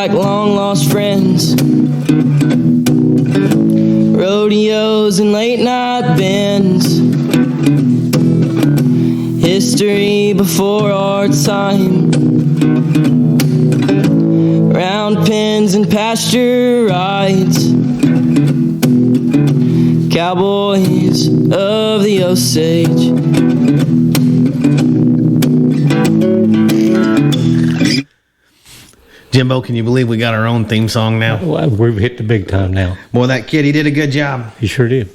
like long-lost friends. Rodeos and late-night bends. History before our time. Round pens and pasture rides. Cowboys of the Osage. Jimbo, can you believe we got our own theme song now? Well, we've hit the big time now. Boy, that kid, he did a good job. He sure did.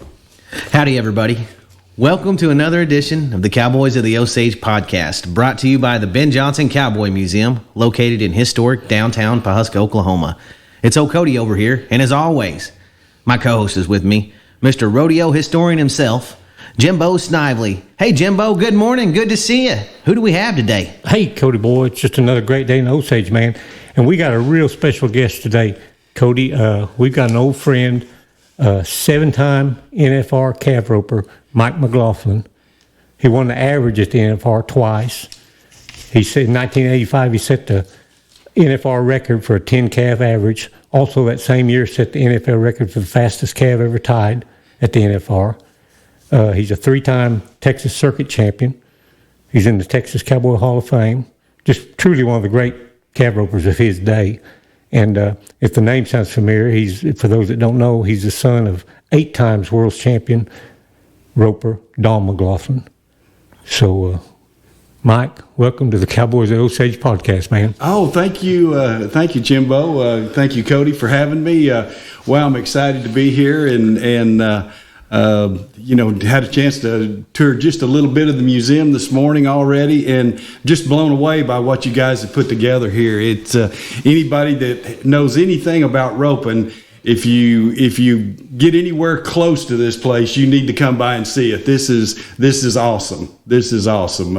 Howdy, everybody. Welcome to another edition of the Cowboys of the Osage podcast, brought to you by the Ben Johnson Cowboy Museum, located in historic downtown Pawhuska, Oklahoma. It's old Cody over here, and as always, my co-host is with me, Mr. Rodeo Historian himself, Jimbo Snively. Hey, Jimbo, good morning. Good to see you. Who do we have today? Hey, Cody boy, it's just another great day in Osage, man. And we got a real special guest today, Cody. We've got an old friend, seven-time NFR calf roper, Mike Mclaughlin. He won the average at the NFR twice. He said in 1985 he set the NFR record for a 10-calf average. Also that same year set the NFL record for the fastest calf ever tied at the NFR. He's a three-time Texas Circuit champion. He's in the Texas Cowboy Hall of Fame. Just truly one of the great calf ropers of his day. And if the name sounds familiar, for those that don't know, he's the son of 8 times world champion roper Don Mclaughlin. So, Mike, welcome to the Cowboys of Osage podcast, man. Oh, thank you, Jimbo. Thank you, Cody, for having me. Well, I'm excited to be here, and had a chance to tour just a little bit of the museum this morning already, and just blown away by what you guys have put together here. It's anybody that knows anything about roping. If you get anywhere close to this place, you need to come by and see it. This is awesome. This is awesome.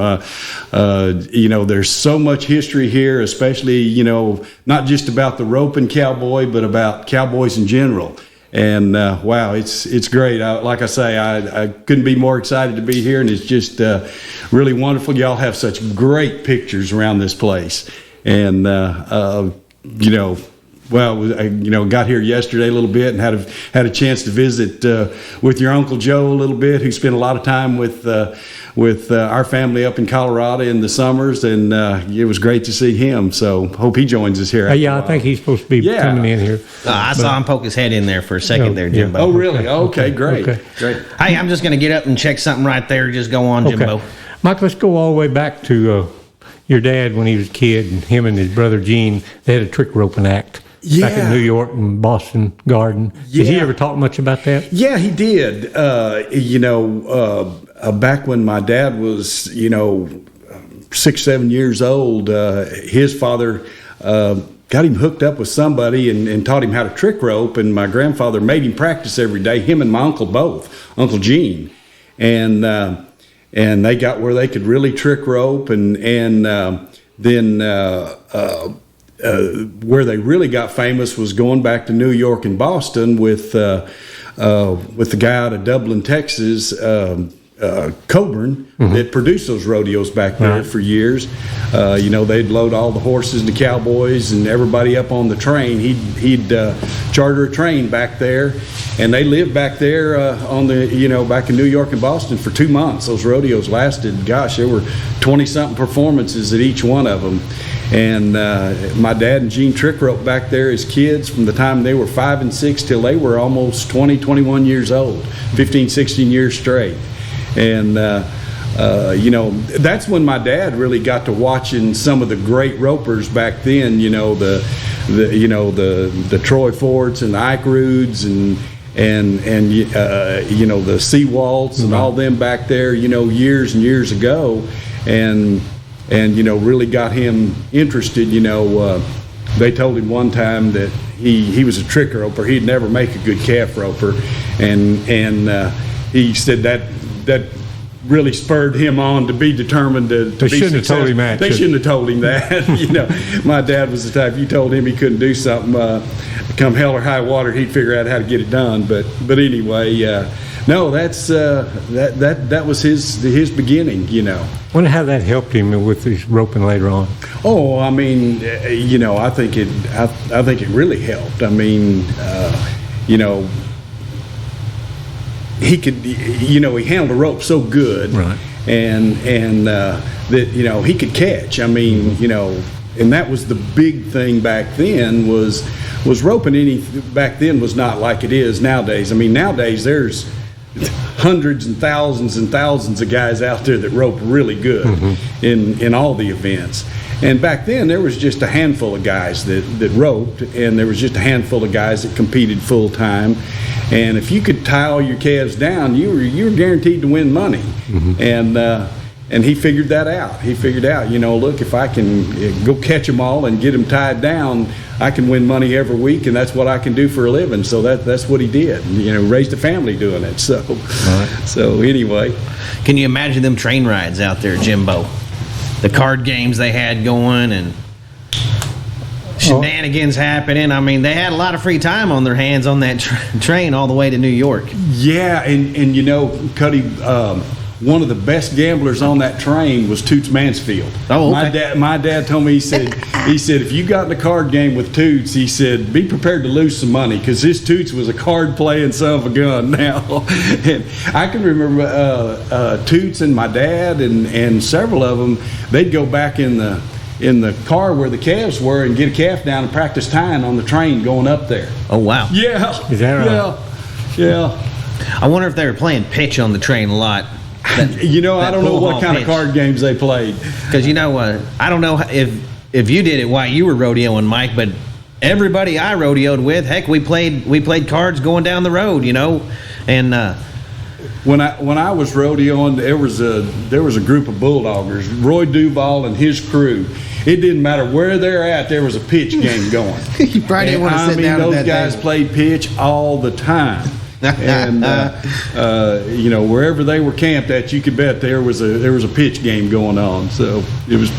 There's so much history here, especially, not just about the roping cowboy, but about cowboys in general. And wow, it's great. Like I say, I couldn't be more excited to be here, and it's just really wonderful. Y'all have such great pictures around this place, and got here yesterday a little bit and had a chance to visit with your Uncle Joe a little bit, who spent a lot of time with our family up in Colorado in the summers, and it was great to see him. So hope he joins us here. I think he's supposed to be coming in here. I saw him poke his head in there for a second there, Jimbo. Oh, really? Okay, great. Great. Hey, I'm just going to get up and check something right there. Just go on, Jimbo. Okay. Mike, let's go all the way back to your dad when he was a kid, and him and his brother Gene, they had a trick roping act. Yeah. Back in New York and Boston Garden. Yeah. Did he ever talk much about that? Yeah, he did. Back when my dad was, 6-7 years old, his father got him hooked up with somebody and taught him how to trick rope. And my grandfather made him practice every day, him and my uncle both, Uncle Gene. And they got where they could really trick rope. And then where they really got famous was going back to New York and Boston with the guy out of Dublin, Texas, Coburn, that produced those rodeos back there for years. They'd load all the horses and the cowboys and everybody up on the train. He'd charter a train back there, and they lived back there back in New York and Boston for 2 months. Those rodeos lasted, there were 20-something performances at each one of them. And my dad and Gene trick rope back there as kids from the time they were 5 and 6 till they were almost 20, 21 years old, 15, 16 years straight. And, that's when my dad really got to watching some of the great ropers back then, the Troy Forts and the Ike Roods and the Seawalts and all them back there, years and years ago. And really got him interested. They told him one time that he was a trick roper. He'd never make a good calf roper, and he said that really spurred him on to be determined to They be shouldn't have told him that. They shouldn't have told him that. My dad was the type, you told him he couldn't do something, come hell or high water, he'd figure out how to get it done. But anyway, No, that's that was his beginning. Wonder how that helped him with his roping later on. Oh, I mean, I think it really helped. I mean, he could, he handled the rope so good, right? And that he could catch. I mean, and that was the big thing back then was roping. Back then was not like it is nowadays. I mean, nowadays there's hundreds and thousands of guys out there that rope really good in all the events. And back then there was just a handful of guys that roped, and there was just a handful of guys that competed full time. And if you could tie all your calves down, you were guaranteed to win money. And he figured that out. He figured out, look, if I can go catch them all and get them tied down, I can win money every week, and that's what I can do for a living. So that's what he did. Raised a family doing it. So, So anyway, can you imagine them train rides out there, Jimbo? The card games they had going and shenanigans happening. I mean, they had a lot of free time on their hands on that train all the way to New York. Yeah, and Cuddy, one of the best gamblers on that train was Toots Mansfield. Oh, okay. My dad told me, he said if you got in a card game with Toots, he said be prepared to lose some money, because this Toots was a card playing son of a gun now. And I can remember Toots and my dad and several of them, they'd go back in the car where the calves were and get a calf down and practice tying on the train going up there. Oh, wow. Yeah. Is that right? Yeah. I wonder if they were playing pitch on the train a lot. I don't know what kind of card games they played. Because, I don't know if you did it while you were rodeoing, Mike, but everybody I rodeoed with, heck, we played cards going down the road, and when I was rodeoing, there was a group of bulldoggers, Roy Duval and his crew. It didn't matter where they're at, there was a pitch game going. You probably didn't want to sit down at those that guys table. played pitch all the time. And wherever they were camped at, you could bet there was a pitch game going on. So it was.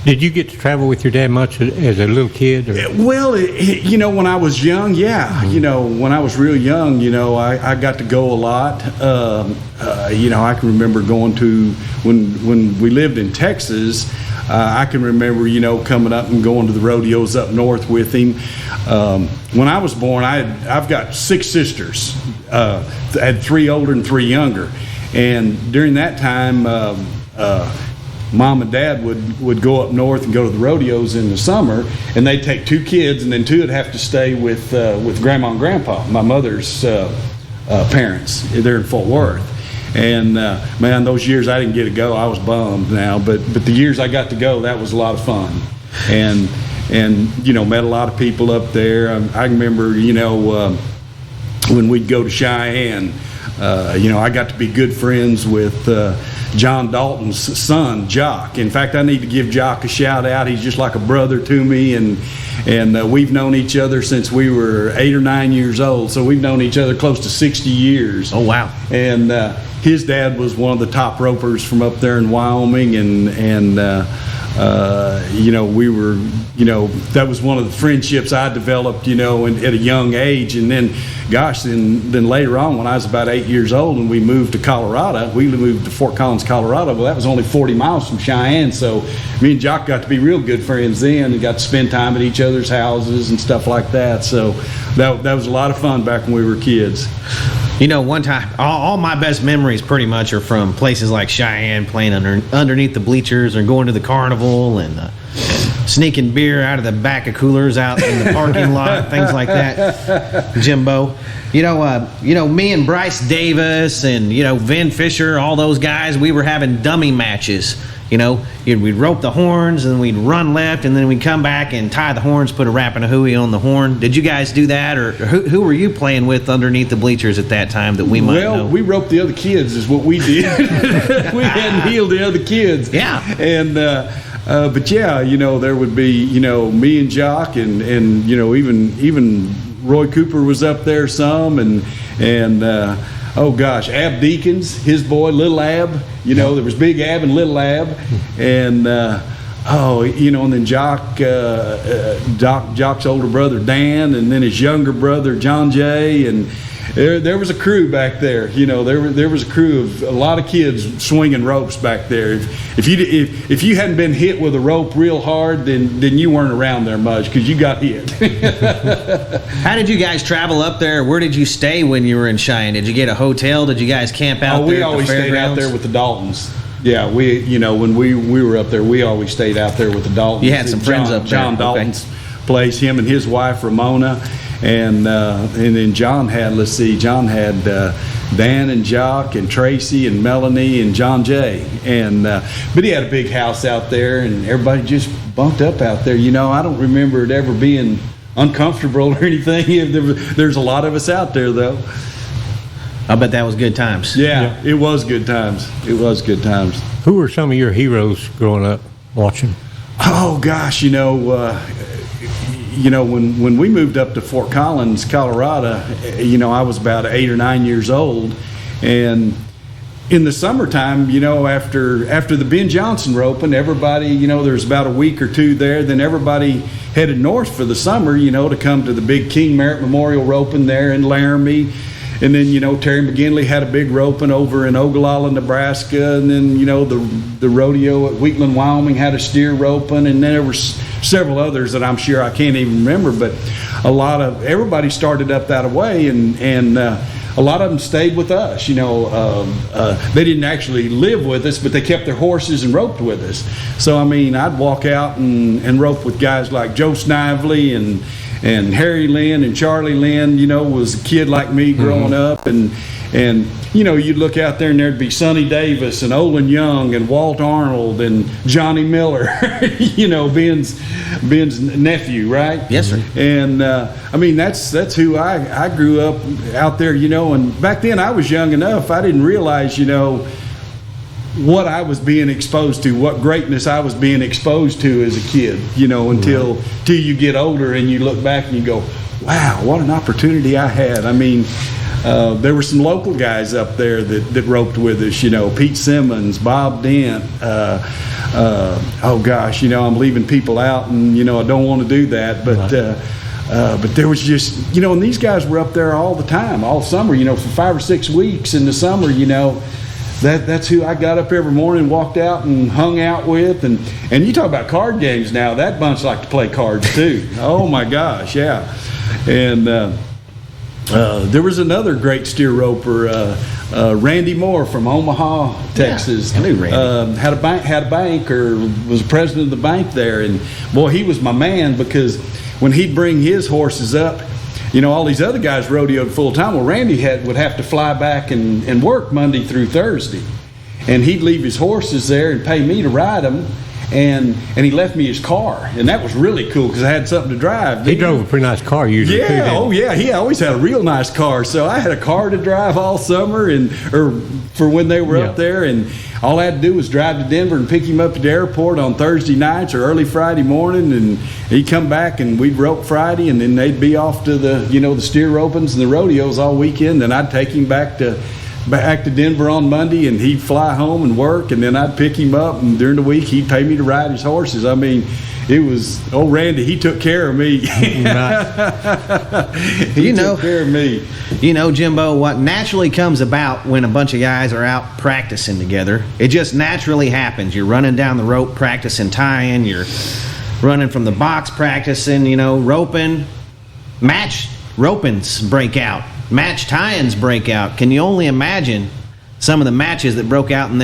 Did you get to travel with your dad much as a little kid? Or? Well, when I was young, yeah. When I was real young, I got to go a lot. I can remember going to when we lived in Texas. I can remember, coming up and going to the rodeos up north with him. When I was born, I've got 6 sisters. I had 3 older and 3 younger. And during that time, Mom and Dad would go up north and go to the rodeos in the summer, and they'd take 2 kids, and then 2 would have to stay with Grandma and Grandpa, my mother's parents. They're in Fort Worth. And man, those years I didn't get to go, I was bummed now. But the years I got to go, that was a lot of fun. And met a lot of people up there. I remember, when we'd go to Cheyenne, I got to be good friends with John Dalton's son, Jock. In fact, I need to give Jock a shout out. He's just like a brother to me, and we've known each other since we were 8 or 9 years old. So we've known each other close to 60 years. Oh, wow. And his dad was one of the top ropers from up there in Wyoming, and we were, that was one of the friendships I developed, at a young age. And then, then later on, when I was about 8 years old and we moved to Colorado, we moved to Fort Collins, Colorado. Well, that was only 40 miles from Cheyenne. So me and Jock got to be real good friends then, and got to spend time at each other's houses and stuff like that. So that was a lot of fun back when we were kids. One time, all my best memories pretty much are from places like Cheyenne, playing underneath the bleachers, or going to the carnival and sneaking beer out of the back of coolers out in the parking lot, things like that. Jimbo, me and Bryce Davis and Vin Fisher, all those guys, we were having dummy matches. We'd rope the horns and we'd run left, and then we'd come back and tie the horns, put a wrap and a hooey on the horn. Did you guys do that, or who were you playing with underneath the bleachers at that time that we might know? Well, we roped the other kids is what we did. We hadn't healed the other kids. Yeah. And but yeah, there would be me and Jock and even Roy Cooper was up there some, and oh gosh, Ab Deacons, his boy, Little Ab. There was Big Ab and Little Ab, and and then Jock's older brother Dan, and then his younger brother John Jay, and there was a crew back there. There was a crew of a lot of kids swinging ropes back there. If you hadn't been hit with a rope real hard, then you weren't around there much because you got hit. How did you guys travel up there? Where did you stay when you were in Cheyenne? Did you get a hotel? Did you guys camp out there? We always stayed out there with the Daltons. Yeah, when we were up there, we always stayed out there with the Daltons. You had some friends up there. John Dalton's place, him and his wife Ramona, and then John had Dan and Jock and Tracy and Melanie and John Jay, and but he had a big house out there, and everybody just bunked up out there. I don't remember it ever being uncomfortable or anything. There's a lot of us out there though. I bet that was good times. Yeah, it was good times. It was good times. Who were some of your heroes growing up watching? Oh gosh, when we moved up to Fort Collins, Colorado, I was about 8 or 9 years old, and in the summertime, after the Ben Johnson roping, everybody, there's about a week or two there, then everybody headed north for the summer, to come to the big King Merritt Memorial roping there in Laramie. And then, Terry McGinley had a big roping over in Ogallala, Nebraska. And then, the rodeo at Wheatland, Wyoming had a steer roping. And then there were several others that I'm sure I can't even remember. But everybody started up that way. And a lot of them stayed with us. They didn't actually live with us, but they kept their horses and roped with us. So, I'd walk out and rope with guys like Joe Snively and Harry Lynn and Charlie Lynn, was a kid like me growing up. And you'd look out there and there'd be Sonny Davis and Olin Young and Walt Arnold and Johnny Miller, Ben's nephew, right? Yes, sir. And, that's who I grew up out there, and back then I was young enough, I didn't realize, what I was being exposed to, what greatness I was being exposed to as a kid, until you get older and you look back and you go, wow, what an opportunity I had. There were some local guys up there that roped with us, Pete Simmons, Bob Dent. I'm leaving people out, and I don't want to do that, but there was just, and these guys were up there all the time, all summer, for 5 or 6 weeks in the summer, That's who I got up every morning, walked out and hung out with, and you talk about card games now. That bunch like to play cards too. Oh my gosh, yeah. And there was another great steer roper, Randy Moore from Omaha, Texas. Yeah, I knew Randy. Had a bank, or was president of the bank there, and boy, he was my man, because when he'd bring his horses up, all these other guys rodeoed full time. Well, Randy would have to fly back and work Monday through Thursday, and he'd leave his horses there and pay me to ride them. And he left me his car, and that was really cool because I had something to drive. He drove a pretty nice car usually. Yeah, too, he always had a real nice car. So I had a car to drive all summer, or for when they were up there, and all I had to do was drive to Denver and pick him up at the airport on Thursday nights or early Friday morning, and he'd come back and we'd rope Friday, and then they'd be off to the steer ropings and the rodeos all weekend. Then I'd take him back to Denver on Monday, and he'd fly home and work, and then I'd pick him up, and during the week he'd pay me to ride his horses. It was old Randy. He took care of me. He took care of me. Jimbo, what naturally comes about when a bunch of guys are out practicing together, it just naturally happens. You're running down the rope practicing tying, you're running from the box practicing, roping. Match ropings break out. Match tie-ins break out. Can you only imagine some of the matches that broke out in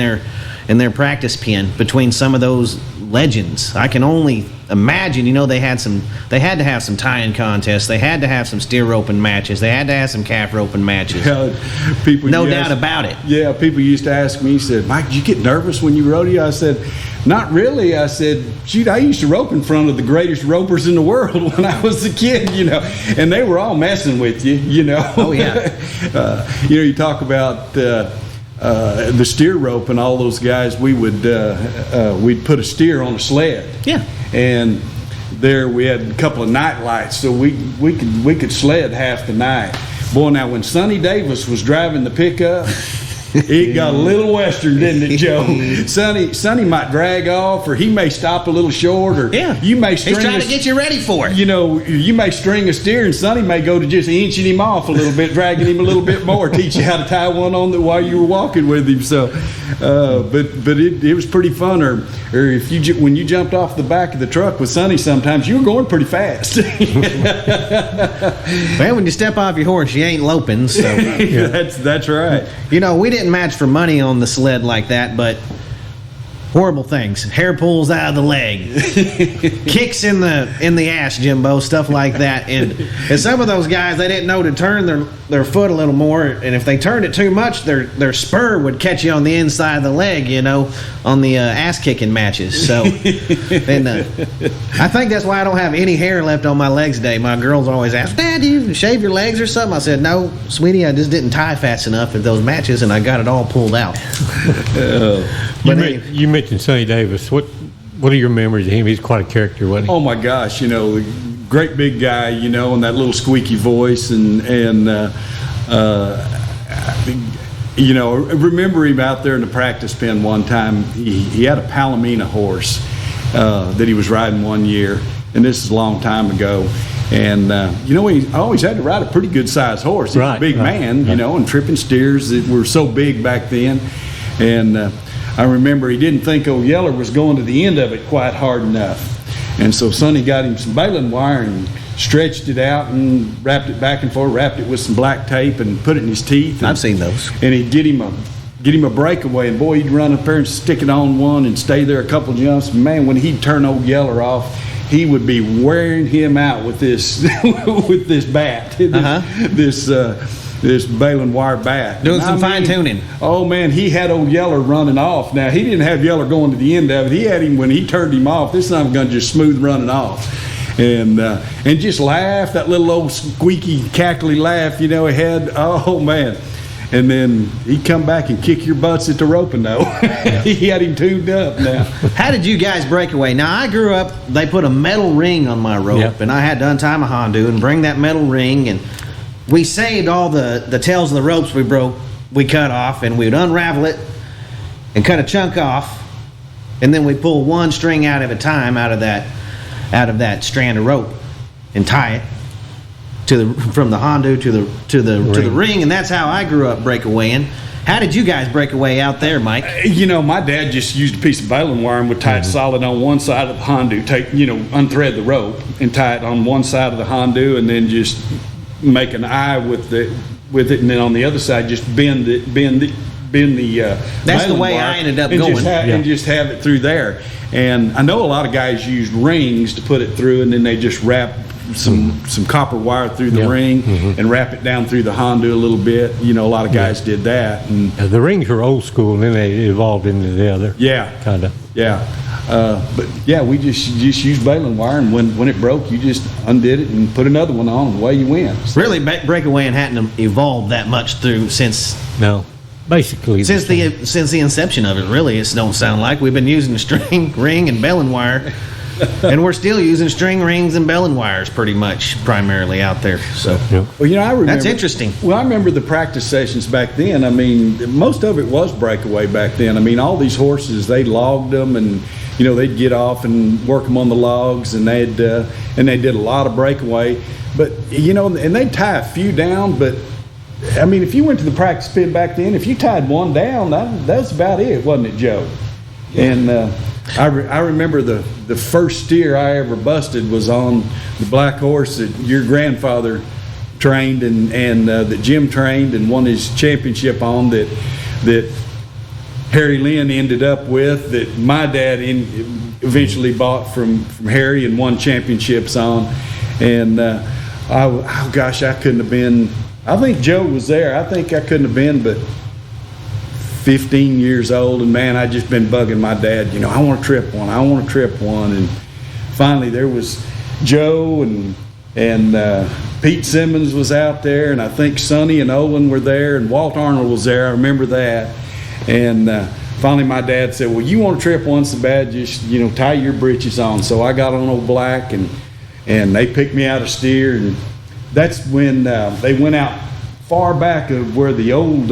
their practice pen between some of those legends? I can only imagine. They had to have some tie-in contests. They had to have some steer roping matches. They had to have some calf roping matches. No doubt about it. Yeah, people used to ask me, said, Mike, did you get nervous when you rodeo? I said, not really. I said, shoot, I used to rope in front of the greatest ropers in the world when I was a kid, and they were all messing with you, Oh, yeah. You talk about the steer rope and all those guys, we'd put a steer on a sled. Yeah. And there we had a couple of night lights, so we could sled half the night. Boy, now when Sonny Davis was driving the pickup, It got a little western, didn't it, Joe? Sonny might drag off, or he may stop a little short, or you may string. He's trying to get you ready for it. You know, you may string a steer, and Sonny may go to just inching him off a little bit, dragging him a little bit more, teach you how to tie one on while you were walking with him. So, but it was pretty fun. Or if when you jumped off the back of the truck with Sonny, sometimes you were going pretty fast. Well, when you step off your horse, you ain't loping. So that's right. You know, we didn't match for money on the sled like that, but horrible things. Hair pulls out of the leg, kicks in the ass, Jimbo, stuff like that. And some of those guys, they didn't know to turn their foot a little more, and if they turned it too much, their spur would catch you on the inside of the leg, you know, on the ass kicking matches. So, and I think that's why I don't have any hair left on my legs today. My girls always ask, "Dad, do you shave your legs or something?" I said, "No, sweetie, I just didn't tie fast enough at those matches, and I got it all pulled out." You mentioned Sonny Davis. What are your memories of him? He's quite a character, wasn't he? Oh my gosh, you know, great big guy, you know, and that little squeaky voice, and you know, I remember him out there in the practice pen one time. He had a Palomino horse that he was riding one year, and this is a long time ago. And you know, he always had to ride a pretty good sized horse. He was a big man, you know, and tripping steers that were so big back then. And I remember he didn't think old Yeller was going to the end of it quite hard enough. And so Sonny got him some baling wire and stretched it out and wrapped it back and forth, wrapped it with some black tape and put it in his teeth. And, I've seen those. And he'd get him a breakaway, and boy, he'd run up there and stick it on one and stay there a couple jumps. Man, when he'd turn old Yeller off, he would be wearing him out with this with this bat, this baling wire bat. Doing some fine tuning. Oh man, he had old Yeller running off. Now he didn't have Yeller going to the end of it. He had him when he turned him off. This son of a gun just smooth running off, and just laugh, that little old squeaky cackly laugh, you know, he had. Oh man. And then he'd come back and kick your butts at the roping, though. He had him tuned up now. How did you guys break away? Now, I grew up, they put a metal ring on my rope, and I had to untie my Hondu and bring that metal ring, and we saved all the tails of the ropes we cut off, and we'd unravel it and cut a chunk off, and then we pull one string out at a time out of that strand of rope and tie it from the Hondu to the ring, and that's how I grew up breakawaying. How did you guys break away out there, Mike? You know, my dad just used a piece of baling wire and would tie it solid on one side of the Hondu, unthread the rope and tie it on one side of the Hondu, and then just make an eye with it, and then on the other side just bend the that's the way wire I ended up and going. And just have it through there. And I know a lot of guys use rings to put it through, and then they just wrap some copper wire through the ring and wrap it down through the Hondu a little bit. You know, a lot of guys did that. And the rings were old school, and then they evolved into the other. Yeah, kind of. Yeah, but yeah, we just used baling wire, and when it broke, you just undid it and put another one on, and away you went. So. Really, breakawaying hadn't evolved that much since basically since the inception of it. Really, it don't sound like we've been using the string, ring, and baling wire. And we're still using string rings and baling wires pretty much primarily out there. So, well, you know, I remember that's interesting. Well, I remember the practice sessions back then. I mean, most of it was breakaway back then. I mean, all these horses, they logged them, and you know, they'd get off and work them on the logs, and they did a lot of breakaway. But you know, and they'd tie a few down. But I mean, if you went to the practice pit back then, if you tied one down, that's about it, wasn't it, Joe? And I remember the first steer I ever busted was on the black horse that your grandfather trained and that Jim trained and won his championship on, that Harry Lynn ended up with, that my dad eventually bought from Harry and won championships on. And oh gosh, I couldn't have been, I think Joe was there. I think I couldn't have been but 15 years old, and man, I just been bugging my dad, you know, I want to trip one. And finally there was Joe and Pete Simmons was out there, and I think Sonny and Olin were there, and Walt Arnold was there. I remember that. And finally my dad said, well, you want to trip one so bad, just, you know, tie your britches on. So I got on old Black, and they picked me out a steer, and that's when they went out far back of where the old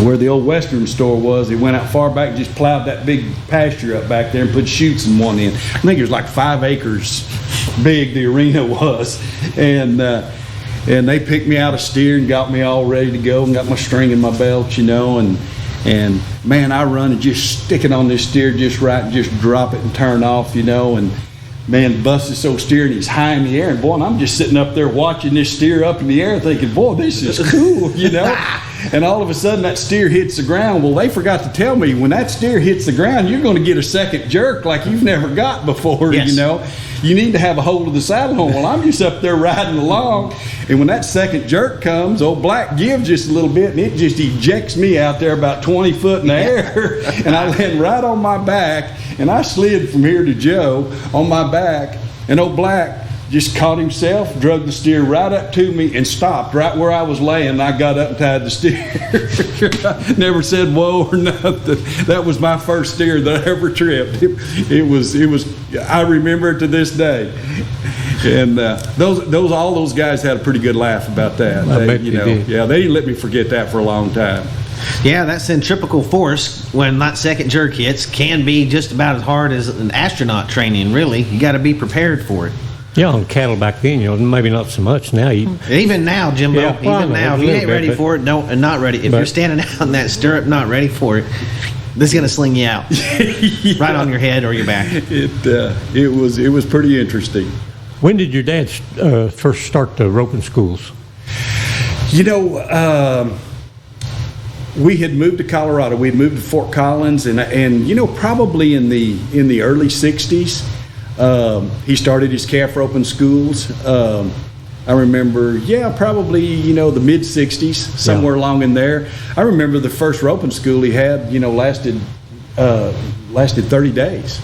where the old Western store was. He went out far back and just plowed that big pasture up back there and put chutes in one end. I think it was like 5 acres big, the arena was. And they picked me out a steer and got me all ready to go and got my string in my belt, and man, I run and just stick it on this steer just right and just drop it and turn off, and man, busts this old steer and he's high in the air, and boy, and I'm just sitting up there watching this steer up in the air thinking, boy, this is cool, and all of a sudden that steer hits the ground. Well, they forgot to tell me when that steer hits the ground, you're going to get a second jerk like you've never got before. Yes. You need to have a hold of the saddle horn. Well, I'm just up there riding along, and when that second jerk comes, old Black gives just a little bit, and it just ejects me out there about 20 foot in the air, and I land right on my back, and I slid from here to Joe on my back, and old Black just caught himself, drug the steer right up to me, and stopped right where I was laying. And I got up and tied the steer. Never said whoa or nothing. That was my first steer that I ever tripped. It was. I remember it to this day. And all those guys had a pretty good laugh about that. I bet they did. Yeah, they didn't let me forget that for a long time. Yeah, that centripetal force, when that second jerk hits, can be just about as hard as an astronaut training, really. You got to be prepared for it. Yeah, on cattle back then, maybe not so much now. Even now, Jimbo, Yeah, even now, if you ain't ready for it, not ready. If you're standing out in that stirrup, not ready for it, this is going to sling you out. Right on your head or your back. It was pretty interesting. When did your dad first start the roping schools? We had moved to Colorado. We had moved to Fort Collins, and probably in the early '60s, he started his calf roping schools. I remember, probably the mid '60s, somewhere along in there. I remember the first roping school he had, lasted 30 days.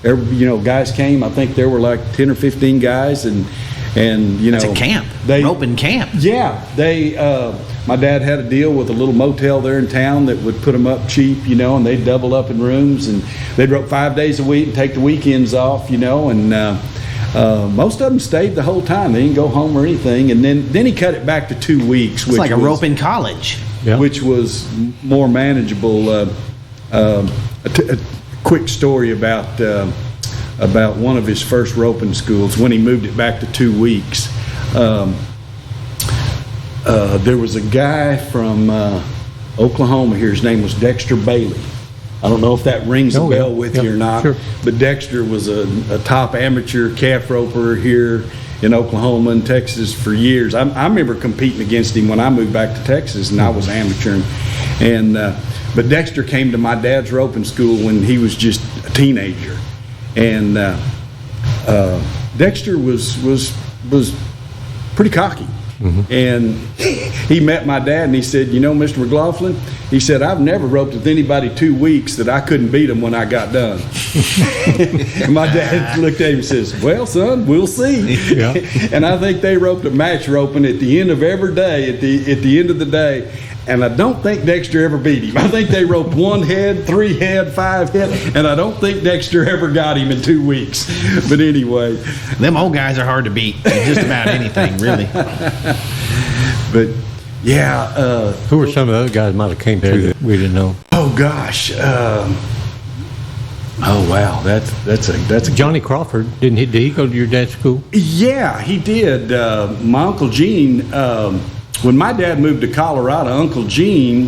Guys came. I think there were like 10 or 15 guys, and it's a camp, roping camp. Yeah, my dad had a deal with a little motel there in town that would put them up cheap, and they'd double up in rooms, and they'd rope 5 days a week and take the weekends off, and most of them stayed the whole time. They didn't go home or anything, and then he cut it back to 2 weeks. It's like a roping college. Yeah. Which was more manageable. A quick story about one of his first roping schools when he moved it back to 2 weeks. There was a guy from Oklahoma here. His name was Dexter Bailey. I don't know if that rings a bell with you or not, sure. But Dexter was a top amateur calf roper here in Oklahoma and Texas for years. I remember competing against him when I moved back to Texas, and I was amateur. But Dexter came to my dad's roping school when he was just a teenager, and Dexter was pretty cocky. Mm-hmm. And he met my dad and he said, Mr. McLaughlin, he said, I've never roped with anybody 2 weeks that I couldn't beat them when I got done. And my dad looked at him and says, well, son, we'll see. Yeah. And I think they roped a match roping at the end of every day, at the end of the day. And I don't think Dexter ever beat him. I think they roped 1 head, 3 head, 5 head, and I don't think Dexter ever got him in 2 weeks. But anyway. Them old guys are hard to beat in just about anything, really. But, yeah. Who were some of the other guys might have came through that we didn't know? Oh, gosh. Oh, wow. That's a Johnny Crawford, did he go to your dad's school? Yeah, he did. My Uncle Gene... when my dad moved to Colorado, Uncle Gene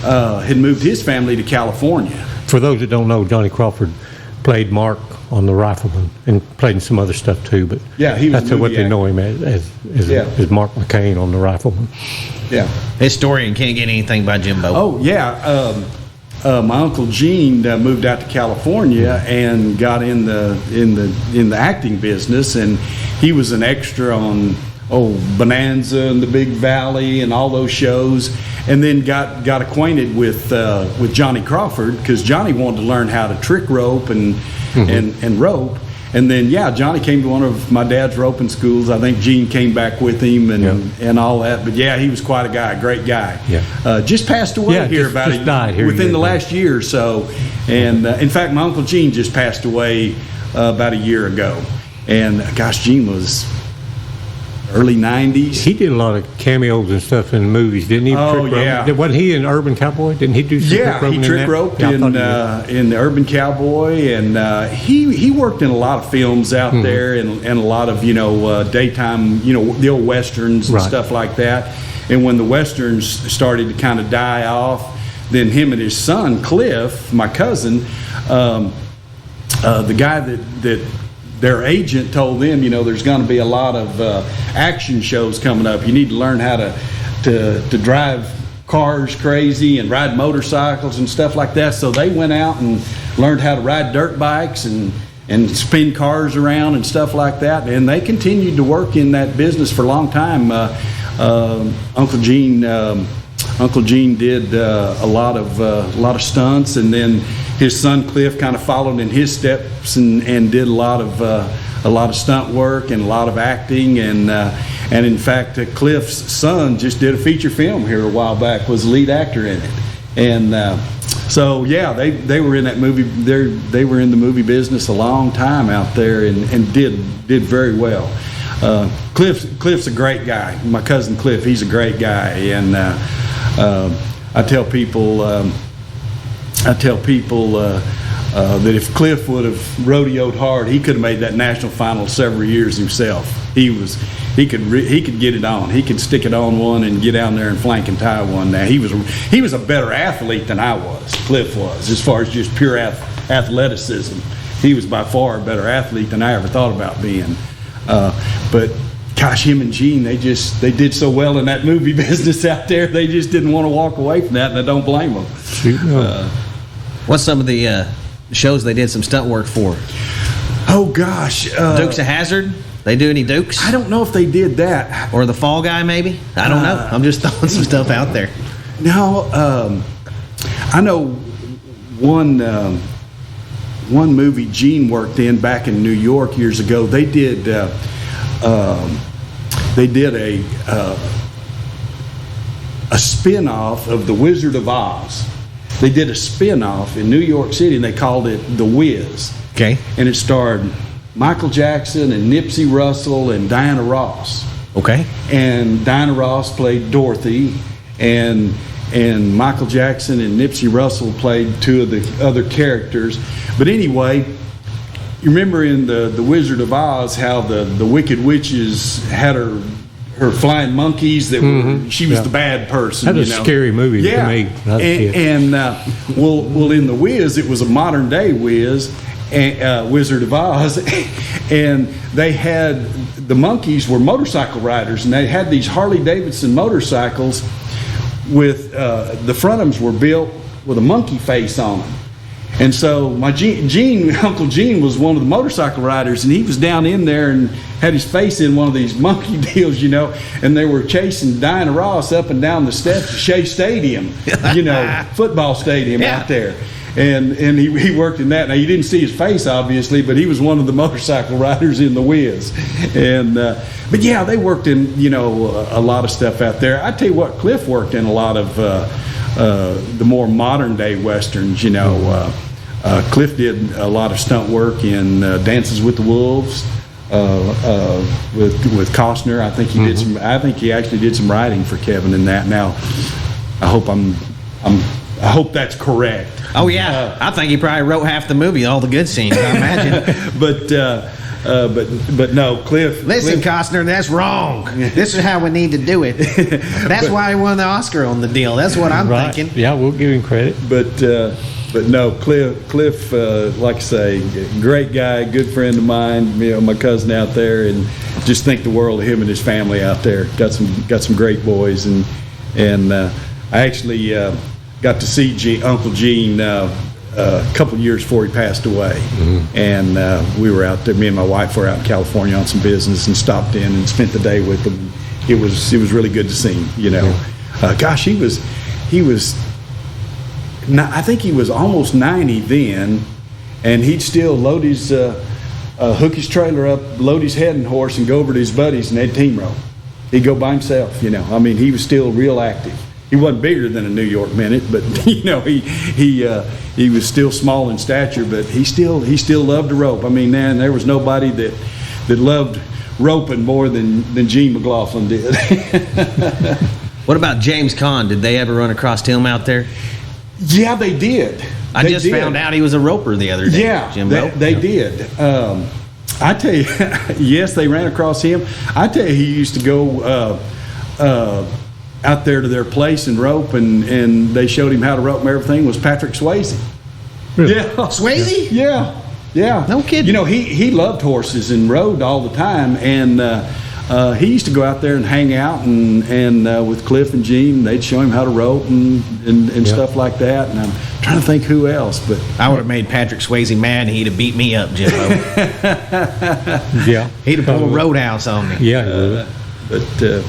had moved his family to California. For those that don't know, Johnny Crawford played Mark on the Rifleman and played in some other stuff too. But yeah, he was that's what they know him as Mark McCain on the Rifleman. Yeah, historian can't get anything by Jimbo. Oh yeah, my Uncle Gene moved out to California and got in the acting business, and he was an extra on Bonanza and the Big Valley and all those shows, and then got acquainted with Johnny Crawford because Johnny wanted to learn how to trick rope and rope. And then Johnny came to one of my dad's roping schools. I think Gene came back with him and all that. But he was quite a guy, a great guy. Yeah. Just passed away within the last year or so. And in fact, my Uncle Gene just passed away about a year ago. And gosh, Gene was early 90s. He did a lot of cameos and stuff in the movies, didn't he? Oh, Trick yeah. Rope. Wasn't he in Urban Cowboy? Didn't he do some trick roping he trick in that? roped Yeah, I thought he did. in the Urban Cowboy, and he worked in a lot of films out there, and a lot of daytime, the old westerns and Right. stuff like that. And when the westerns started to kind of die off, then him and his son Cliff, my cousin, the guy that their agent told them, there's going to be a lot of action shows coming up. You need to learn how to drive cars crazy and ride motorcycles and stuff like that. So they went out and learned how to ride dirt bikes and spin cars around and stuff like that. And they continued to work in that business for a long time. Uncle Gene did a lot of stunts, and then his son Cliff kind of followed in his steps and did a lot of stunt work and a lot of acting, and in fact Cliff's son just did a feature film here a while back, was the lead actor in it, and so yeah, they were in that movie. They were in the movie business a long time out there, and did very well. Cliff's a great guy. My cousin Cliff, he's a great guy, and I tell people that if Cliff would have rodeoed hard, he could have made that national final several years himself. He could get it on. He could stick it on one and get down there and flank and tie one. Now he was a better athlete than I was. Cliff was, as far as just pure athleticism. He was by far a better athlete than I ever thought about being. But gosh, him and Gene, they did so well in that movie business out there. They just didn't want to walk away from that, and I don't blame them. What's some of the shows they did some stunt work for? Oh gosh, Dukes of Hazzard. They do any Dukes? I don't know if they did that. Or the Fall Guy, maybe? I don't know. I'm just throwing some stuff out there. No, I know one movie Gene worked in back in New York years ago. They did a spin-off of The Wizard of Oz. They did a spin-off in New York City, and they called it The Wiz. Okay. And it starred Michael Jackson and Nipsey Russell and Diana Ross. Okay. And Diana Ross played Dorothy, and Michael Jackson and Nipsey Russell played two of the other characters. But anyway, you remember in the Wizard of Oz how the Wicked Witches had her flying monkeys that were, she was the bad person. That was a scary movie to me. And well, in the Wiz, it was a modern day Wiz. Wizard of Oz, and they had, the monkeys were motorcycle riders, and they had these Harley Davidson motorcycles with the front ends were built with a monkey face on them. And so my Uncle Gene was one of the motorcycle riders, and he was down in there and had his face in one of these monkey deals, and they were chasing Diana Ross up and down the steps of Shea Stadium, football stadium out there. And he worked in that. Now, you didn't see his face, obviously, but he was one of the motorcycle riders in the Wiz. And but yeah, they worked in a lot of stuff out there. I tell you what, Cliff worked in a lot of the more modern day westerns. Cliff did a lot of stunt work in Dances with the Wolves with Costner. I think he did some. I think he actually did some writing for Kevin in that. Now, I hope that's correct. Oh yeah, I think he probably wrote half the movie, all the good scenes, I imagine. But no, Cliff. Listen, Costner, that's wrong. This is how we need to do it. That's why he won the Oscar on the deal. That's what I'm thinking. Yeah, we'll give him credit. But no, Cliff, like I say, great guy, good friend of mine. My cousin out there, and just think the world of him and his family out there. Got some great boys, and I actually got to see Uncle Gene a couple of years before he passed away, and we were out there. Me and my wife were out in California on some business and stopped in and spent the day with him. It was really good to see him. Gosh, he was. I think he was almost 90 then, and he'd still load his hook his trailer up, load his head and horse, and go over to his buddies, and they'd team roll. He'd go by himself. I mean, he was still real active. He wasn't bigger than a New York Minute, but he was still small in stature, but he still loved the rope. I mean, man, there was nobody that loved roping more than Gene McLaughlin did. What about James Conn? Did they ever run across him out there? Yeah, they did. I just found out he was a roper the other day. Yeah, Jimbo. they did. I tell you, yes, they ran across him. I tell you, he used to go out there to their place and rope, and they showed him how to rope and everything. Was Patrick Swayze? Really? Yeah, Swayze? Yeah. No kidding. You know, he loved horses and rode all the time, and he used to go out there and hang out and with Cliff and Gene. They'd show him how to rope and stuff like that. And I'm trying to think who else, but I would have made Patrick Swayze mad, and he'd have beat me up, Jimbo. Yeah. He'd have pulled a roadhouse on me. Yeah. but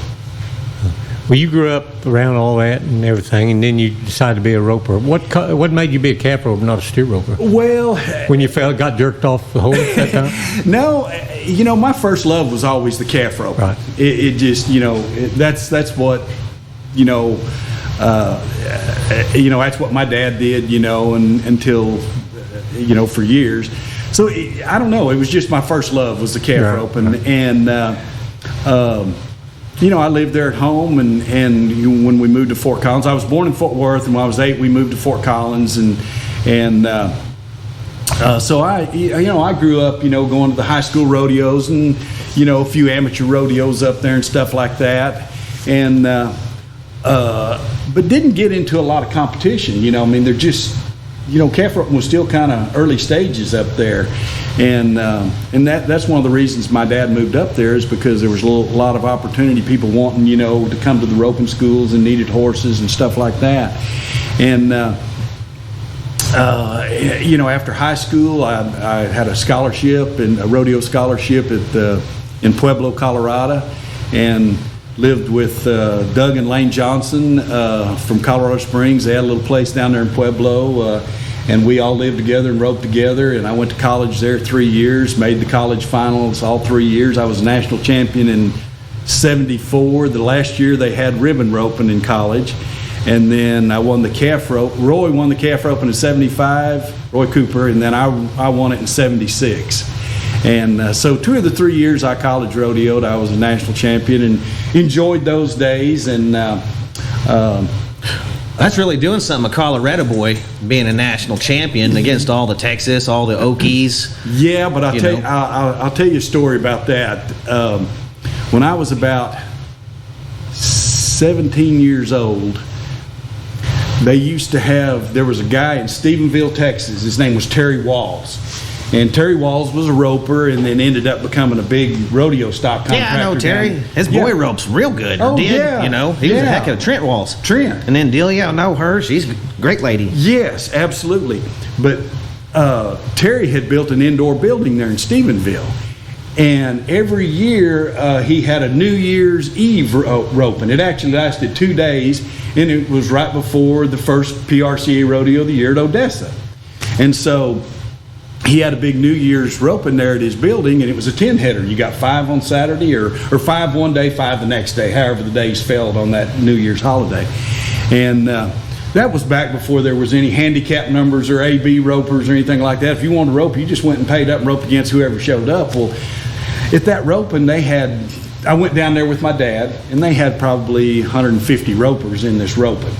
Well, you grew up around all that and everything, and then you decided to be a roper. What made you be a calf roper, not a steer roper? well, When you got jerked off the horse that time? no, you know, my first love was always the calf rope. Right. It just, you know, that's what, you know, that's what my dad did, you know, and until, you know, for years. So I don't know. It was just my first love was the calf Right, rope, right. and you know, I lived there at home, and when we moved to Fort Collins, I was born in Fort Worth, and when I was 8, we moved to Fort Collins, and so I grew up, you know, going to the high school rodeos and, you know, a few amateur rodeos up there and stuff like that, and but didn't get into a lot of competition. You know, I mean, they're just, you know, calf roping was still kind of early stages up there, and that's one of the reasons my dad moved up there, is because there was a lot of opportunity, people wanting, you know, to come to the roping schools and needed horses and stuff like that, and you know, after high school, I had a scholarship, and a rodeo scholarship in Pueblo, Colorado, and lived with Doug and Lane Johnson from Colorado Springs. They had a little place down there in Pueblo, and we all lived together and roped together. And I went to college there 3 years, made the college finals all 3 years. I was a national champion in '74. The last year they had ribbon roping in college. And then I won the calf rope. Roy won the calf roping in '75, Roy Cooper, and then I won it in '76. And so 2 of the 3 years I college rodeoed, I was a national champion and enjoyed those days. And That's really doing something, a Colorado boy being a national champion against all the Texas, all the Okies. yeah, but I'll tell you a story about that. When I was about 17 years old, they used to have, there was a guy in Stephenville, Texas. His name was Terry Walls. And Terry Walls was a roper and then ended up becoming a big rodeo stock contractor. Yeah, I know Terry. down- His boy ropes real good. Oh, did, yeah. You know, he was a Yeah. heck of a Trent Walls. Trent. And then Delia, I know her. She's a great lady. Yes, absolutely. But Terry had built an indoor building there in Stephenville. And every year he had a New Year's Eve roping. It actually lasted 2 days, and it was right before the first PRCA rodeo of the year at Odessa. And so he had a big New Year's roping there at his building, and it was a 10-header. You got 5 on Saturday, or 5 one day, 5 the next day, however the days fell on that New Year's holiday. And that was back before there was any handicap numbers or AB ropers or anything like that. If you wanted to rope, you just went and paid up and roped against whoever showed up. Well, at that roping, I went down there with my dad, and they had probably 150 ropers in this roping.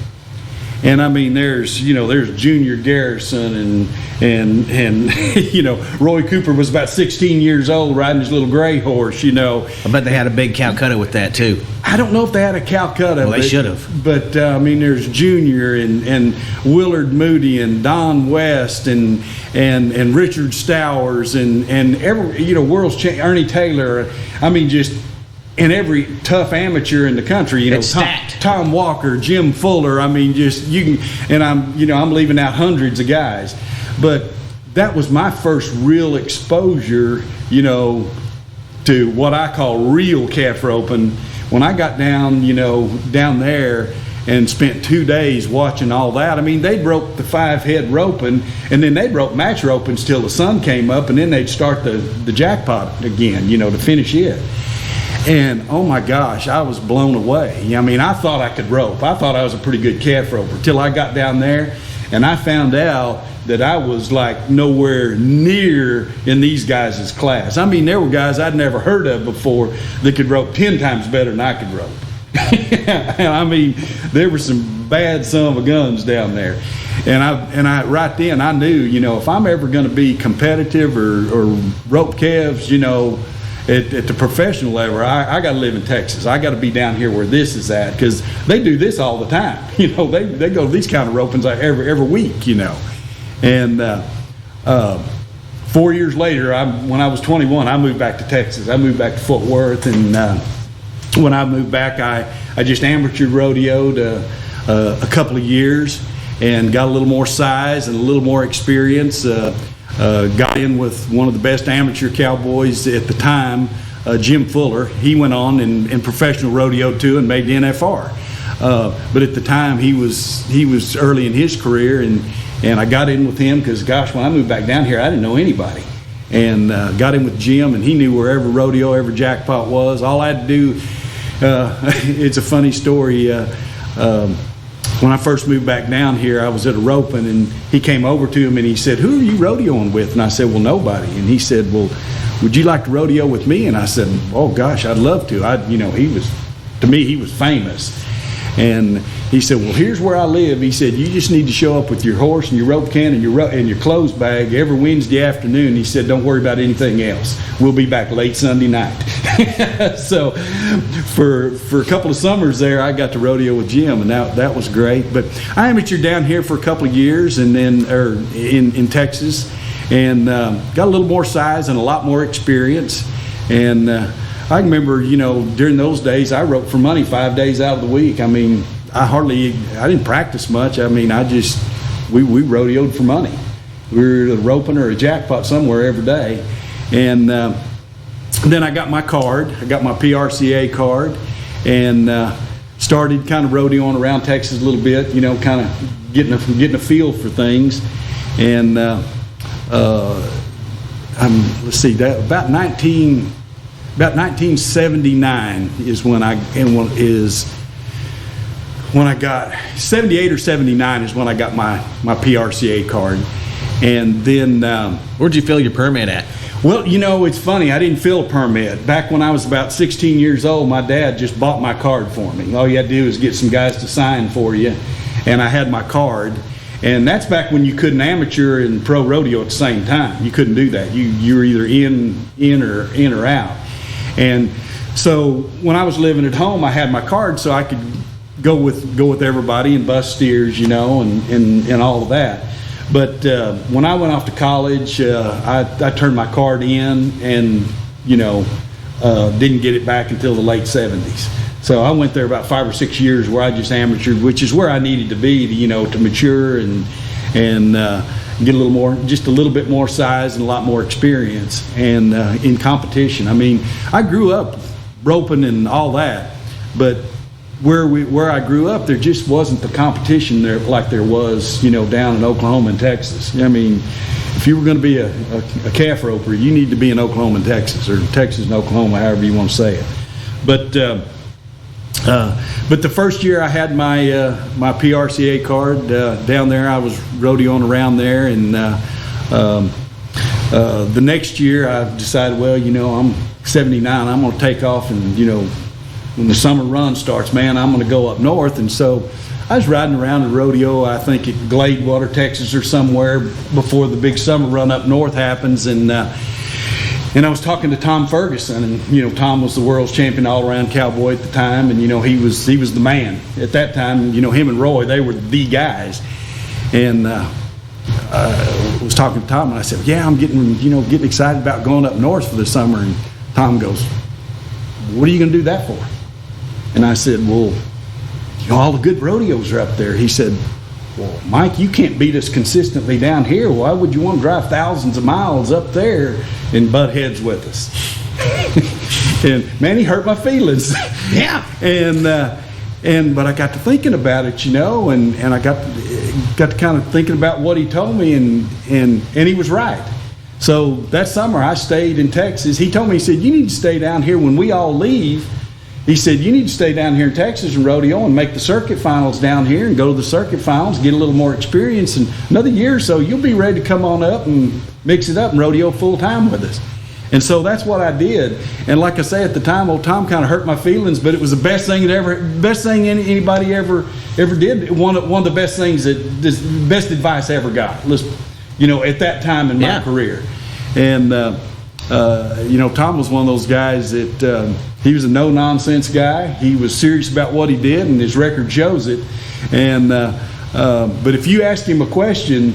And I mean, there's Junior Garrison and you know, Roy Cooper was about 16 years old riding his little gray horse, you know. I bet they had a big Calcutta with that, too. I don't know if they had a Calcutta. Well, they should have. But I mean, there's Junior and Willard Moody and Don West and Richard Stowers and every, you know, world's champion Ernie Taylor. I mean, just. And every tough amateur in the country, you know, It's stacked. Tom Walker, Jim Fuller. I mean, just you can, and I'm leaving out hundreds of guys, but that was my first real exposure, you know, to what I call real calf roping. When I got down there and spent 2 days watching all that. I mean, they'd rope the 5-head roping, and then they'd rope match ropings till the sun came up, and then they'd start the jackpot again, you know, to finish it. And oh my gosh, I was blown away. I mean, I thought I could rope. I thought I was a pretty good calf roper till I got down there and I found out that I was like nowhere near in these guys' class. I mean, there were guys I'd never heard of before that could rope 10 times better than I could rope. I mean, there were some bad son of a guns down there. And I right then I knew, you know, if I'm ever going to be competitive or rope calves, you know, at the professional level, I got to live in Texas. I got to be down here where this is at, because they do this all the time. You know, they go to these kind of ropings like every week, you know. And 4 years later, when I was 21, I moved back to Texas. I moved back to Fort Worth, and when I moved back, I just amateur rodeoed a couple of years and got a little more size and a little more experience. Got in with one of the best amateur cowboys at the time, Jim Fuller. He went on in professional rodeo too and made the NFR. But at the time, he was early in his career, and I got in with him because, gosh, when I moved back down here, I didn't know anybody. And got in with Jim, and he knew where every rodeo, every jackpot was. All I had to do, it's a funny story. When I first moved back down here, I was at a roping, and he came over to him and he said, "Who are you rodeoing with?" And I said, "Well, nobody." And he said, "Well, would you like to rodeo with me?" And I said, "Oh gosh, I'd love to." To me, he was famous. And he said, "Well, here's where I live." He said, "You just need to show up with your horse and your rope can and your clothes bag every Wednesday afternoon." He said, "Don't worry about anything else. We'll be back late Sunday night." So for a couple of summers there, I got to rodeo with Jim, and that was great. But I amatured down here for a couple of years, and then in Texas, and got a little more size and a lot more experience. And I remember, you know, during those days, I roped for money 5 days out of the week. I mean, I didn't practice much. I mean, we rodeoed for money. We were roping or a jackpot somewhere every day. And then I got my card. I got my PRCA card, and started kind of rodeoing around Texas a little bit, you know, kind of getting a feel for things. And let's see, about 1979 is when I got 78 or 79 is when I got my PRCA card. And then Where'd you fill your permit at? well, you know, it's funny. I didn't fill a permit. Back when I was about 16 years old, my dad just bought my card for me. All you had to do is get some guys to sign for you, and I had my card. And that's back when you couldn't amateur and pro rodeo at the same time. You couldn't do that. You were either in or out. And so when I was living at home, I had my card so I could go with everybody and bust steers, you know, and all of that. But when I went off to college, I turned my card in, and, you know, didn't get it back until the late 70s. So I went there about 5 or 6 years where I just amatured, which is where I needed to be, to mature and get just a little bit more size and a lot more experience and in competition. I mean, I grew up roping and all that, but where I grew up, there just wasn't the competition there like there was, down in Oklahoma and Texas. I mean, if you were going to be a calf roper, you need to be in Oklahoma and Texas, or Texas and Oklahoma, however you want to say it. But the first year I had my PRCA card down there, I was rodeoing around there, and the next year I decided, well, I'm 79, I'm going to take off, and when the summer run starts, man, I'm going to go up north. And so I was riding around the rodeo, I think at Gladewater, Texas, or somewhere before the big summer run up north happens, and I was talking to Tom Ferguson, and Tom was the world's champion all-around cowboy at the time, and he was the man at that time. Him and Roy, they were the guys. And I was talking to Tom, and I said, "Yeah, I'm getting excited about going up north for the summer." And Tom goes, "What are you going to do that for?" And I said, "Well, all the good rodeos are up there." He said, "Well, Mike, you can't beat us consistently down here. Why would you want to drive thousands of miles up there and butt heads with us?" And man, he hurt my feelings. Yeah. But I got to thinking about it, and I got to kind of thinking about what he told me, and he was right. So that summer I stayed in Texas. He told me, he said, "You need to stay down here when we all leave. he said, you need to stay down here in Texas and rodeo and make the circuit finals down here and go to the circuit finals, get a little more experience. And another year or so, you'll be ready to come on up and mix it up and rodeo full time with us. And so that's what I did. And like I say, at the time, old Tom kind of hurt my feelings, but it was the best thing anybody ever did. One of the best things best advice I ever got. At that time in my career. And Tom was one of those guys that he was a no-nonsense guy. He was serious about what he did, and his record shows it. And but if you asked him a question,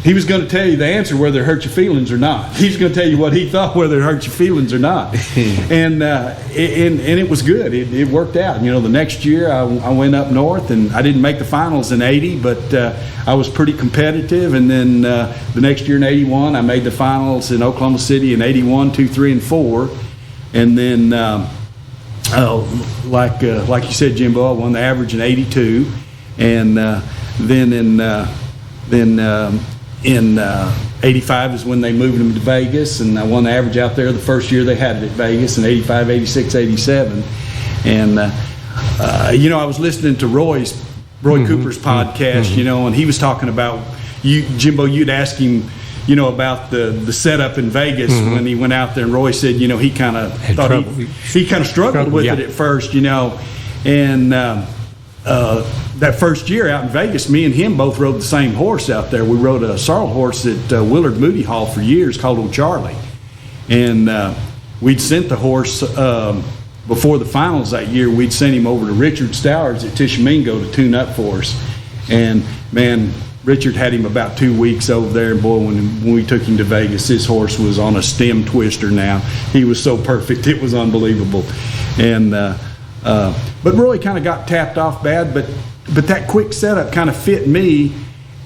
he was going to tell you the answer, whether it hurt your feelings or not. He was going to tell you what he thought, whether it hurt your feelings or not. And it was good. It worked out. The next year I went up north, and I didn't make the finals in '80, but I was pretty competitive. And then the next year in '81, I made the finals in Oklahoma City in '81, 2, 3, and 4. And then, like you said, Jimbo, I won the average in '82, and then in '85 is when they moved him to Vegas, and I won the average out there the first year they had it at Vegas in '85, '86, '87. And I was listening to Roy Cooper's podcast, and he was talking about Jimbo. You'd ask him, about the setup in Vegas when he went out there, and Roy said, he kind of thought he kind of struggled with it at first, and that first year out in Vegas, me and him both rode the same horse out there. We rode a sorrel horse at Willard Moody Hall for years called Old Charlie. And we'd sent the horse before the finals that year. We'd sent him over to Richard Stowers at Tishomingo to tune up for us. And, man, Richard had him about 2 weeks over there. And, boy, when we took him to Vegas, this horse was on a stem twister now. He was so perfect. It was unbelievable. And but Roy kind of got tapped off bad, but that quick setup kind of fit me.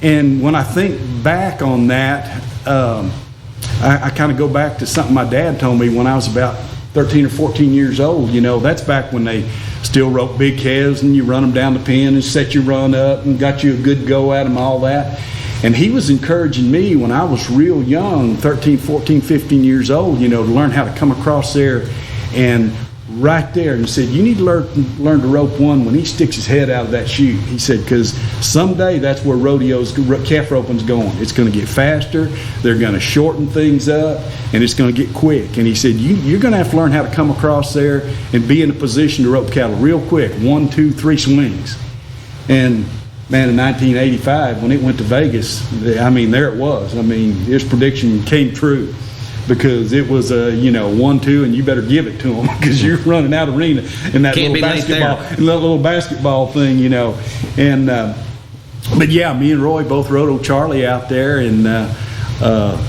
And when I think back on that, I kind of go back to something my dad told me when I was about 13 or 14 years old. That's back when they still roped big calves and you run them down the pen and set your run up and got you a good go at them, all that. And he was encouraging me when I was real young, 13, 14, 15 years old, to learn how to come across there and right there, and said, you need to learn to rope one when he sticks his head out of that chute. He said, because someday that's where calf roping's going. It's going to get faster, they're going to shorten things up, and it's going to get quick. And he said, you're going to have to learn how to come across there and be in a position to rope cattle real quick, 1, 2, 3 swings. And man, in 1985, when it went to Vegas, there it was. His prediction came true. Because it was a 1-2, and you better give it to them because you're running out of arena in that little basketball thing, And but yeah, me and Roy both rode Old Charlie out there, and I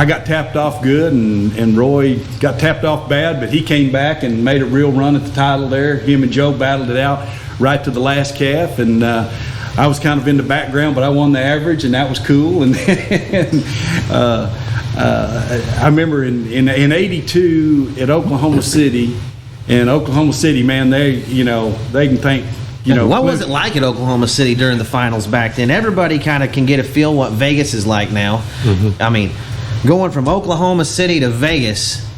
got tapped off good, and Roy got tapped off bad, but he came back and made a real run at the title there. Him and Joe battled it out right to the last calf, and I was kind of in the background, but I won the average, and that was cool. And I remember in '82 at Oklahoma City, man, they can thank. What was it like at Oklahoma City during the finals back then? Everybody kind of can get a feel what Vegas is like now. Mm-hmm. Going from Oklahoma City to Vegas,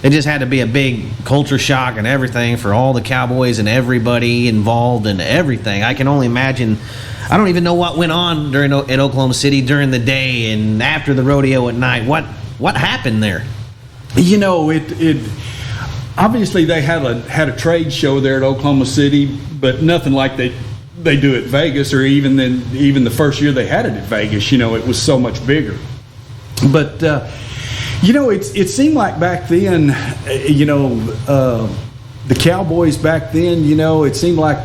it just had to be a big culture shock and everything for all the Cowboys and everybody involved and everything. I can only imagine. I don't even know what went on in Oklahoma City during the day and after the rodeo at night. What happened there? It obviously they had a trade show there at Oklahoma City, but nothing like they do at Vegas, or even the first year they had it at Vegas. It was so much bigger. But it seemed like back then, the Cowboys back then, it seemed like.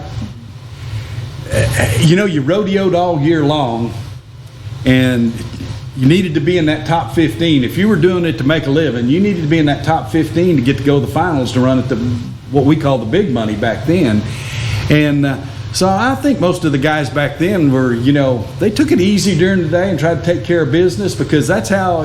You rodeoed all year long, and you needed to be in that top 15. If you were doing it to make a living, you needed to be in that top 15 to get to go to the finals to run at what we call the big money back then. And so I think most of the guys back then were, they took it easy during the day and tried to take care of business, because that's how,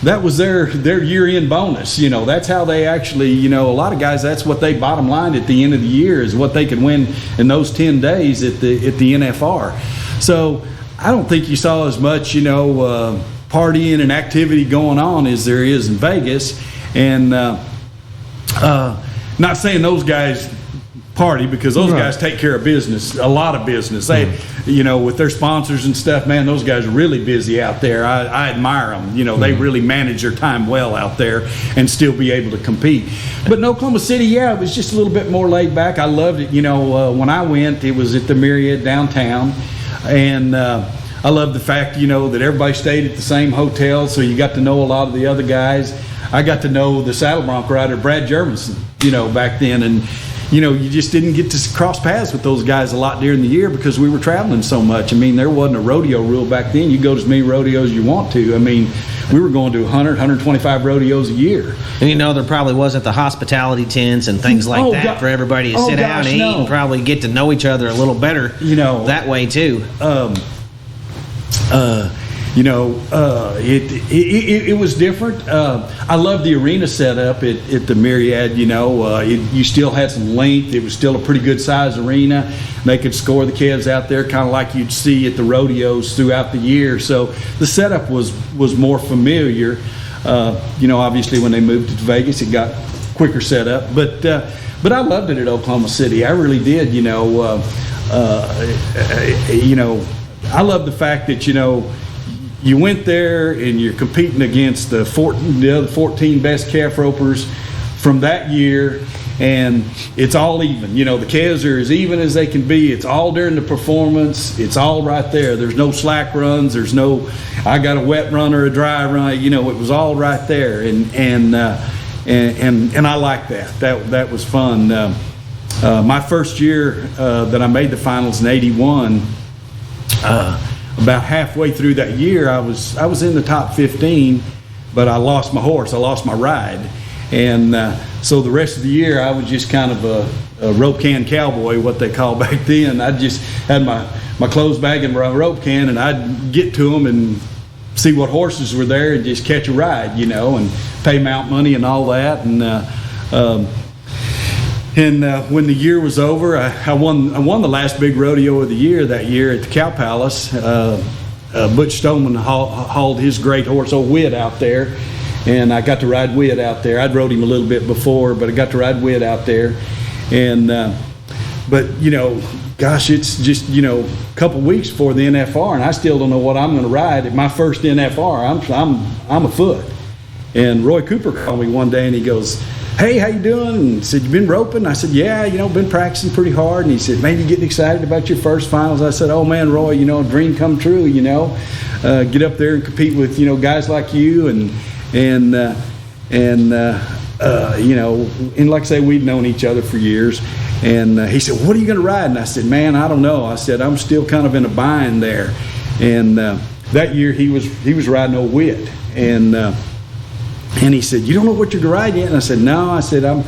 that was their year-end bonus. That's how they actually, a lot of guys, that's what they bottom lined at the end of the year, is what they could win in those 10 days at the NFR. So I don't think you saw as much, partying and activity going on as there is in Vegas. And Not saying those guys party, because those guys take care of business, a lot of business. They, with their sponsors and stuff, man, those guys are really busy out there. I admire them. They really manage their time well out there and still be able to compete. But in Oklahoma City, it was just a little bit more laid back. I loved it. When I went, it was at the Marriott downtown, and I loved the fact, that everybody stayed at the same hotel, so you got to know a lot of the other guys. I got to know the saddle bronc rider, Brad Jermenson, back then, and you just didn't get to cross paths with those guys a lot during the year because we were traveling so much. There wasn't a rodeo rule back then. You go to as many rodeos as you want to. We were going to 100, 125 rodeos a year. And there probably wasn't the hospitality tents and things like that for everybody to sit down and eat and probably get to know each other a little better that way too. It was different. I loved the arena setup at the Marriott. You still had some length. It was still a pretty good size arena. They could score the calves out there, kind of like you'd see at the rodeos throughout the year. So the setup was more familiar. Obviously when they moved to Vegas, it got quicker setup. But I loved it at Oklahoma City. I really did. I love the fact that you went there and you're competing against the other 14 best calf ropers from that year, and it's all even. The calves are as even as they can be. It's all during the performance. It's all right there. There's no slack runs. There's no, I got a wet run or a dry run. It was all right there, and I like that. That was fun. My first year that I made the finals in '81. About halfway through that year, I was in the top 15, but I lost my horse. I lost my ride, and so the rest of the year I was just kind of a rope can cowboy, what they call back then. I just had my clothes bag and my rope can, and I'd get to them and see what horses were there and just catch a ride, and pay mount money and all that, And when the year was over, I won the last big rodeo of the year that year at the Cow Palace. Butch Stoneman hauled his great horse, old Whit, out there, and I got to ride Whit out there. I'd rode him a little bit before, but I got to ride Whit out there. And but gosh, it's just a couple weeks before the NFR, and I still don't know what I'm going to ride at my first NFR. I'm a foot. And Roy Cooper called me one day, and he goes, "Hey, how you doing?" And he said, "You been roping?" I said, "Yeah, been practicing pretty hard." And he said, "Man, you getting excited about your first finals?" I said, "Oh man, Roy, a dream come true, get up there and compete with, guys like you." And like I say, we'd known each other for years. And he said, "What are you going to ride?" And I said, "Man, I don't know." I said, "I'm still kind of in a bind there." And that year he was riding old Whit. And he said, "You don't know what you're going to ride yet?" And I said, "No." I said, I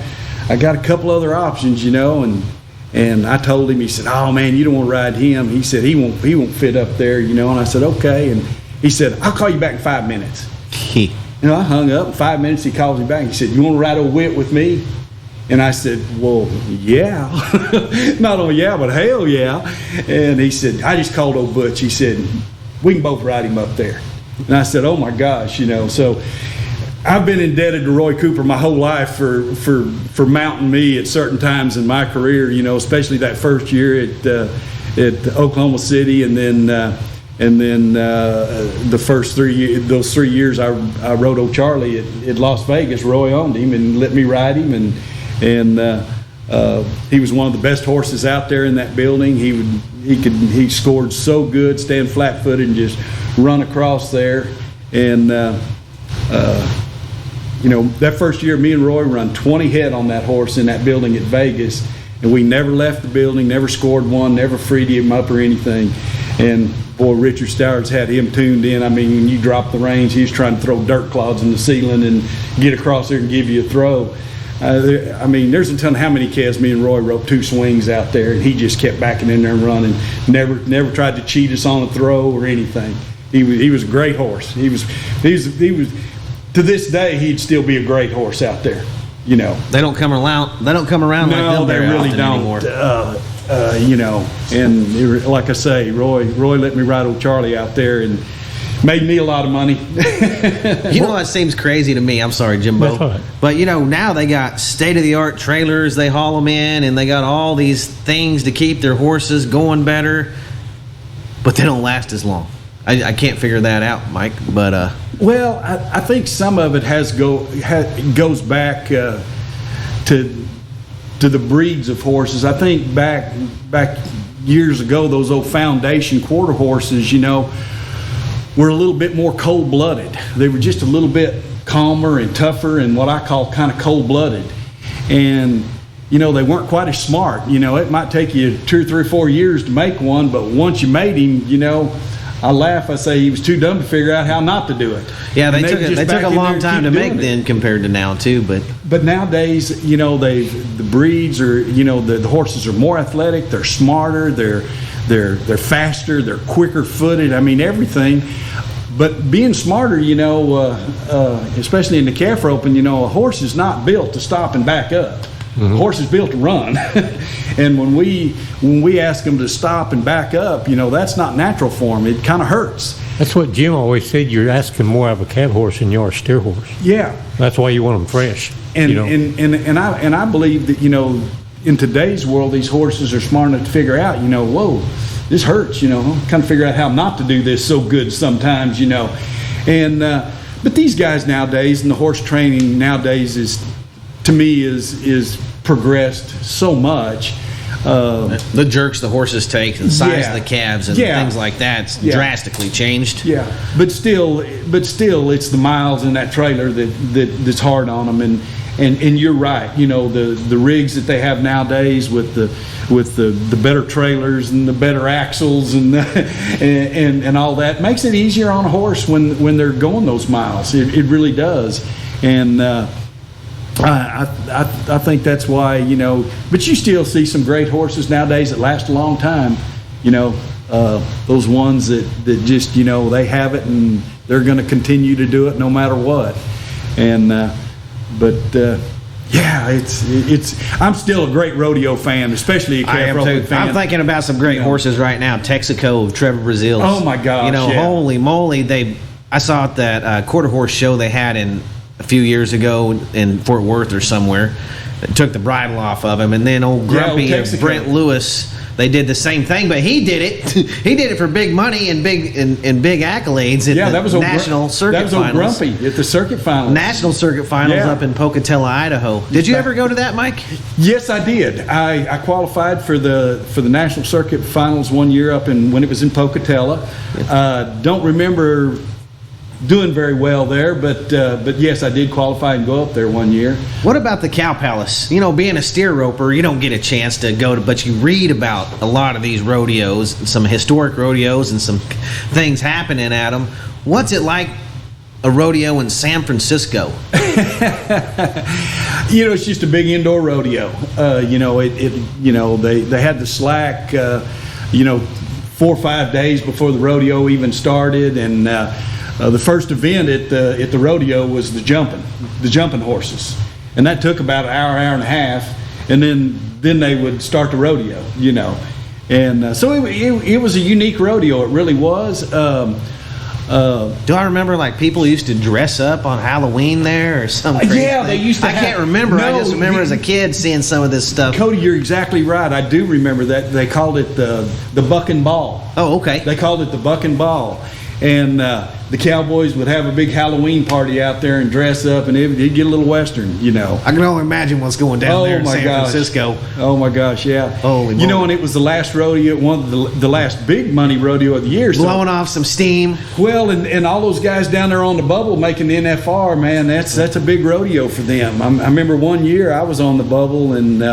got a couple other options, and I told him. He said, "Oh man, you don't want to ride him." He said, he won't fit up there, And I said, "Okay." And he said, "I'll call you back in 5 minutes." I hung up. In 5 minutes, he calls me back. He said, "You want to ride old Whit with me?" And I said, "Well, yeah." Not only yeah, but hell yeah. And he said, "I just called old Butch." He said, "We can both ride him up there." And I said, "Oh my gosh," So I've been indebted to Roy Cooper my whole life for mounting me at certain times in my career, especially that first year at Oklahoma City, and then the first those 3 years I rode O'Charlie at Las Vegas. Roy owned him and let me ride him, and he was one of the best horses out there in that building. He scored so good, stand flat-footed and just run across there, and that first year, me and Roy run 20 head on that horse in that building at Vegas, and we never left the building, never scored one, never freed him up or anything. And boy, Richard Stowers had him tuned in. When you drop the reins, he was trying to throw dirt clods in the ceiling and get across there and give you a throw. There's a ton of how many calves me and Roy roped 2 swings out there, and he just kept backing in there and running. Never tried to cheat us on a throw or anything. He was a great horse. He was. To this day, he'd still be a great horse out there. They don't come around. They don't come around like them very often anymore. And like I say, Roy let me ride old Charlie out there, and Made me a lot of money. You know what seems crazy to me? I'm sorry, Jimbo. That's all right. But, now they got state-of-the-art trailers. They haul them in, and they got all these things to keep their horses going better. But they don't last as long. I can't figure that out, Mike. But Well, I think some of it goes back to the breeds of horses. I think back years ago, those old foundation quarter horses, were a little bit more cold-blooded. They were just a little bit calmer and tougher and what I call kind of cold-blooded. And, they weren't quite as smart. It might take you 2 or 3 or 4 years to make one, but once you made him, I laugh. I say he was too dumb to figure out how not to do it. yeah, they And took a long time to make then compared to now, too. But nowadays, the breeds are, the horses are more athletic. They're smarter. They're faster. They're quicker footed. I mean, everything. But being smarter, especially in the calf roping, a horse is not built to stop and back up. Mm-hmm. A horse is built to run. And when we ask them to stop and back up, that's not natural for them. It kind of hurts. That's what Jim always said. You're asking more of a cab horse than you are a steer horse. Yeah. That's why you want them fresh. And I believe that in today's world, these horses are smart enough to figure out, whoa, this hurts. Kind of figure out how not to do this so good sometimes. And but these guys nowadays, and the horse training nowadays is progressed so much. The jerks the horses take, and the size of the calves, and things like that's drastically changed. Yeah, but still, it's the miles in that trailer that's hard on them. And you're right. The rigs that they have nowadays with the better trailers and the better axles and and all that makes it easier on a horse when they're going those miles. It really does. And I think that's why, but you still see some great horses nowadays that last a long time, those ones that just, they have it and they're going to continue to do it no matter what. And, I'm still a great rodeo fan, especially a calf roping fan. I'm thinking about some great horses right now. Texaco, Trevor Brazils. Oh my gosh. Holy moly. I saw at that quarter horse show they had a few years ago in Fort Worth or somewhere. They took the bridle off of him, and then old Grumpy of Brent Lewis, they did the same thing, but he did it. He did it for big money and big accolades at the National Circuit Finals. That was old Grumpy at the Circuit Finals. National Circuit Finals up in Pocatello, Idaho. Did you ever go to that, Mike? Yes, I did. I qualified for the National Circuit Finals one year when it was in Pocatello. Don't remember doing very well there, but yes, I did qualify and go up there one year. What about the Cow Palace? Being a steer roper, you don't get a chance to go to, but you read about a lot of these rodeos, some historic rodeos, and some things happening at them. What's it like a rodeo in San Francisco? It's just a big indoor rodeo. They had the slack, 4 or 5 days before the rodeo even started, and the first event at the rodeo was the jumping horses, and that took about an hour and a half, and then they would start the rodeo, and so it was a unique rodeo. It really was. Do I remember people used to dress up on Halloween there or something? Yeah, they used to. I can't remember. I just remember as a kid seeing some of this stuff. Cody, you're exactly right. I do remember that. They called it the buck and ball. Oh, okay. They called it the buck and ball. And the Cowboys would have a big Halloween party out there and dress up, and it'd get a little Western, I can only imagine what's going down there in San Francisco. Oh, my gosh, yeah. Holy moly. And it was the last rodeo, one of the last big money rodeo of the year. Blowing off some steam. Well, and all those guys down there on the bubble making the NFR, man, that's a big rodeo for them. I remember one year I was on the bubble, and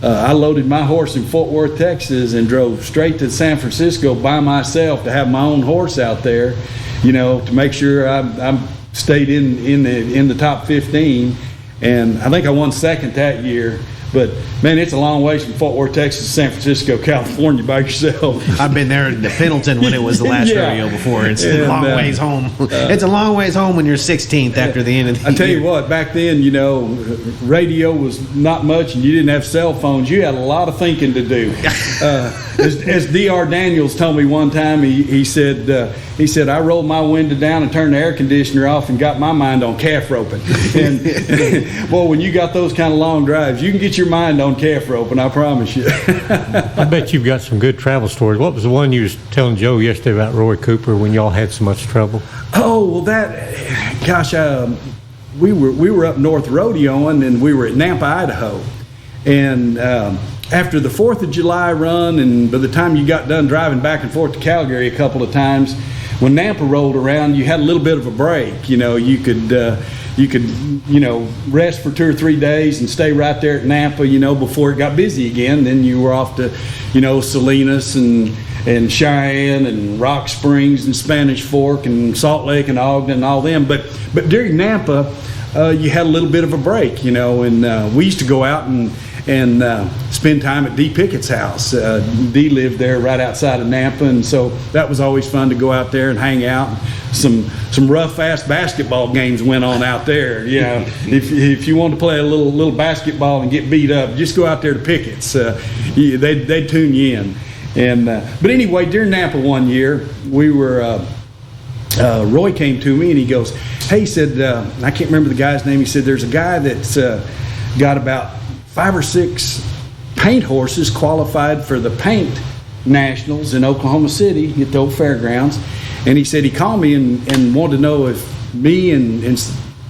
I loaded my horse in Fort Worth, Texas, and drove straight to San Francisco by myself to have my own horse out there, to make sure I stayed in the top 15. And I think I won second that year. But, man, it's a long ways from Fort Worth, Texas to San Francisco, California by yourself. I've been there to Pendleton when it was the last rodeo before. It's a long ways home. It's a long ways home when you're 16th after the end of the year. I tell you what, back then, radio was not much, and you didn't have cell phones. You had a lot of thinking to do. as D.R. Daniels told me one time, he said, I rolled my window down and turned the air conditioner off and got my mind on calf roping. And boy, when you got those kind of long drives, you can get your mind on calf roping, I promise you. I bet you've got some good travel stories. What was the one you was telling Joe yesterday about Roy Cooper when y'all had so much trouble? Oh, well, we were up north rodeoing, and we were at Nampa, Idaho. And after the 4th of July run, and by the time you got done driving back and forth to Calgary a couple of times, when Nampa rolled around, you had a little bit of a break. You could rest for 2 or 3 days and stay right there at Nampa, before it got busy again. Then you were off to, Salinas and Cheyenne and Rock Springs and Spanish Fork and Salt Lake and Ogden and all them. But during Nampa, you had a little bit of a break, and we used to go out and spend time at Dee Pickett's house. Dee lived there right outside of Nampa, and so that was always fun to go out there and hang out. Some rough, fast basketball games went on out there. If you want to play a little basketball and get beat up, just go out there to Pickett's. They'd tune you in. But anyway, during Nampa one year, we were. Roy came to me and he goes, "Hey," he said, I can't remember the guy's name. He said, "There's a guy that's got about 5 or 6 paint horses qualified for the paint nationals in Oklahoma City at the old fairgrounds." And he said he called me and wanted to know if me and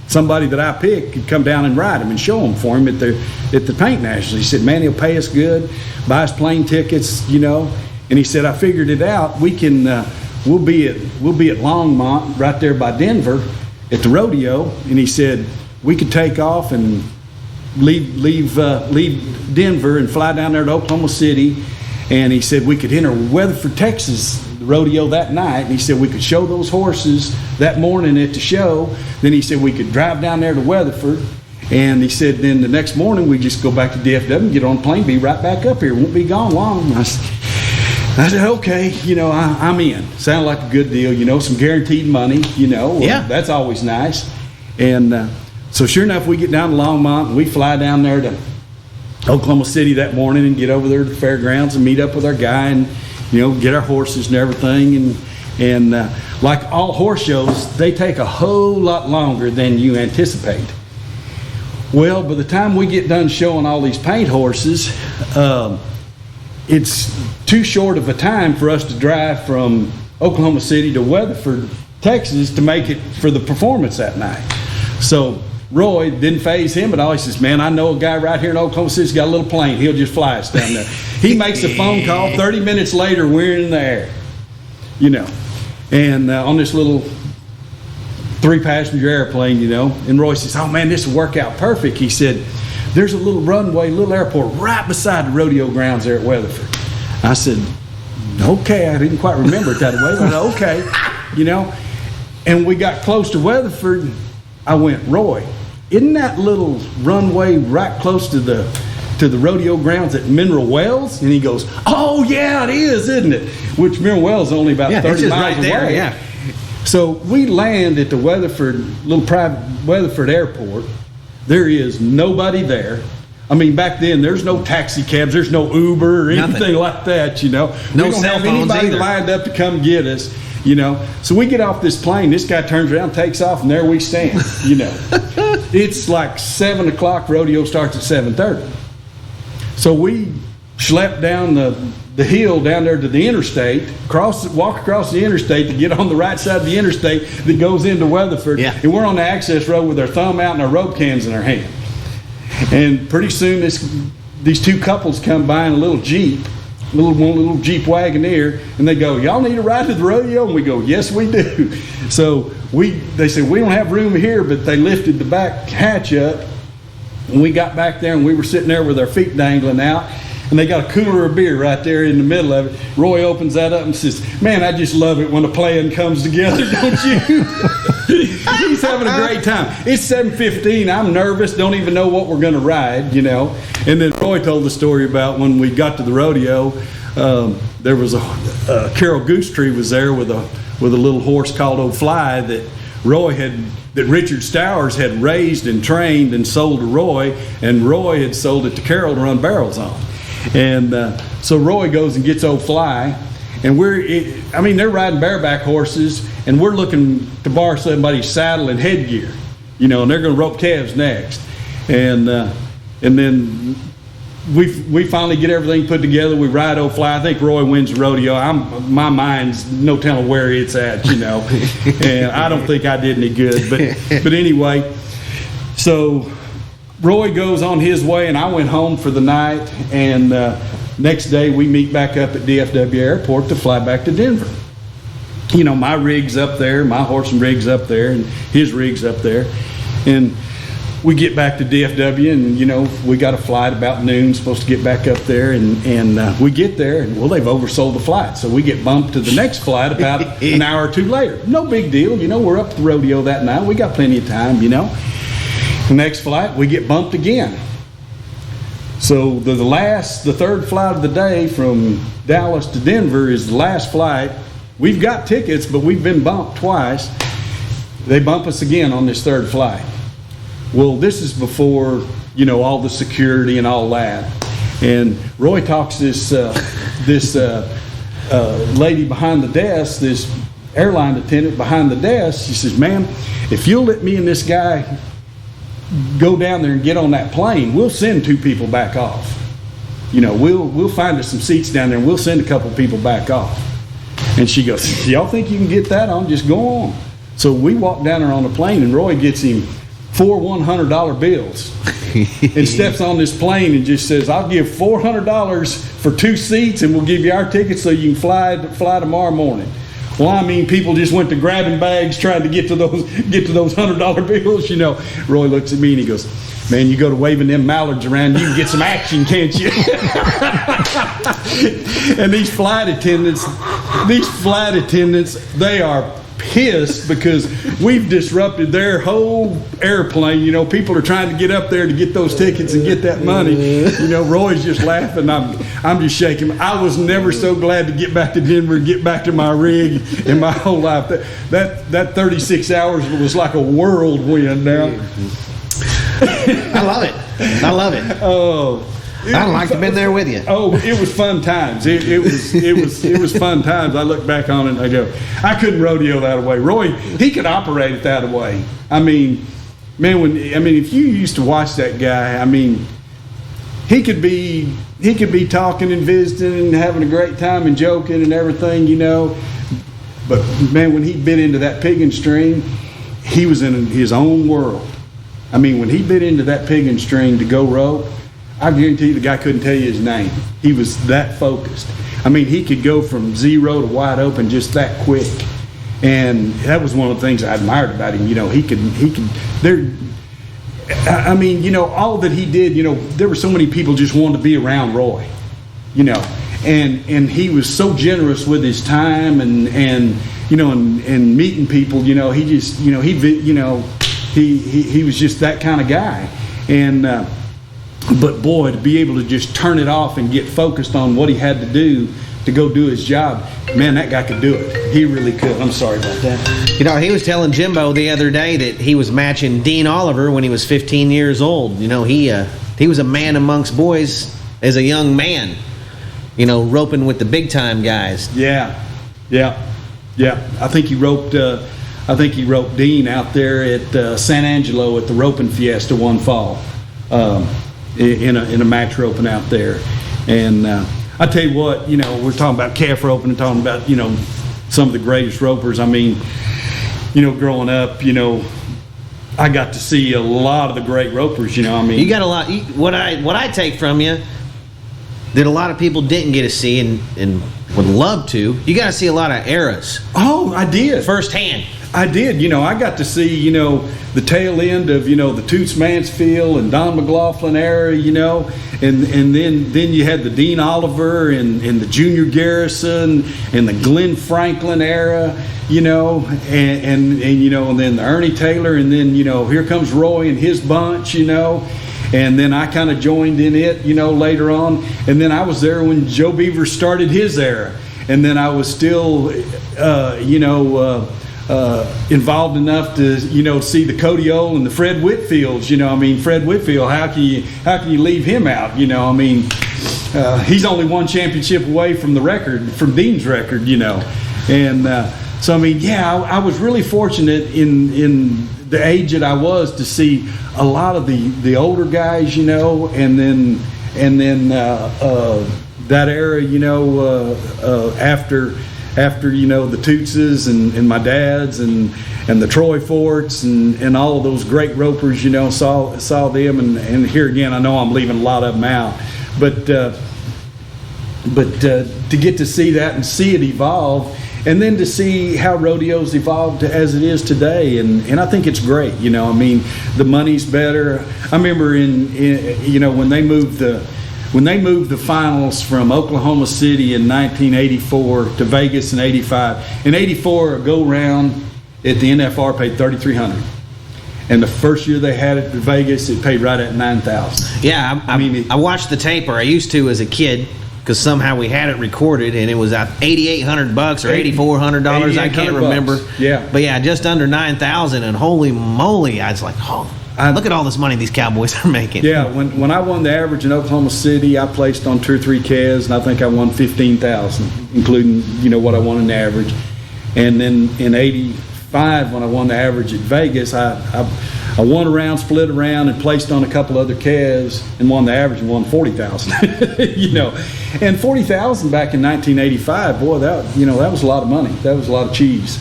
somebody that I picked could come down and ride him and show him for him at the paint nationals. He said, "Man, he'll pay us good, buy us plane tickets, And he said, "I figured it out. We can we'll be at Longmont right there by Denver at the rodeo." And he said we could take off and leave Denver and fly down there to Oklahoma City. And he said we could enter Weatherford, Texas, the rodeo that night. And he said we could show those horses that morning at the show. Then he said we could drive down there to Weatherford. And he said then the next morning we just go back to DFW, get on a plane, be right back up here. Won't be gone long. I said, "Okay, I'm in." Sounded like a good deal, some guaranteed money, Yeah. That's always nice. And so sure enough, we get down to Longmont and we fly down there to Oklahoma City that morning and get over there to the fairgrounds and meet up with our guy and, get our horses and everything. And like all horse shows, they take a whole lot longer than you anticipate. Well, by the time we get done showing all these paint horses, it's too short of a time for us to drive from Oklahoma City to Weatherford, Texas to make it for the performance that night. So Roy, didn't phase him at all. He says, "Man, I know a guy right here in Oklahoma City's got a little plane. He'll just fly us down there." He makes a phone call. 30 minutes later, we're in the air, and on this little 3-passenger airplane, And Roy says, "Oh, man, this will work out perfect." He said, "There's a little runway, little airport right beside the rodeo grounds there at Weatherford." I said, "Okay." I didn't quite remember it that way, but okay, And we got close to Weatherford. I went, "Roy, isn't that little runway right close to the rodeo grounds at Mineral Wells?" And he goes, "Oh yeah, it is, isn't it?" Which Mineral Wells is only about 30 miles right there, away. yeah. So we land at the little private Weatherford airport. There is nobody there. I mean, back then there's no taxi cabs, there's no Uber or anything like that. We don't cell have phones anybody either. lined up to come get us. So we get off this plane. This guy turns around, takes off, and there we stand. It's like 7 o'clock. Rodeo starts at 7:30. So we schlepped down the hill down there to the interstate, walk across the interstate to get on the right side of the interstate that goes into Weatherford. Yeah. And we're on the access road with our thumb out and our rope cans in our hand. And pretty soon these two couples come by in a little Jeep, little Jeep Wagoneer, and they go, "Y'all need a ride to the rodeo?" And we go, "Yes, we do." So they said, "We don't have room here," but they lifted the back hatch up. And we got back there and we were sitting there with our feet dangling out. And they got a cooler of beer right there in the middle of it. Roy opens that up and says, "Man, I just love it when a plan comes together, don't you?" He's having a great time. It's 7:15. I'm nervous. Don't even know what we're going to ride, And then Roy told the story about when we got to the rodeo. There was a Carol Goosetree was there with a little horse called Old Fly that Richard Stowers had raised and trained and sold to Roy, and Roy had sold it to Carol to run barrels on. And so Roy goes and gets old Fly, and they're riding bareback horses, and we're looking to borrow somebody's saddle and headgear, and they're going to rope calves next. And then we finally get everything put together. We ride old Fly. I think Roy wins the rodeo. My mind's no telling where it's at, and I don't think I did any good. But anyway, so Roy goes on his way, and I went home for the night. And next day we meet back up at DFW Airport to fly back to Denver. My rig's up there, my horse and rig's up there, and his rig's up there, and we get back to DFW, and we got a flight about noon, supposed to get back up there, and we get there, and they've oversold the flight, so we get bumped to the next flight about an hour or two later. No big deal, we're up at the rodeo that night, we got plenty of time. The next flight we get bumped again. So the third flight of the day from Dallas to Denver is the last flight. We've got tickets, but we've been bumped twice. They bump us again on this third flight. Well, this is before, all the security and all that. And Roy talks this lady behind the desk, this airline attendant behind the desk. She says, "Ma'am, if you'll let me and this guy go down there and get on that plane, we'll send 2 people back off. We'll find us some seats down there, and we'll send a couple people back off." And she goes, "Y'all think you can get that on? Just go on." So we walk down there on the plane, and Roy gets him 4 $100 bills and steps on this plane and just says, "I'll give $400 for 2 seats, and we'll give you our tickets so you can fly tomorrow morning." Well, people just went to grabbing bags trying to get to those $100 bills. Roy looks at me and he goes, "Man, you go to waving them mallards around, you can get some action, can't you?" And these flight attendants, they are pissed because we've disrupted their whole airplane. People are trying to get up there to get those tickets and get that money. Roy's just laughing. I'm just shaking. I was never so glad to get back to Denver and get back to my rig in my whole life. That 36 hours was like a whirlwind now. I love it. Oh. I'd like to have been there with you. Oh, it was fun times. It was fun times. I look back on it and I go, I couldn't rodeo that way. Roy, he could operate it that way. If you used to watch that guy, he could be talking and visiting and having a great time and joking and everything, But man, when he bit into that pigging string, he was in his own world. When he bit into that pigging string to go rope, I guarantee you the guy couldn't tell you his name. He was that focused. He could go from 0 to wide open just that quick. And that was one of the things I admired about him. All that he did, there were so many people just wanted to be around Roy, and he was so generous with his time and meeting people, he just, he was just that kind of guy. And, but boy, to be able to just turn it off and get focused on what he had to do to go do his job, man, that guy could do it. He really could. I'm sorry about that. He was telling Jimbo the other day that he was matching Dean Oliver when he was 15 years old. He was a man amongst boys as a young man, roping with the big time guys. Yeah. I think he roped Dean out there at San Angelo at the roping fiesta one fall. In a match roping out there. And I tell you what, we're talking about calf roping and talking about, some of the greatest ropers. Growing up, I got to see a lot of the great ropers, You got a lot. What I take from you that a lot of people didn't get to see and would love to, you got to see a lot of eras. Oh, I did. Firsthand. I did. I got to see, the tail end of, the Toots Mansfield and Don McLaughlin era, and then you had the Dean Oliver and the Junior Garrison and the Glenn Franklin era, and then the Ernie Taylor, and then, here comes Roy and his bunch, and then I kind of joined in it, later on, and then I was there when Joe Beaver started his era, and then I was still, involved enough to see the Cody Ole and the Fred Whitfields. Fred Whitfield, how can you leave him out? he's only one championship away from the record, from Dean's record, And so, I mean, I was really fortunate in the age that I was to see a lot of the older guys, and then that era, after the Tootses and my dads and the Troy Forts and all of those great ropers, saw them, and here again, I know I'm leaving a lot of them out, but to get to see that and see it evolve, and then to see how rodeo's evolved as it is today, and I think it's great. I mean, the money's better. I remember when they moved the finals from Oklahoma City in 1984 to Vegas in '85. In '84, a go round at the NFR paid $3,300. And the first year they had it in Vegas, it paid right at $9,000. Yeah, I watched the tape, or I used to as a kid, because somehow we had it recorded, and it was $8,800 or $8,400. I can't remember. Yeah, but yeah, just under $9,000, and holy moly, I was like, look at all this money these Cowboys are making. Yeah, when I won the average in Oklahoma City, I placed on 2 or 3 calves, and I think I won $15,000, including what I won in the average. And then in '85, when I won the average at Vegas, I won a round, split a round, and placed on a couple other calves, and won the average and won $40,000. And $40,000 back in 1985, boy, that was a lot of money. That was a lot of cheese.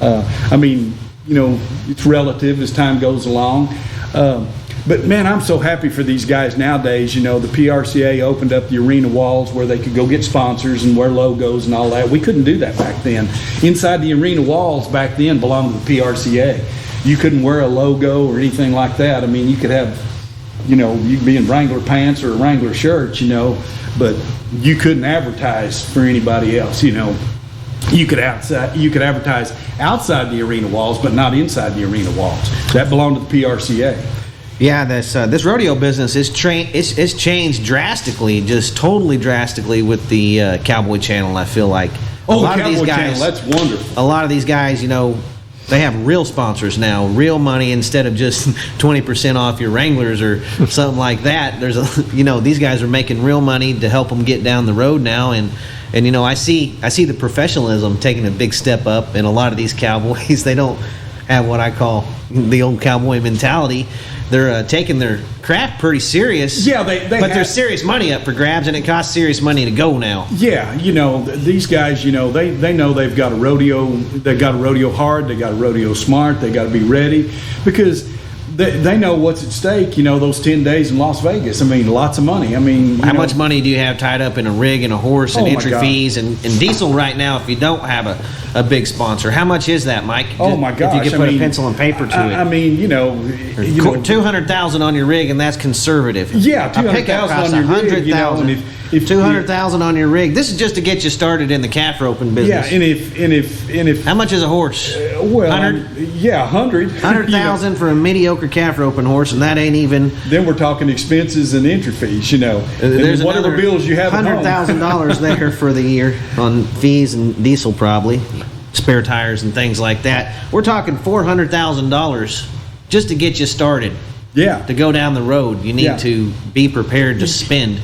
I mean, it's relative as time goes along. But man, I'm so happy for these guys nowadays. The PRCA opened up the arena walls where they could go get sponsors and wear logos and all that. We couldn't do that back then. Inside the arena walls back then belonged to the PRCA. You couldn't wear a logo or anything like that. I mean, you could have, you could be in Wrangler pants or a Wrangler shirt, but you couldn't advertise for anybody else. You could advertise outside the arena walls, but not inside the arena walls. That belonged to the PRCA. Yeah, this rodeo business it's changed drastically, just totally drastically with the Cowboy Channel. I feel like a lot of these guys, Channel, that's wonderful. A lot of these guys, they have real sponsors now, real money, instead of just 20% off your Wranglers or something like that. There's these guys are making real money to help them get down the road now, and I see the professionalism taking a big step up in a lot of these Cowboys. They don't have what I call the old cowboy mentality. They're taking their craft pretty serious. Yeah, there's serious money up for grabs, and it costs serious money to go now. Yeah, these guys, they know they've got a rodeo. They got a rodeo hard. They got a rodeo smart. They got to be ready because they know what's at stake. Those 10 days in Las Vegas. I mean, lots of money. I mean, how much money do you have tied up in a rig and a horse and entry fees and diesel right now? If you don't have a big sponsor, how much is that, Mike? Oh my gosh! If you could put a pencil and paper to it. I mean, $200,000 on your rig, and that's conservative. Yeah, $200,000 on your rig. If $200,000 on your rig, this is just to get you started in the calf roping business. Yeah, and if how much is a horse? $100,000 for a mediocre calf roping horse, and that ain't even. Then we're talking expenses and entry fees. There's whatever bills you have. $100,000 there for the year on fees and diesel, probably spare tires and things like that. We're talking $400,000 just to get you started. Yeah, to go down the road, you need to be prepared to spend.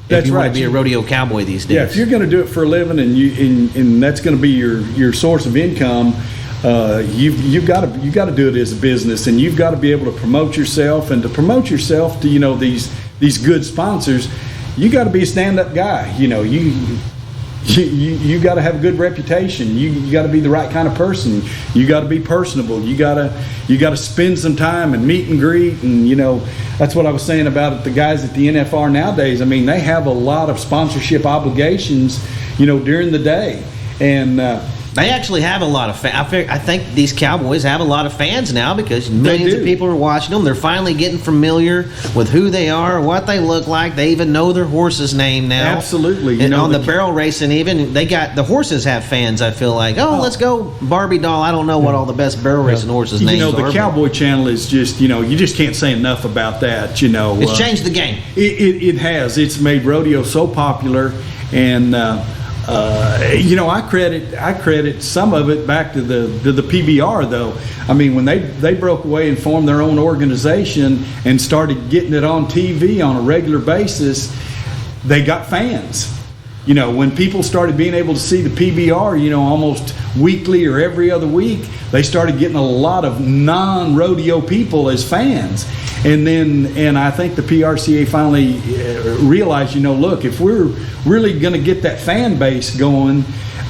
If you want to be a rodeo cowboy these days. Yeah, if you're going to do it for a living and that's going to be your source of income, you've got to do it as a business, and you've got to be able to promote yourself, and to promote yourself to these good sponsors, you got to be a stand-up guy. You got to have a good reputation. You got to be the right kind of person. You got to be personable. You got to spend some time and meet and greet, and that's what I was saying about the guys at the NFR nowadays. I mean, they have a lot of sponsorship obligations, during the day, and they actually have a lot of fans. I think these Cowboys have a lot of fans now because millions of people are watching them. They're finally getting familiar with who they are, what they look like. They even know their horse's name now. Absolutely. And on the barrel racing, even the horses have fans. I feel like, let's go Barbie doll. I don't know what all the best barrel racing horses' names are. The Cowboy Channel is just, you just can't say enough about that. It's changed the game. It has. It's made rodeo so popular, and I credit some of it back to the PBR, though. I mean, when they broke away and formed their own organization and started getting it on TV on a regular basis, they got fans. You know, when people started being able to see the PBR, you know, almost weekly or every other week, they started getting a lot of non-rodeo people as fans. And I think the PRCA finally realized, you know, look, if we're really going to get that fan base going,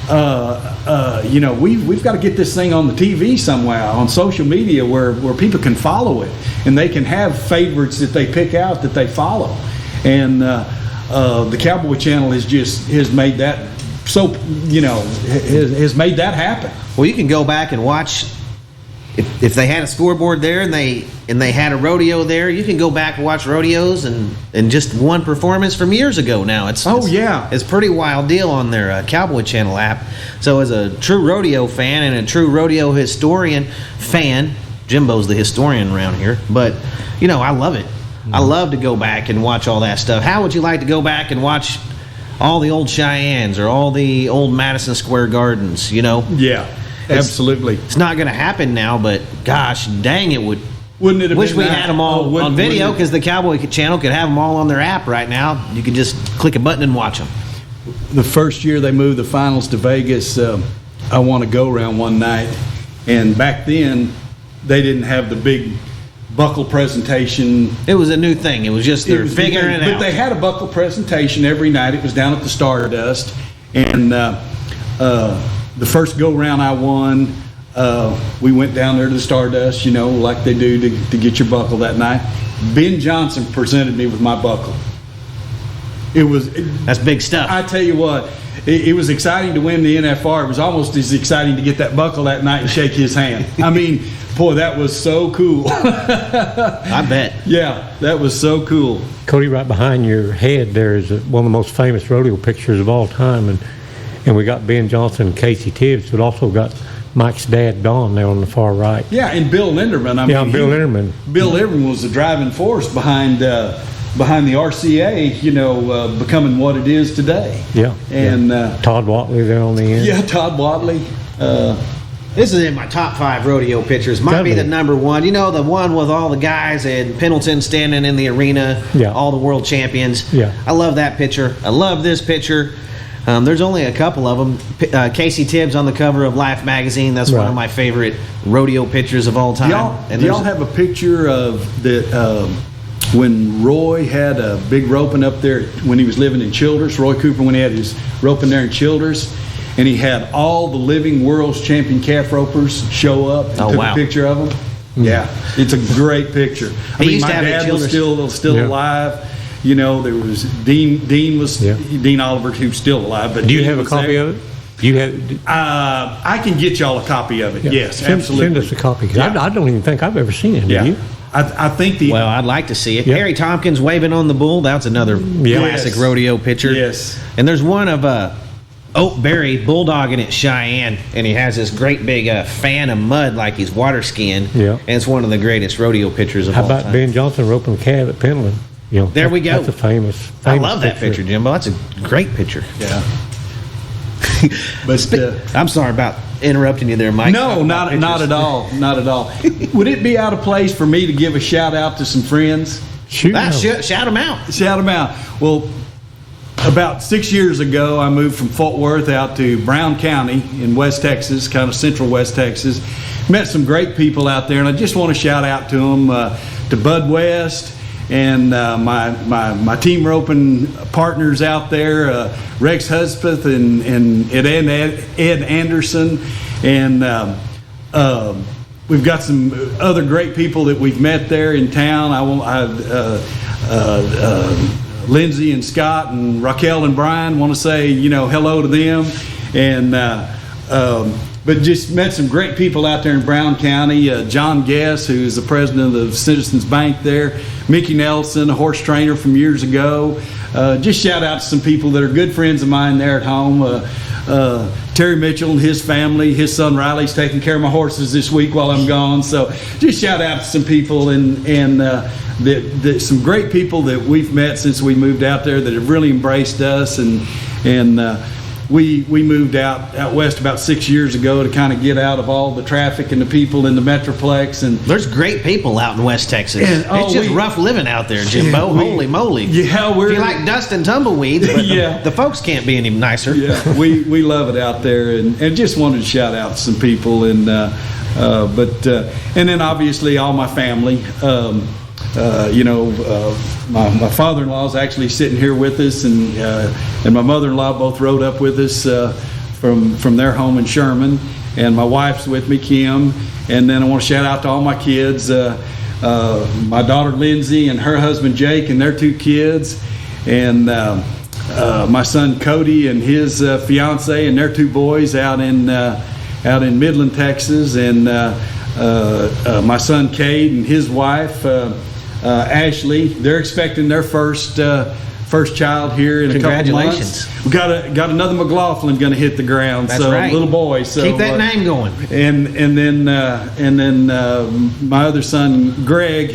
you know, we've got to get this thing on the TV somewhere, on social media, where people can follow it and they can have favorites that they pick out that they follow. And the Cowboy Channel has made that so, you know, has made that happen. Well, you can go back and watch if they had a scoreboard there and they had a rodeo there. You can go back and watch rodeos and just one performance from years ago. Now it's a pretty wild deal on their Cowboy Channel app. So as a true rodeo fan and a true rodeo historian fan, Jimbo's the historian around here, but you know, I love it. I love to go back and watch all that stuff. How would you like to go back and watch all the old Cheyennes or all the old Madison Square Gardens, you know? Yeah, absolutely. It's not going to happen now, but gosh, dang, it would. Wouldn't it have wish been we that? had them all on video, because the Cowboy Channel could have them all on their app right now. You could just click a button and watch them. The first year they moved the finals to Vegas, I want to go around one night. And back then, they didn't have the big buckle presentation. It was a new thing. It was just they're figuring it out. But they had a buckle presentation every night. It was down at the Stardust. And the first go-round I won, we went down there to the Stardust, you know, like they do to get your buckle that night. Ben Johnson presented me with my buckle. That's big stuff. I tell you what, it was exciting to win the NFR. It was almost as exciting to get that buckle that night and shake his hand. I mean, boy, that was so cool. I bet. Yeah, that was so cool. Cody, right behind your head there is one of the most famous rodeo pictures of all time, and we got Ben Johnson and Casey Tibbs, but also got Mike's dad, Don, there on the far right. Yeah, and Bill Linderman. Bill Linderman. Bill Linderman was the driving force behind the RCA, you know, becoming what it is today. Yeah. And Todd Watley there on the end. Yeah, Todd Watley. This is in my top 5 rodeo pictures. Might be the number one. You know, the one with all the guys and Pendleton standing in the arena, all the world champions. Yeah. I love that picture. I love this picture. There's only a couple of them. Casey Tibbs on the cover of Life magazine. That's one of my favorite rodeo pictures of all time. Do y'all have a picture of the when Roy had a big roping up there when he was living in Childers? Roy Cooper, when he had his roping there in Childers, and he had all the living world's champion calf ropers show up and took a picture of them. Yeah, it's a great picture. I mean, my dad was still alive. You know, there was Dean Oliver, who's still alive. But do you have a copy of it? I can get y'all a copy of it. Yeah. Yes, absolutely. Send us a copy. I don't even think I've ever seen it. Do you? I think well, I'd like to see it. Yeah. Harry Tompkins waving on the bull. That's another classic rodeo picture. Yes. And there's one of Oak Berry bulldogging at Cheyenne, and he has this great big fan of mud like he's water skiing. Yeah. And it's one of the greatest rodeo pictures of all time. How about Ben Johnson roping the calf at Pendleton? You know, there we go. That's a famous I love that picture, Jimbo. That's a great picture. Yeah. But I'm sorry about interrupting you there, Mike. No, not at all. Not at all. Would it be out of place for me to give a shout out to some friends? Shout them out. Shout them out. Well, about 6 years ago, I moved from Fort Worth out to Brown County in West Texas, kind of central West Texas. Met some great people out there, and I just want to shout out to them, to Bud West, and my team roping partners out there, Rex Hudspeth and Ed Anderson, and we've got some other great people that we've met there in town. Lindsay and Scott and Raquel and Brian, want to say hello to them, and but just met some great people out there in Brown County. John Guess, who is the president of the Citizens Bank there. Mickey Nelson, a horse trainer from years ago. Just shout out to some people that are good friends of mine there at home. Terry Mitchell and his family. His son Riley's taking care of my horses this week while I'm gone. So just shout out to some people and some great people that we've met since we moved out there that have really embraced us and we moved out west about 6 years ago to kind of get out of all the traffic and the people in the Metroplex. And there's great people out in West Texas. And, it's just rough living out there, Jimbo. Holy moly! Yeah, you like dust and tumbleweeds, but the folks can't be any nicer. Yeah, we love it out there, and just wanted to shout out some people, and then obviously all my family. My father-in-law is actually sitting here with us, and my mother-in-law both rode up with us from their home in Sherman, and my wife's with me, Kim. And then I want to shout out to all my kids, my daughter Lindsay and her husband Jake and their 2 kids, and my son Cody and his fiance and their 2 boys out in Midland, Texas, and my son Cade and his wife Ashley. They're expecting their first child here in a couple months. We got another McLaughlin going to hit the ground. That's so right. Little boy. So keep that name going. And then my other son Greg.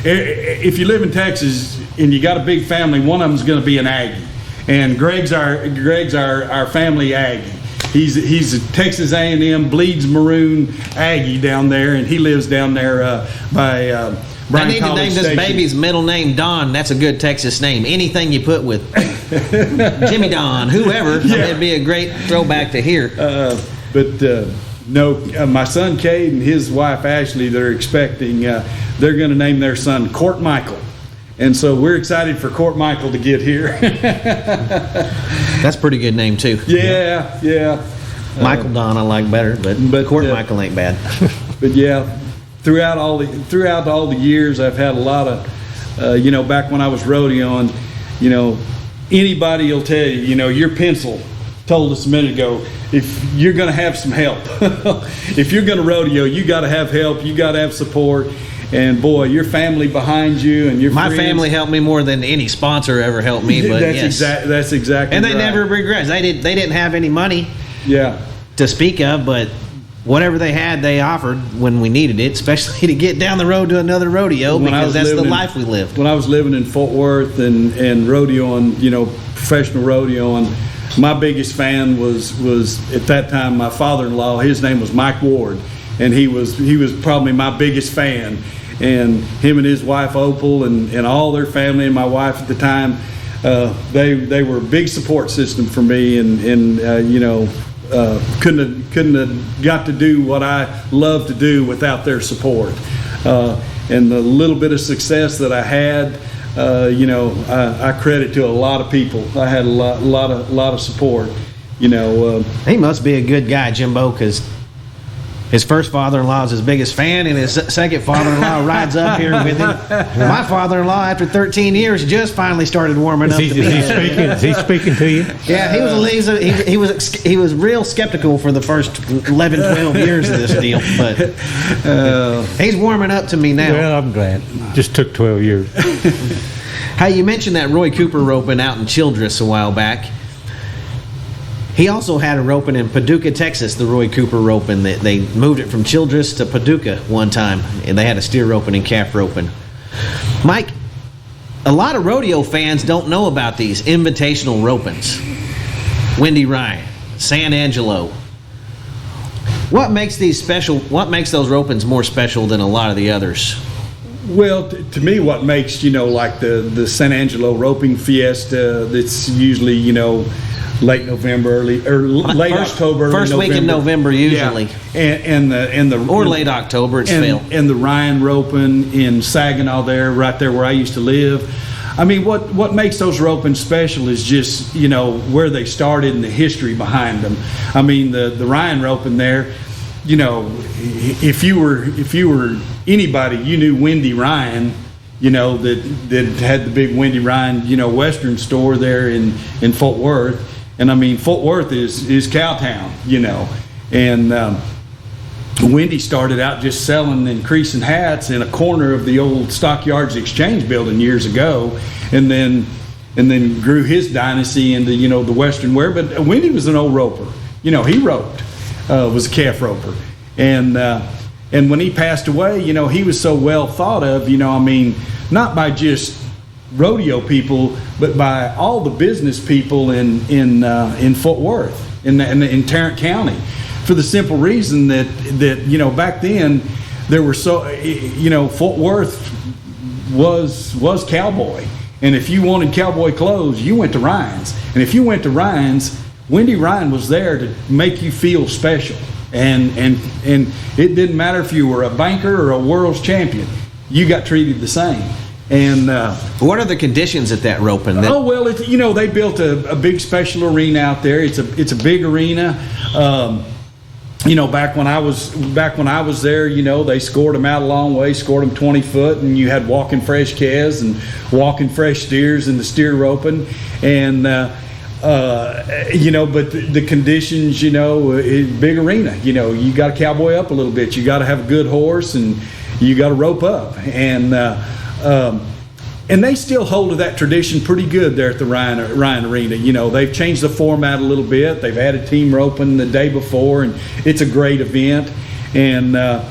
If you live in Texas and you got a big family, one of them's going to be an Aggie. And Greg's our family Aggie. He's a Texas A&M bleeds maroon Aggie down there, and he lives down there by Bryan I need College to name Station. this baby's middle name Don. That's a good Texas name. Anything you put with Jimmy Don, whoever, it'd be a great throwback to hear. My son Cade and his wife Ashley, they're expecting, they're going to name their son Court Michael. And so we're excited for Court Michael to get here. That's a pretty good name, too. Yeah. Michael Don I like better, but Court Michael ain't bad. But yeah, throughout all the years, I've had a lot of, back when I was rodeoing, anybody will tell you, your pencil told us a minute ago, if you're going to have some help, if you're going to rodeo, you got to have help, you got to have support. And boy, your family behind you and your friends. My family helped me more than any sponsor ever helped me. But that's exactly. And they right. never regret. They didn't have any money. Yeah. To speak of, but whatever they had, they offered when we needed it, especially to get down the road to another rodeo, because that's the life we lived. When I was living in Fort Worth and rodeoing, professional rodeoing, my biggest fan was at that time my father-in-law. His name was Mike Ward, and he was probably my biggest fan. And him and his wife Opal and all their family and my wife at the time, they were a big support system for me, and couldn't have got to do what I love to do without their support. And the little bit of success that I had, I credit to a lot of people. I had a lot of support. He must be a good guy, Jimbo, because his first father-in-law is his biggest fan, and his second father-in-law rides up here with him. My father-in-law, after 13 years, just finally started warming up to me. Is he speaking to you? Yeah, he was real skeptical for the first 11, 12 years of this deal, but he's warming up to me now. Well, I'm glad. Just took 12 years. Hey, you mentioned that Roy Cooper roping out in Childress a while back. He also had a roping in Paducah, Texas, the Roy Cooper roping. They moved it from Childress to Paducah one time, and they had a steer roping and calf roping. Mike, a lot of rodeo fans don't know about these invitational ropings. Windy Ryan, San Angelo. What makes these special? What makes those ropings more special than a lot of the others? Well, to me, what makes, like the San Angelo roping fiesta, that's usually, late November, late October, first week in November usually, and the or late October. It's fail. And the Ryan roping in Saginaw, right there where I used to live. I mean, what makes those ropings special is just where they started and the history behind them. I mean, the Ryan roping there. If you were anybody, you knew Windy Ryan. That had the big Windy Ryan, Western store there in Fort Worth. And I mean, Fort Worth is Cowtown, and Wendy started out just selling and creasing hats in a corner of the old Stockyards Exchange building years ago, and then grew his dynasty into the Western wear. But Wendy was an old roper, he roped, was a calf roper, and when he passed away, he was so well thought of, not by just rodeo people, but by all the business people in Fort Worth, in Tarrant County, for the simple reason that back then there were Fort Worth was cowboy, and if you wanted cowboy clothes, you went to Ryan's, and if you went to Ryan's, Wendy Ryan was there to make you feel special, and it didn't matter if you were a banker or a world's champion, you got treated the same. And what are the conditions at that roping? They built a big special arena out there. It's a big arena. Back when I was there, they scored them out a long way, scored them 20 foot, and you had walking fresh calves and walking fresh steers in the steer roping, and but the conditions, big arena. You got to cowboy up a little bit. You got to have a good horse, and you got to rope up, and they still hold to that tradition pretty good there at the Ryan Arena. They've changed the format a little bit. They've added team roping the day before, and it's a great event. And the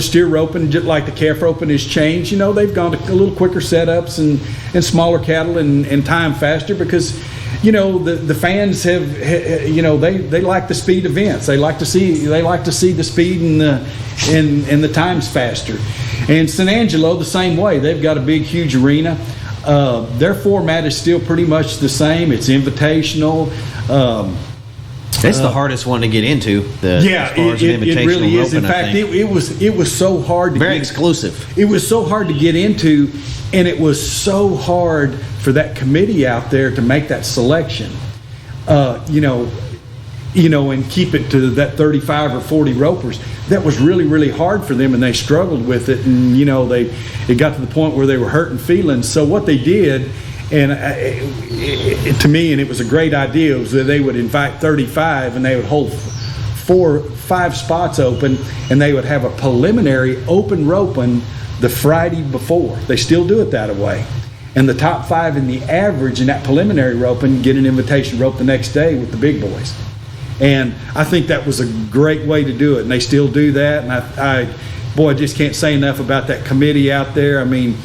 steer roping, just like the calf roping, has changed. They've gone to a little quicker setups and smaller cattle and time faster because the fans have they like the speed events. They like to see the speed and the times faster. And San Angelo the same way. They've got a big, huge arena. Their format is still pretty much the same. It's invitational. It's the hardest one to get into. It really is. In fact, it was so hard to very exclusive. It was so hard to get into, and it was so hard for that committee out there to make that selection. And keep it to that 35 or 40 ropers. That was really, really hard for them, and they struggled with it. And it got to the point where they were hurting feelings. So what they did, and to me, and it was a great idea, was that they would invite 35, and they would hold 4-5 spots open, and they would have a preliminary open roping the Friday before. They still do it that way. And the top 5 in the average in that preliminary roping get an invitation rope the next day with the big boys. And I think that was a great way to do it, and they still do that. And I just can't say enough about that committee out there. I mean,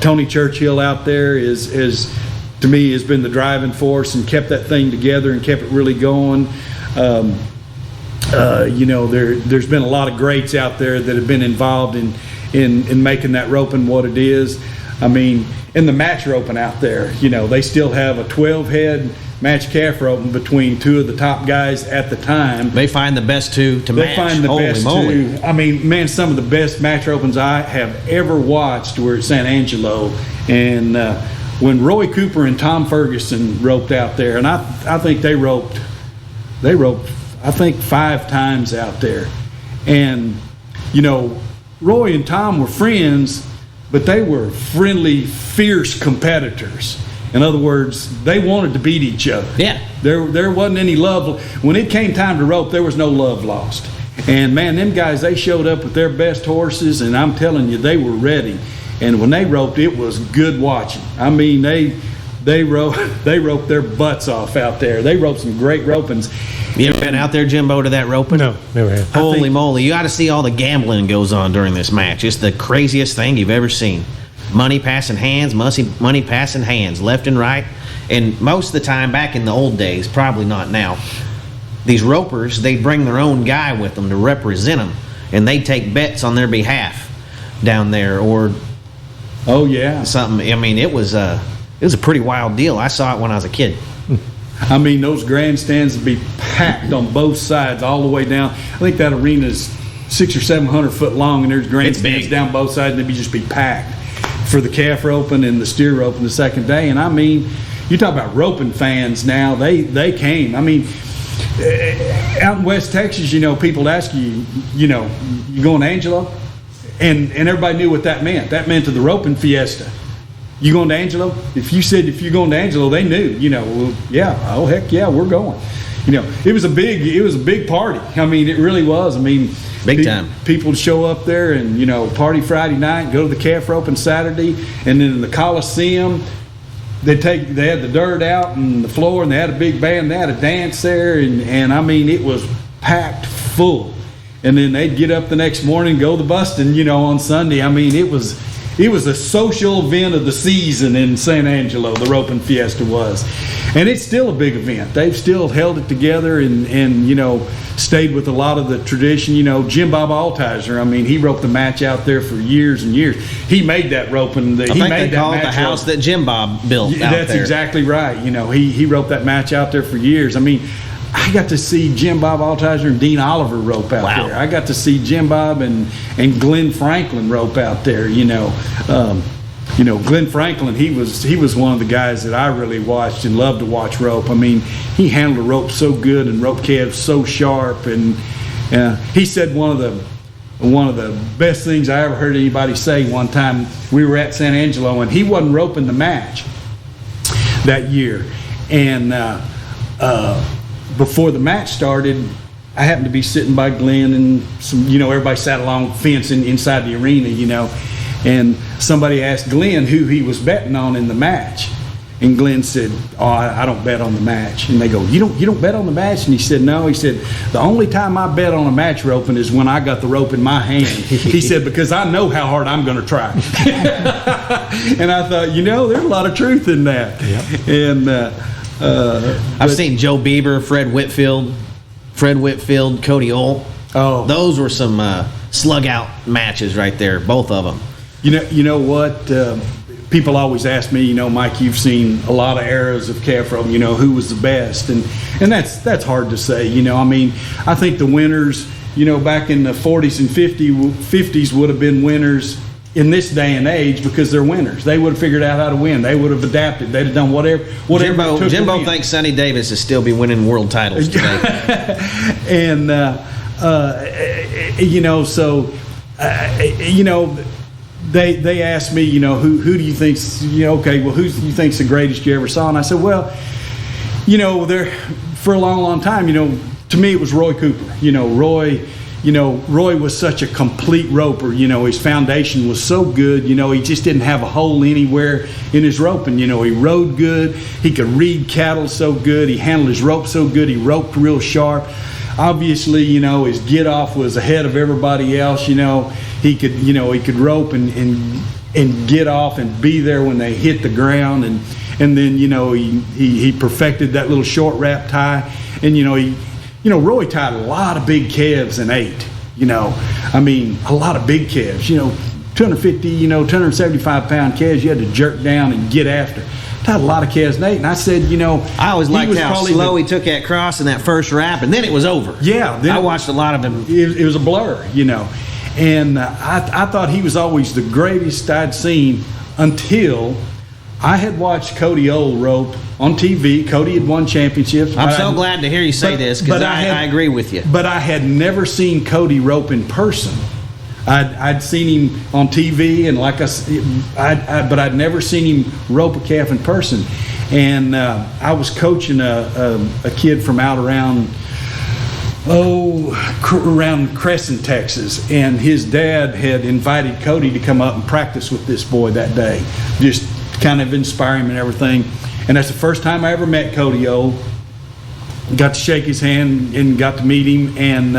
Tony Churchill out there is to me has been the driving force and kept that thing together and kept it really going. There's been a lot of greats out there that have been involved in making that roping what it is. I mean, in the match roping out there, they still have a 12-head match calf roping between 2 of the top guys at the time. They find the best 2 to match. They find the best 2. I mean, man, some of the best match ropings I have ever watched were at San Angelo. And when Roy Cooper and Tom Ferguson roped out there, and I think they roped I think 5 times out there. And, Roy and Tom were friends, but they were friendly, fierce competitors. In other words, they wanted to beat each other. Yeah. There wasn't any love. When it came time to rope, there was no love lost. And, man, them guys, they showed up with their best horses, and I'm telling you, they were ready. And when they roped, it was good watching. I mean, they roped their butts off out there. They roped some great ropings. You ever been out there, Jimbo, to that roping? No, never have. Holy moly. You got to see all the gambling goes on during this match. It's the craziest thing you've ever seen. Money passing hands, money passing hands, left and right. And most of the time, back in the old days, probably not now, these ropers, they bring their own guy with them to represent them. And they take bets on their behalf down there or something. I mean, it was a pretty wild deal. I saw it when I was a kid. I mean, those grandstands would be packed on both sides all the way down. I think that arena is 600 or 700 foot long, and there's grandstands down both sides, and they'd just be packed for the calf roping and the steer roping the second day. And I mean, you talk about roping fans now, they came. I mean, out in West Texas, people ask you, you going to Angelo? And everybody knew what that meant. That meant to the roping fiesta. You going to Angelo? If you said if you're going to Angelo, they knew. Heck yeah, we're going. It was a big party. I mean, it really was. I mean, big time. People would show up there and party Friday night, go to the calf roping Saturday, and then in the Coliseum, they had the dirt out and the floor, and they had a big band. They had a dance there, and I mean, it was packed full. And then they'd get up the next morning, go to Buston, on Sunday. I mean, it was it was a social event of the season in San Angelo. The Roping Fiesta was, and it's still a big event. They've still held it together and stayed with a lot of the tradition. Jim Bob Altizer, I mean, he roped the match out there for years and years. He made that roping. I think they call it the house that Jim Bob built out there. That's exactly right. He roped that match out there for years. I mean, I got to see Jim Bob Altizer and Dean Oliver rope out there. I got to see Jim Bob and Glenn Franklin rope out there. Glenn Franklin, he was one of the guys that I really watched and loved to watch rope. I mean, he handled a rope so good and rope calves so sharp. And he said one of the best things I ever heard anybody say one time. We were at San Angelo and he wasn't roping the match that year, and before the match started, I happened to be sitting by Glenn and everybody sat along fencing inside the arena, and somebody asked Glenn who he was betting on in the match, and Glenn said, "Oh, I don't bet on the match." And they go, "You don't bet on the match?" And he said, "No." He said, "The only time I bet on a match roping is when I got the rope in my hand." He said, "Because I know how hard I'm going to try." And I thought, there's a lot of truth in that. Yep. And I've seen Joe Bieber, Fred Whitfield, Cody Ohl. Oh, those were some slug out matches right there, both of them. You know what? People always ask me, Mike, you've seen a lot of eras of calf roping. Who was the best? And that's hard to say. I mean, I think the winners, back in the 40s and 50s would have been winners in this day and age because they're winners. They would have figured out how to win. They would have adapted. They'd have done whatever Jimbo thinks Sonny Davis is still be winning world titles today. And they asked me, who do you think's, who do you think's the greatest you ever saw? And I said, well, there for a long time, to me it was Roy Cooper. Roy was such a complete roper. His foundation was so good. He just didn't have a hole anywhere in his roping. He rode good. He could read cattle so good. He handled his rope so good. He roped real sharp. Obviously, his get off was ahead of everybody else. He could rope and get off and be there when they hit the ground. And then he perfected that little short wrap tie. And Roy tied a lot of big calves in 8. I mean, a lot of big calves. 250, 275 pound calves you had to jerk down and get after. Tied a lot of calves in 8. And I said, I always liked how slow he took that cross in that first wrap, and then it was over. Yeah. I watched a lot of him. It was a blur, And I thought he was always the greatest I'd seen until I had watched Cody Ohl rope on TV. Cody had won championships. I'm so glad to hear you say this because I agree with you. But I had never seen Cody rope in person. I'd seen him on TV, and but I'd never seen him rope a calf in person. And I was coaching a kid from out around Crescent, Texas, and his dad had invited Cody to come up and practice with this boy that day, just kind of inspire him and everything. And that's the first time I ever met Cody Ohl. Got to shake his hand and got to meet him, and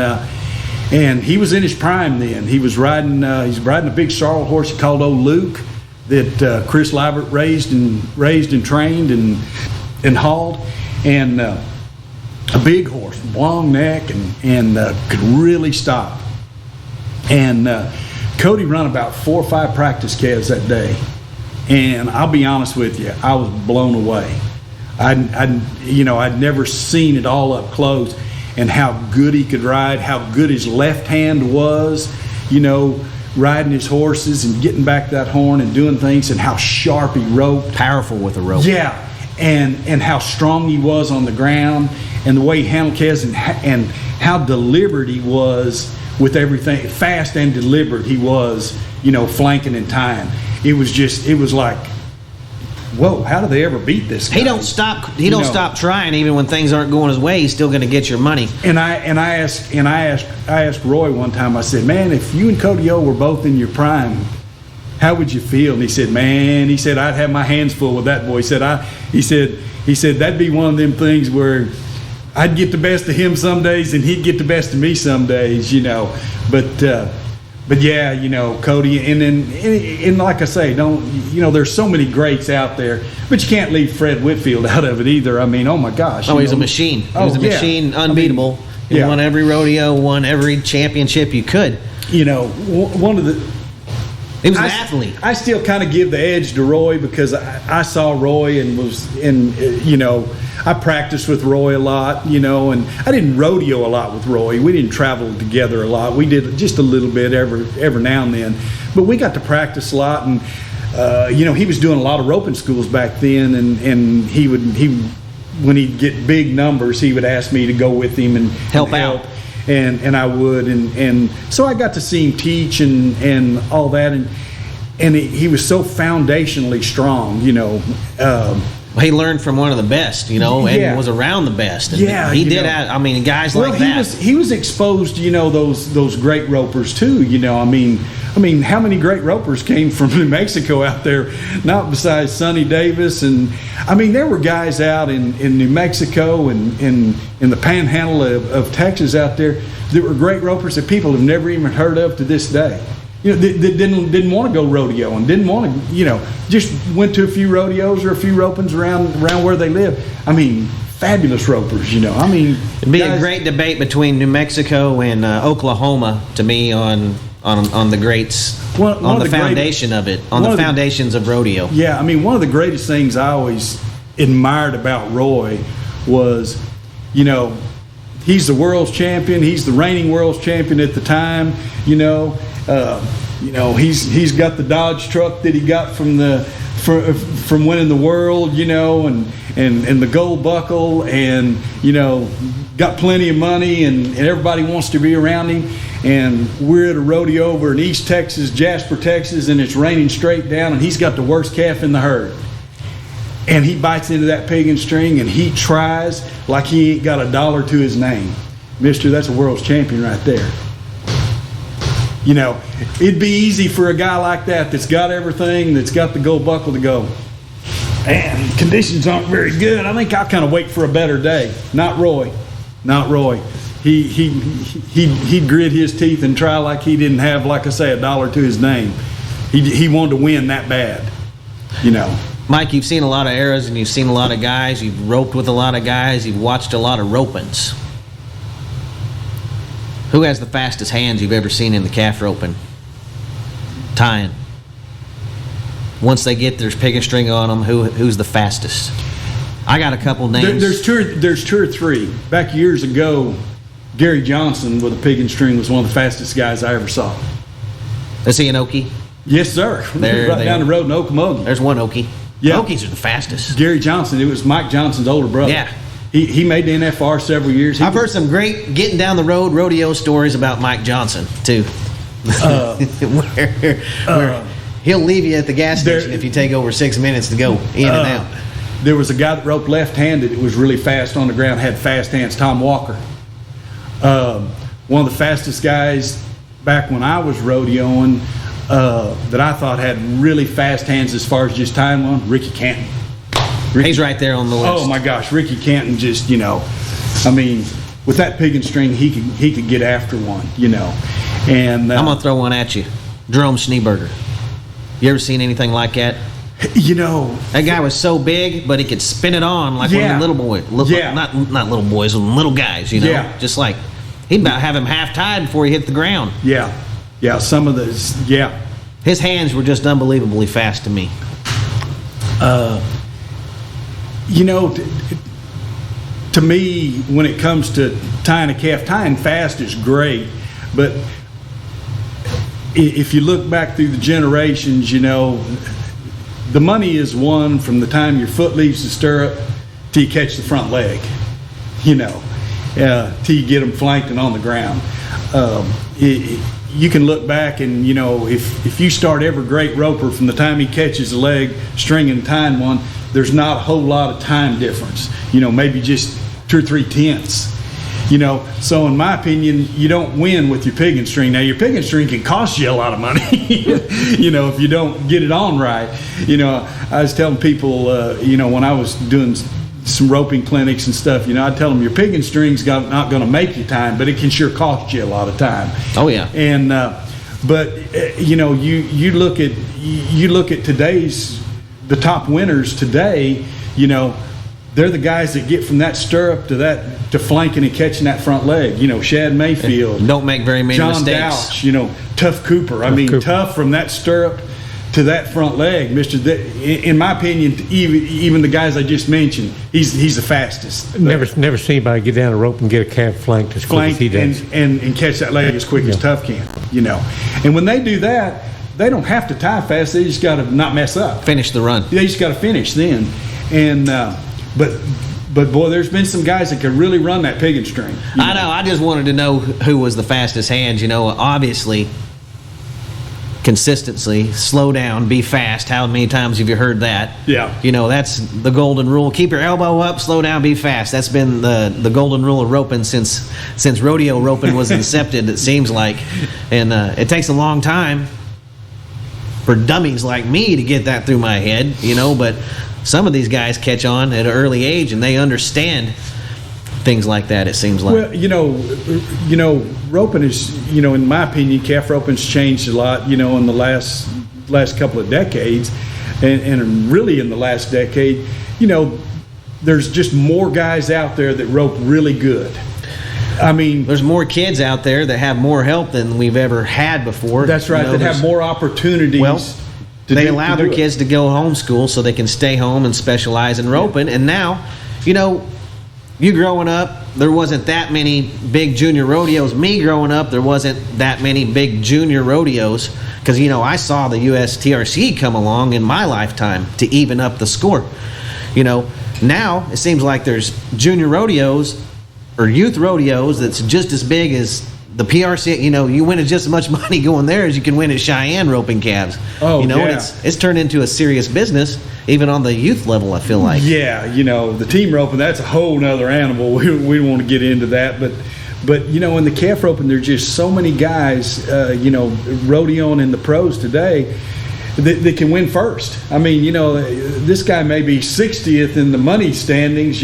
he was in his prime then. He was riding a big sorrel horse called Old Luke that Chris Libert raised and trained and hauled, and a big horse, long neck, and could really stop. And Cody run about 4 or 5 practice calves that day, and I'll be honest with you, I was blown away. I'd never seen it all up close, and how good he could ride, how good his left hand was, riding his horses and getting back that horn and doing things, and how sharp he roped. Powerful with a rope. Yeah, and how strong he was on the ground, and the way he handled calves, and how deliberate he was with everything, fast and deliberate he was, flanking and tying. It was like, whoa, how do they ever beat this guy? He don't stop trying even when things aren't going his way. He's still going to get your money. And I asked Roy one time, I said, man, if you and Cody O were both in your prime, how would you feel? And he said, I'd have my hands full with that boy. He said that'd be one of them things where I'd get the best of him some days and he'd get the best of me some days, But But yeah, Cody, and like I say, there's so many greats out there, but you can't leave Fred Whitfield out of it either. I mean, oh my gosh. Oh, he's a machine. He was a machine, unbeatable. He won every rodeo, won every championship you could. One of the... He was an athlete. I still kind of give the edge to Roy because I saw Roy and I practiced with Roy a lot, and I didn't rodeo a lot with Roy. We didn't travel together a lot. We did just a little bit every now and then, but we got to practice a lot. And he was doing a lot of roping schools back then, and he when he'd get big numbers, he would ask me to go with him and help out. And I would, and so I got to see him teach and all that, and he was so foundationally strong, He learned from one of the best, and was around the best. And he did. Guys like that. He was exposed, those great ropers too. I mean, how many great ropers came from New Mexico out there? Not besides Sonny Davis, and there were guys out in New Mexico and in the Panhandle of Texas out there that were great ropers that people have never even heard of to this day. That didn't want to go rodeo and didn't want to, just went to a few rodeos or a few ropings around where they live. Fabulous ropers, It'd be a great debate between New Mexico and Oklahoma to me on the greats, on the foundation of it, on the foundations of rodeo. Yeah, one of the greatest things I always admired about Roy was, he's the world's champion. He's the reigning world's champion at the time. He's got the Dodge truck that he got from winning the world. And the gold buckle, and got plenty of money, and everybody wants to be around him. And we're at a rodeo over in East Texas, Jasper, Texas, and it's raining straight down, and he's got the worst calf in the herd. And he bites into that pig and string, and he tries like he ain't got $1 to his name. Mister, that's a world's champion right there. It'd be easy for a guy like that's got everything, that's got the gold buckle to go, man, conditions aren't very good. I think I'll kind of wait for a better day. Not Roy. He'd grit his teeth and try like he didn't have, like I say, $1 to his name. He wanted to win that bad, Mike, you've seen a lot of eras and you've seen a lot of guys. You've roped with a lot of guys. You've watched a lot of ropings. Who has the fastest hands you've ever seen in the calf roping? Tying. Once they get their pig and string on them, who's the fastest? I got a couple names. There's two or three. Back years ago, Gary Johnson with a pig and string was one of the fastest guys I ever saw. Is he an Okie? Yes, sir. Right down the road in Okmulgee. There's one Okie. Yeah. Okies are the fastest. Gary Johnson, it was Mike Johnson's older brother. Yeah. He made the NFR several years. I've heard some great getting down the road rodeo stories about Mike Johnson, too. Where he'll leave you at the gas station if you take over 6 minutes to go in and out. There was a guy that roped left-handed. It was really fast on the ground, had fast hands, Tom Walker. One of the fastest guys back when I was rodeoing that I thought had really fast hands as far as just tying one, Ricky Canton. He's right there on the list. Oh my gosh, Ricky Canton just, with that pig and string, he could get after one, And I'm gonna throw one at you, Jerome Schneeberger. You ever seen anything like that? That guy was so big, but he could spin it on like one of the little boys. Not little boys, little guys. Just like he'd about have him half tied before he hit the ground. Yeah. Some of those. Yeah. His hands were just unbelievably fast to me. To me, when it comes to tying a calf, tying fast is great, but if you look back through the generations, the money is won from the time your foot leaves the stirrup till you catch the front leg, till you get them flanked and on the ground. You can look back and, if you start every great roper from the time he catches a leg, stringing and tying one, there's not a whole lot of time difference, maybe just 2 or 3 tenths. So in my opinion, you don't win with your pig and string. Now your pig and string can cost you a lot of money, if you don't get it on right. I was telling people, when I was doing some roping clinics and stuff, I'd tell them your pig and string's not going to make you time, but it can sure cost you a lot of time. Oh yeah. And But you look at today's the top winners today. They're the guys that get from that stirrup to flanking and catching that front leg. Shad Mayfield. Don't make very many John mistakes. Douch, Tough Cooper. Tough from that stirrup to that front leg, in my opinion, even the guys I just mentioned, he's the fastest. Never seen anybody get down a rope and get a calf flanked as quick as he does. And catch that leg as quick as Tough can. And when they do that, they don't have to tie fast. They just got to not mess up. Finish the run. They just got to finish then. And but boy, there's been some guys that could really run that pigging string. I know. I just wanted to know who was the fastest hands. Obviously, consistency, slow down, be fast. How many times have you heard that? Yeah. That's the golden rule. Keep your elbow up, slow down, be fast. That's been the golden rule of roping since rodeo roping was incepted, it seems like. And it takes a long time for dummies like me to get that through my head, but some of these guys catch on at an early age and they understand things like that, it seems like. Well, roping is, in my opinion, calf roping's changed a lot, in the last couple of decades. And really in the last decade, there's just more guys out there that rope really good. There's more kids out there that have more help than we've ever had before. That's right, that have more opportunities. Well, they allow their kids to go homeschool so they can stay home and specialize in roping. And now, you growing up, there wasn't that many big junior rodeos. Me growing up, there wasn't that many big junior rodeos because, I saw the USTRC come along in my lifetime to even up the score. Now it seems like there's junior rodeos or youth rodeos that's just as big as the PRC. You win just as much money going there as you can win at Cheyenne roping calves. And it's turned into a serious business, even on the youth level, I feel like. Yeah, the team roping, that's a whole nother animal. We don't want to get into that, but in the calf roping, there's just so many guys, rodeoing in the pros today that can win first. This guy may be 60th in the money standings,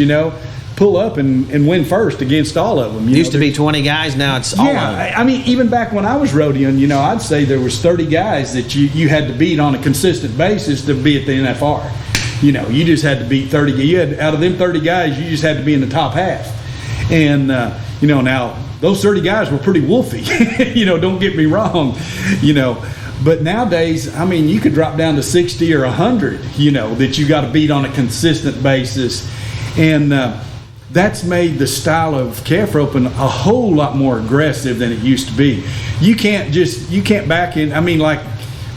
pull up and win first against all of them. Used to be 20 guys, now it's all of them. Even back when I was rodeoing, I'd say there was 30 guys that you had to beat on a consistent basis to be at the NFR. You just had to beat 30. Out of them 30 guys, you just had to be in the top half. And now those 30 guys were pretty wolfy. Don't get me wrong. But nowadays, you could drop down to 60 or 100. That you got to beat on a consistent basis, and that's made the style of calf roping a whole lot more aggressive than it used to be. You can't back in. Like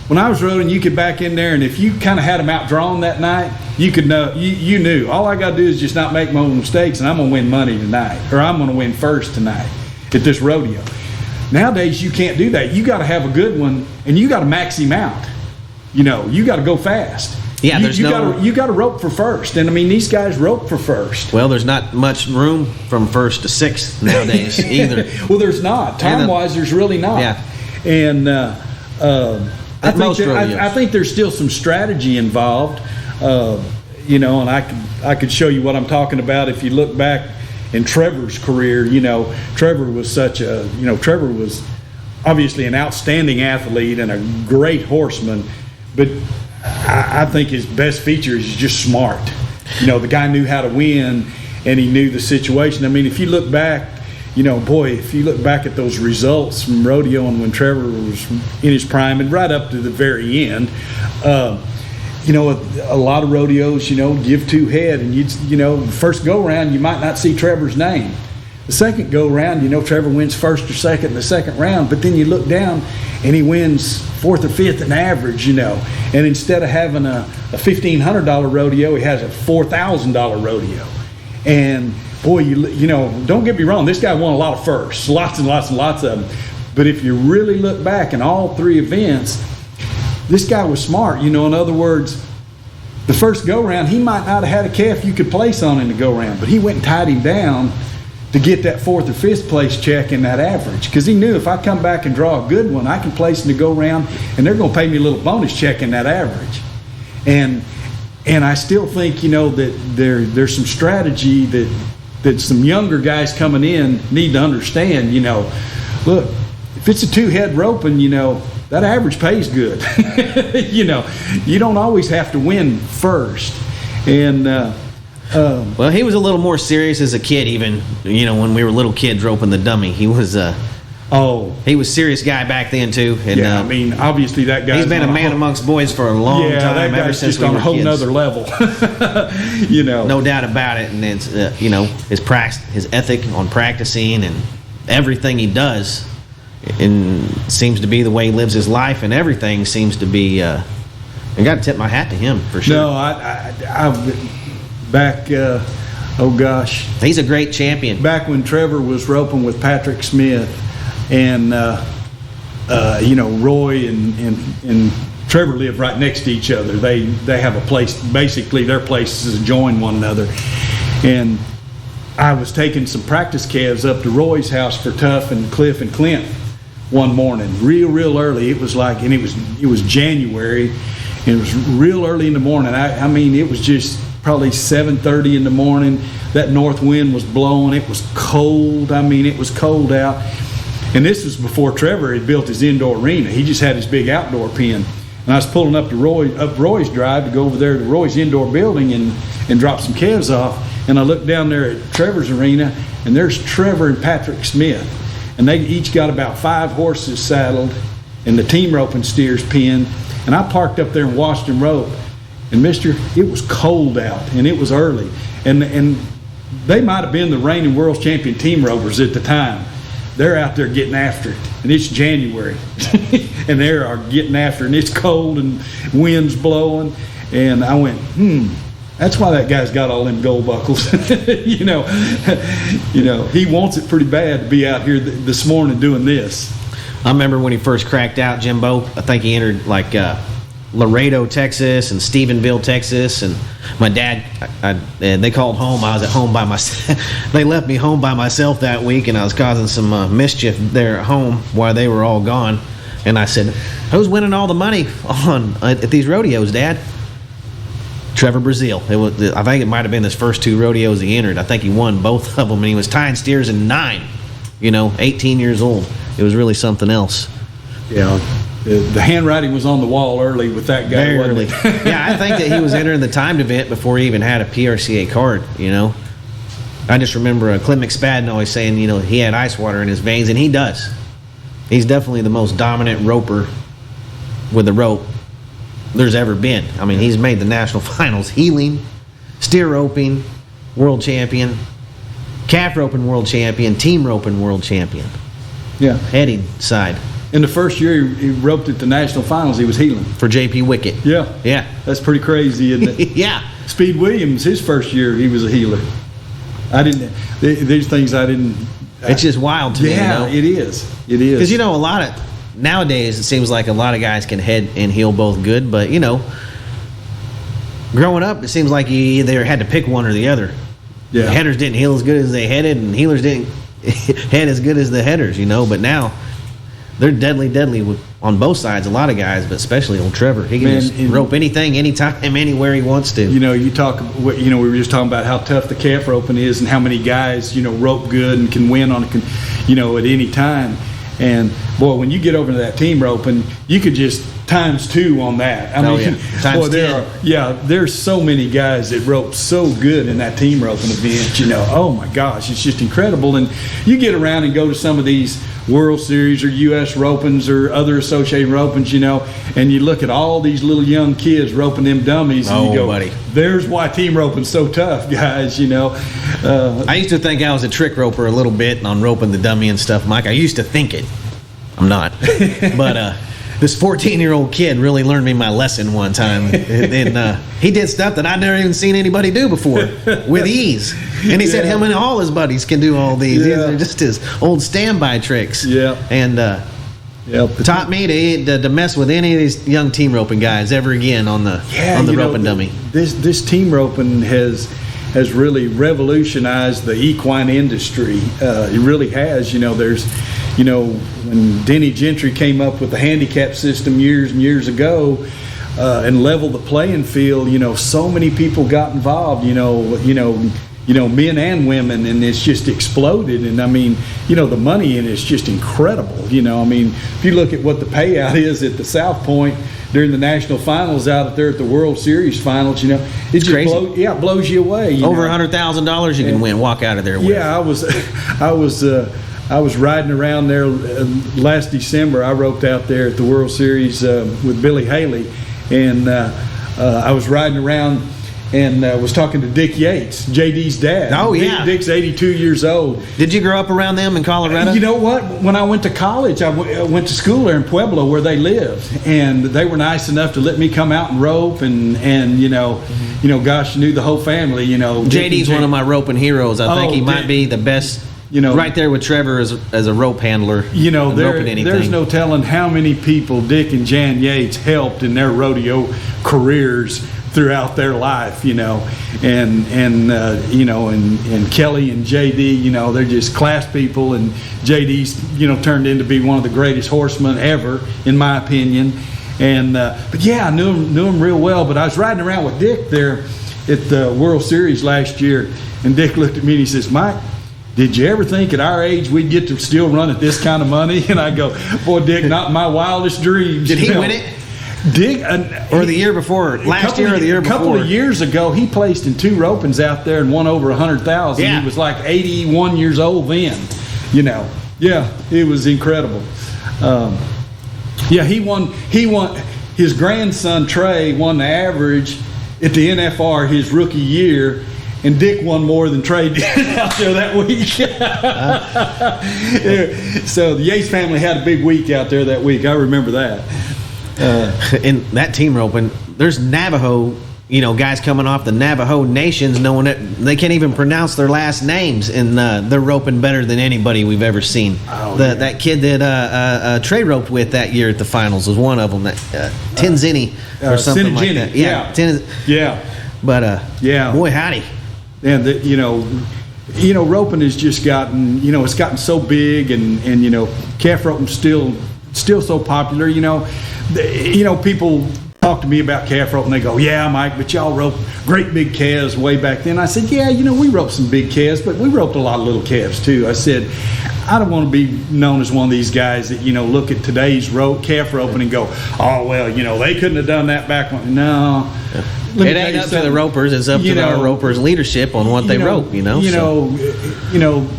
when I was rodeoing, you could back in there, and if you kind of had them outdrawn that night, you could know. You knew all I got to do is just not make my own mistakes, and I'm gonna win money tonight, or I'm gonna win first tonight at this rodeo. Nowadays, you can't do that. You got to have a good one, and you got to max him out. You got to go fast. Yeah, you got to rope for first, and these guys rope for first. Well, there's not much room from first to sixth nowadays either. Well, there's not. Time-wise, there's really not. Yeah. And I think there's still some strategy involved. And I could show you what I'm talking about if you look back in Trevor's career. Trevor was Trevor was obviously an outstanding athlete and a great horseman, but I think his best feature is just smart. The guy knew how to win, and he knew the situation. If you look back, if you look back at those results from rodeoing when Trevor was in his prime and right up to the very end, a lot of rodeos, give two head, and the first go round you might not see Trevor's name. The second go round, Trevor wins first or second in the second round, but then you look down and he wins fourth or fifth in average, and instead of having a $1,500 rodeo, he has a $4,000 rodeo. And boy, don't get me wrong, this guy won a lot of firsts, lots and lots and lots of them. But if you really look back in all three events, this guy was smart. In other words, the first go-round, he might not have had a calf you could place on in the go-round, but he went and tied him down to get that fourth or fifth place check in that average, because he knew if I come back and draw a good one, I can place in the go-round, and they're going to pay me a little bonus check in that average. And I still think, that there's some strategy that some younger guys coming in need to understand. Look, if it's a 2-head roping, that average pays good. You don't always have to win first. And well, he was a little more serious as a kid, even when we were little kids roping the dummy. He was he was a serious guy back then too. And, I mean, obviously that guy. He's been a man amongst boys for a long time, ever since just we on were a whole kids. nother level. No doubt about it. And it's his ethic on practicing and everything he does, and seems to be the way he lives his life, and everything seems to be. I got to tip my hat to him for sure. No, I back. He's a great champion. Back when Trevor was roping with Patrick Smith, and Roy and Trevor live right next to each other. They have a place. Basically, their places join one another. And I was taking some practice calves up to Roy's house for Tuff and Cliff and Clint one morning, real early. It was January, and it was real early in the morning. I mean, it was just probably 7:30 in the morning. That north wind was blowing. It was cold. I mean, it was cold out. And this was before Trevor had built his indoor arena. He just had his big outdoor pen. And I was pulling up to Roy's drive to go over there to Roy's indoor building and drop some calves off. And I looked down there at Trevor's arena, and there's Trevor and Patrick Smith. And they each got about 5 horses saddled and the team roping steers pinned. And I parked up there and watched them rope. And it was cold out, and it was early. And they might have been the reigning world champion team ropers at the time. They're out there getting after it, and it's January, and they are getting after it, and it's cold and wind's blowing. And I went, that's why that guy's got all them gold buckles. He wants it pretty bad to be out here this morning doing this. I remember when he first cracked out, Jimbo. I think he entered like Laredo, Texas, and Stephenville, Texas, and my dad, they called home. I was at home by myself. They left me home by myself that week, and I was causing some mischief there at home while they were all gone. And I said, "Who's winning all the money at these rodeos, Dad?" Trevor Brazil. I think it might have been his first 2 rodeos he entered. I think he won both of them, and he was tying steers in 9. 18 years old. It was really something else. Yeah. The handwriting was on the wall early with that guy. Very early. Yeah, I think that he was entering the timed event before he even had a PRCA card, I just remember Clint McSpadden always saying, he had ice water in his veins, and he does. He's definitely the most dominant roper with a rope there's ever been. I mean, he's made the national finals, heeling, steer roping, world champion, calf roping world champion, team roping world champion. Yeah. Heading side. In the first year he roped at the national finals, he was heeling. For J.P. Wickett. Yeah. Yeah. That's pretty crazy, isn't it? Yeah. Speed Williams, his first year, he was a healer. These things I didn't. It's just wild to me. Yeah, it is. It is. Because, nowadays it seems like a lot of guys can head and heel both good, but, growing up, it seems like you either had to pick one or the other. Yeah. The headers didn't heel as good as they headed, and heelers didn't head as good as the headers, but now they're deadly on both sides. A lot of guys, but especially old Trevor. He can just rope anything, anytime, anywhere he wants to. You talk. We were just talking about how tough the calf roping is, and how many guys rope good and can win at any time. And boy, when you get over to that team roping, you could just ×2 on that. Times 10. There's so many guys that rope so good in that team roping event. Oh my gosh, it's just incredible. And you get around and go to some of these World Series or U.S. ropings or other associated ropings, and you look at all these little young kids roping them dummies, and you go, buddy, there's why team roping's so tough, guys. I used to think I was a trick roper a little bit on roping the dummy and stuff, Mike. I used to think it. I'm not. But this 14-year-old kid really learned me my lesson one time. And he did stuff that I'd never even seen anybody do before with ease. And he said him and all his buddies can do all these. Yeah. They're just his old standby tricks. Yeah. And taught me to mess with any of these young team roping guys ever again on the roping dummy. This team roping has really revolutionized the equine industry. It really has. There's when Denny Gentry came up with the handicap system years and years ago, and leveled the playing field, so many people got involved. men and women, and it's just exploded. And I mean, the money in it's just incredible. I mean, if you look at what the payout is at the South Point during the National Finals out there at the World Series Finals, it just crazy. It blows you away. Over $100,000 you can win, walk out of there with. Yeah, I was riding around there last December. I roped out there at the World Series with Billy Haley, and I was riding around and was talking to Dick Yates, JD's dad. Oh, yeah. Dick's 82 years old. Did you grow up around them in Colorado? You know what? When I went to college, I went to school there in Pueblo where they lived, and they were nice enough to let me come out and rope, and gosh, knew the whole family. JD's one of my roping heroes. I think he might Dick, be the best. Right there with Trevor as a rope handler. There's no telling how many people Dick and Jan Yates helped in their rodeo careers throughout their life, and Kelly and JD, they're just class people, and JD's, turned into be one of the greatest horsemen ever, in my opinion. And but yeah, I knew him real well. But I was riding around with Dick there at the World Series last year, and Dick looked at me and he says, "Mike, did you ever think at our age we'd get to still run at this kind of money?" And I go, "Boy, Dick, not in my wildest dreams." Did he win it? Dick, or the year before, last year or the year before? A couple of years ago, he placed in 2 ropings out there and won over 100,000. Yeah. He was like 81 years old then. Yeah, it was incredible. He won. His grandson Trey won the average at the NFR his rookie year. And Dick won more than Trey did out there that week. So the Yates family had a big week out there that week. I remember that. In that team roping, there's Navajo, guys coming off the Navajo nations, knowing that they can't even pronounce their last names, and they're roping better than anybody we've ever seen. That kid that Trey roped with that year at the finals was one of them. That Tenzini or something like that. Yeah. But boy, howdy. And roping has just gotten, it's gotten so big, and calf roping still so popular. People talk to me about calf rope and they go, "Yeah, Mike, but y'all roped great big calves way back then." I said, "Yeah, we roped some big calves, but we roped a lot of little calves too." I said, "I don't want to be known as one of these guys that look at today's calf roping and go, oh well, they couldn't have done that back when." No. It ain't up to the ropers. It's up to our ropers' leadership on what they rope.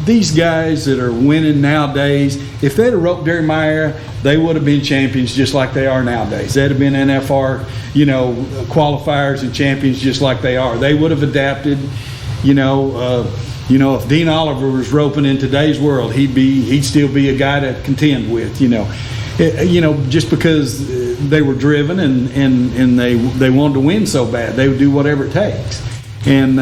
These guys that are winning nowadays, if they'd have roped during my era, they would have been champions just like they are nowadays. They'd have been NFR, qualifiers and champions just like they are. They would have adapted. If Dean Oliver was roping in today's world, he'd still be a guy to contend with. Just because they were driven and they wanted to win so bad, they would do whatever it takes. And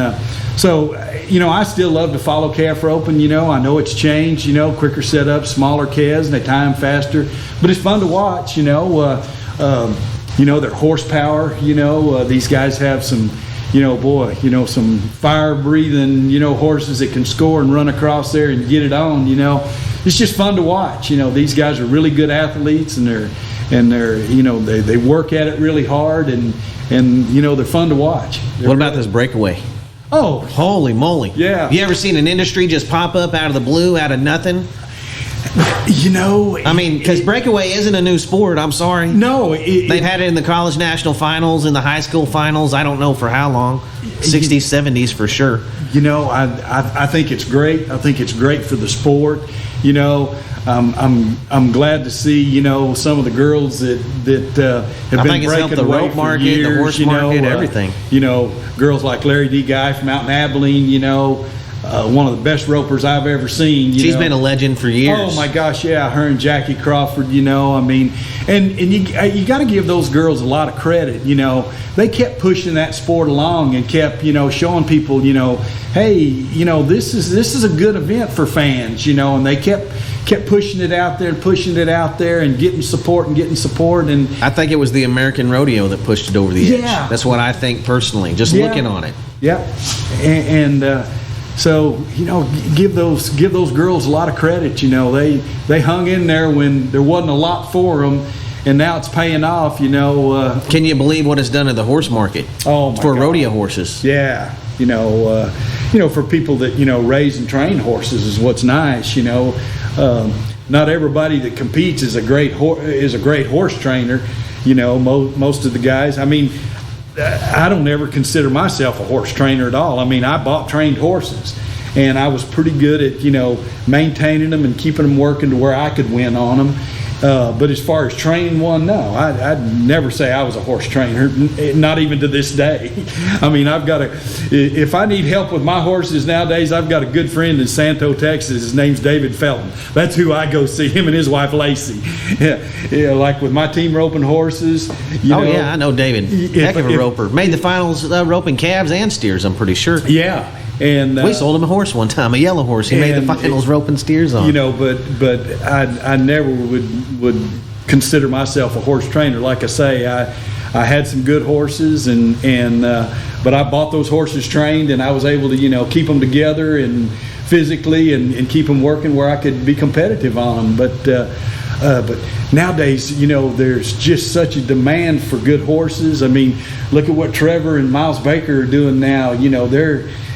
so I still love to follow calf roping. I know it's changed. Quicker setup, smaller calves, and they tie them faster. But it's fun to watch. Their horsepower. These guys have some. Some fire-breathing, horses that can score and run across there and get it on. It's just fun to watch. These guys are really good athletes, and they're they work at it really hard, and they're fun to watch. What about this breakaway? Oh, holy moly! Yeah. You ever seen an industry just pop up out of the blue, out of nothing? Because breakaway isn't a new sport. I'm sorry. No, they've had it in the college national finals, in the high school finals. I don't know for how long. 60s, 70s for sure. I think it's great. I think it's great for the sport. I'm glad to see some of the girls that have been breaking the away rope for market, years, the horse market, everything. Girls like Larry D. Guy from out in Abilene. One of the best ropers I've ever seen. She's been a legend for years. Oh my gosh, yeah, her and Jackie Crawford. And you got to give those girls a lot of credit. They kept pushing that sport along and kept showing people hey, this is a good event for fans. And they kept pushing it out there and getting support. And I think it was the American Rodeo that pushed it over the edge. Yeah. That's what I think personally. Just looking on it. Yeah, so give those girls a lot of credit. They hung in there when there wasn't a lot for them, and now it's paying off. Can you believe what it's done to the horse market? Oh my for God. rodeo horses? Yeah, for people that raise and train horses is what's nice. Not everybody that competes is a great horse trainer. Most of the guys. I mean, I don't ever consider myself a horse trainer at all. I mean, I bought trained horses, and I was pretty good at maintaining them and keeping them working to where I could win on them. But as far as training one, no, I'd never say I was a horse trainer, not even to this day. I mean, if I need help with my horses nowadays, I've got a good friend in Santo, Texas. His name's David Felton. That's who I go see, him and his wife, Lacey. Yeah, like with my team roping horses. Yeah, I know David. Heck of a roper. Made the finals roping calves and steers, I'm pretty sure. Yeah. And we sold him a horse one time, a yellow horse. He made the finals roping steers on. But I never would consider myself a horse trainer. Like I say, I had some good horses, but I bought those horses trained, and I was able to keep them together and physically and keep them working where I could be competitive on them. But nowadays, there's just such a demand for good horses. I mean, look at what Trevor and Miles Baker are doing now.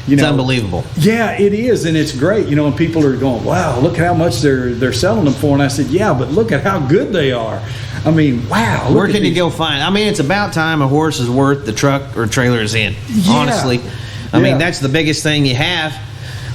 It's unbelievable. Yeah, it is, and it's great. And people are going, "Wow, look at how much they're selling them for." And I said, "Yeah, but look at how good they are." I mean, wow. Where can you go find? I mean, it's about time a horse is worth the truck or trailer is in. Yeah. Honestly, I mean that's the biggest thing you have.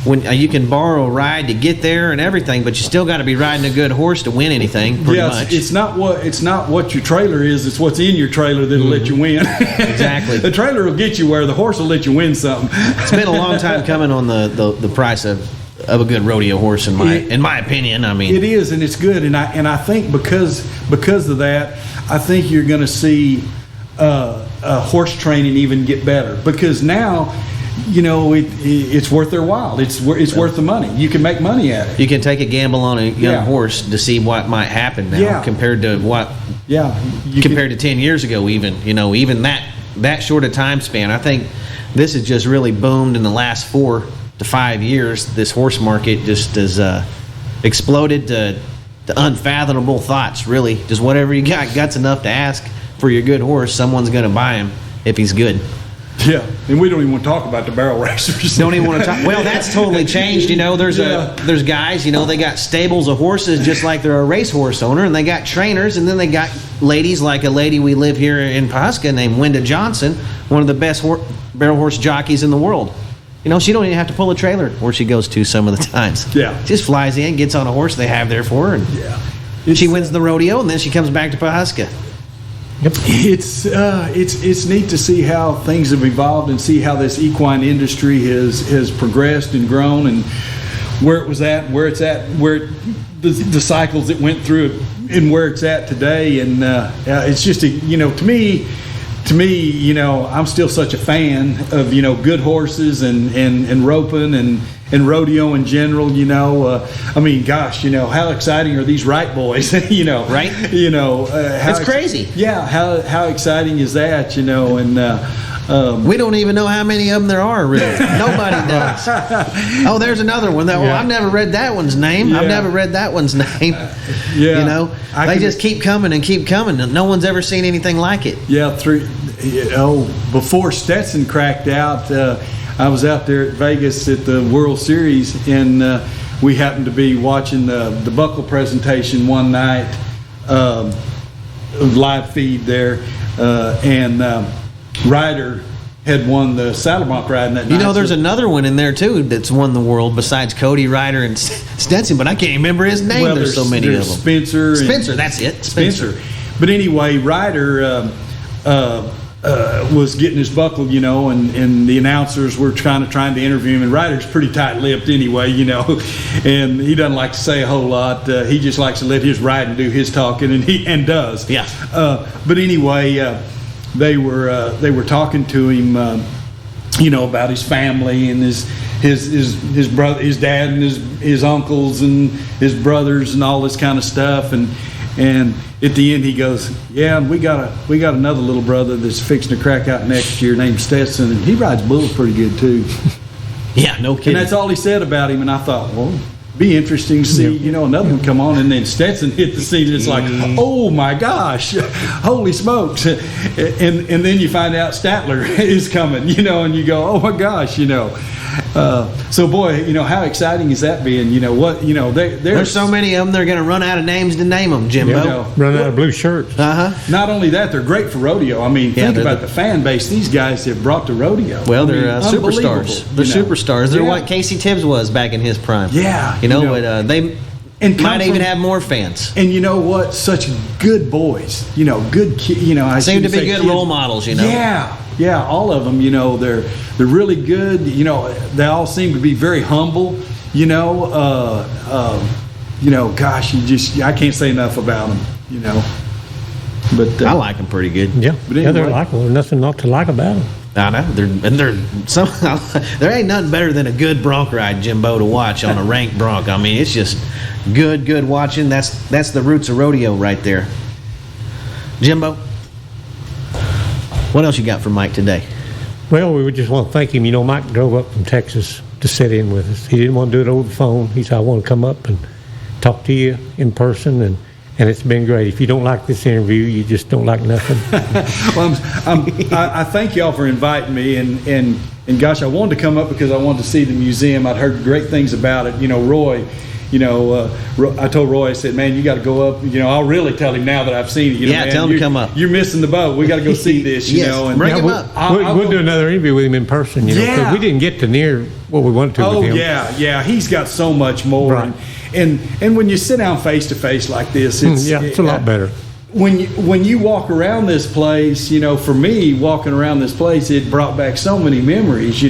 When you can borrow a ride to get there and everything, but you still got to be riding a good horse to win anything. Pretty much. It's not what your trailer is. It's what's in your trailer that'll let you win. Exactly. The trailer will get you where the horse will let you win something. It's been a long time coming on the price of a good rodeo horse in my opinion. I mean, it is, and it's good, and I think because of that, I think you're going to see horse training even get better because now. It's worth their while. It's worth the money. You can make money at it. You can take a gamble on a young horse to see what might happen now compared to what. Yeah. Compared to 10 years ago, even that short a time span. I think this has just really boomed in the last 4 to 5 years. This horse market just has exploded to unfathomable thoughts. Really, just whatever you got guts enough to ask for your good horse, someone's going to buy him if he's good. Yeah, and we don't even want to talk about the barrel racers. Don't even want to talk. Well, that's totally changed. There's guys. They got stables of horses just like they're a racehorse owner, and they got trainers, and then they got ladies like a lady we live here in Pawhuska named Wenda Johnson, one of the best barrel horse jockeys in the world. She don't even have to pull a trailer where she goes to some of the times. Yeah, just flies in, gets on a horse they have there for her, and she wins the rodeo, and then she comes back to Pawhuska. Yep. It's neat to see how things have evolved and see how this equine industry has progressed and grown and where it was at, where it's at, where the cycles it went through and where it's at today. And it's just to me, I'm still such a fan of good horses and roping and rodeo in general. I mean, gosh, how exciting are these right boys? Right? It's crazy. Yeah, how exciting is that? And we don't even know how many of them there are. Really, nobody does. Oh, there's another one. I've never read that one's name. Yeah. I've never read that one's name. Yeah, they just keep coming and keep coming. No one's ever seen anything like it. Yeah, before Stetson cracked out, I was out there at Vegas at the World Series, and we happened to be watching the buckle presentation one night, live feed there, and Ryder had won the saddle bronc riding that night. There's another one in there too that's won the world besides Cody, Ryder, and Stetson, but I can't remember his name. Well, there's so many of them. Spencer, that's it. Spencer. But anyway, Ryder was getting his buckle, and the announcers were trying to interview him, and Ryder's pretty tight-lipped anyway, and he doesn't like to say a whole lot. He just likes to let his riding do his talking, and does. Yeah. But anyway, they were talking to him, about his family and his brother, his dad, and his uncles and his brothers and all this kind of stuff, and at the end he goes, yeah, and we got another little brother that's fixing to crack out next year named Stetson, and he rides bulls pretty good too. Yeah, no kidding. And that's all he said about him, and I thought, well, be interesting to see, another one come on, and then Stetson hit the scene, and it's like, oh my gosh, holy smokes. And then you find out Statler is coming, and you go, oh my gosh, So boy, how exciting is that being? There's so many of them. They're going to run out of names to name them, Jimbo. Run out of blue shirts. Not only that, they're great for rodeo. I mean, think about the fan base these guys have brought to rodeo. Well, they're superstars. They're superstars. They're Yeah. what Casey Tibbs was back in his prime. Yeah, but they and might even have more fans. And you know what? Such good boys. Good kids. I Seem to shouldn't be say good kids. role models. Yeah, all of them. They're really good. They all seem to be very humble. Gosh, I can't say enough about them. But I like them pretty good. Yeah, But anyway. they're likable. There's nothing not to like about them. I know. There ain't nothing better than a good bronc ride, Jimbo, to watch on a ranked bronc. I mean, it's just good watching. That's the roots of rodeo right there. Jimbo, what else you got for Mike today? Well, we would just want to thank him. Mike drove up from Texas to sit in with us. He didn't want to do it over the phone. He said, I want to come up and talk to you in person, and it's been great. If you don't like this interview, you just don't like nothing. Well, I thank y'all for inviting me, and gosh, I wanted to come up because I wanted to see the museum. I'd heard great things about it. Roy, I told Roy, I said, man, you got to go up. I'll really tell him now that I've seen it. Man, tell him to come up. You're missing the boat. We got to go see this. Yes, And bring him up. We'll do another interview with him in person. Because we didn't get to near what we wanted to with him. yeah. He's got so much more. Right. And when you sit down face to face like this, it's a lot better. When you walk around this place, for me, walking around this place, it brought back so many memories.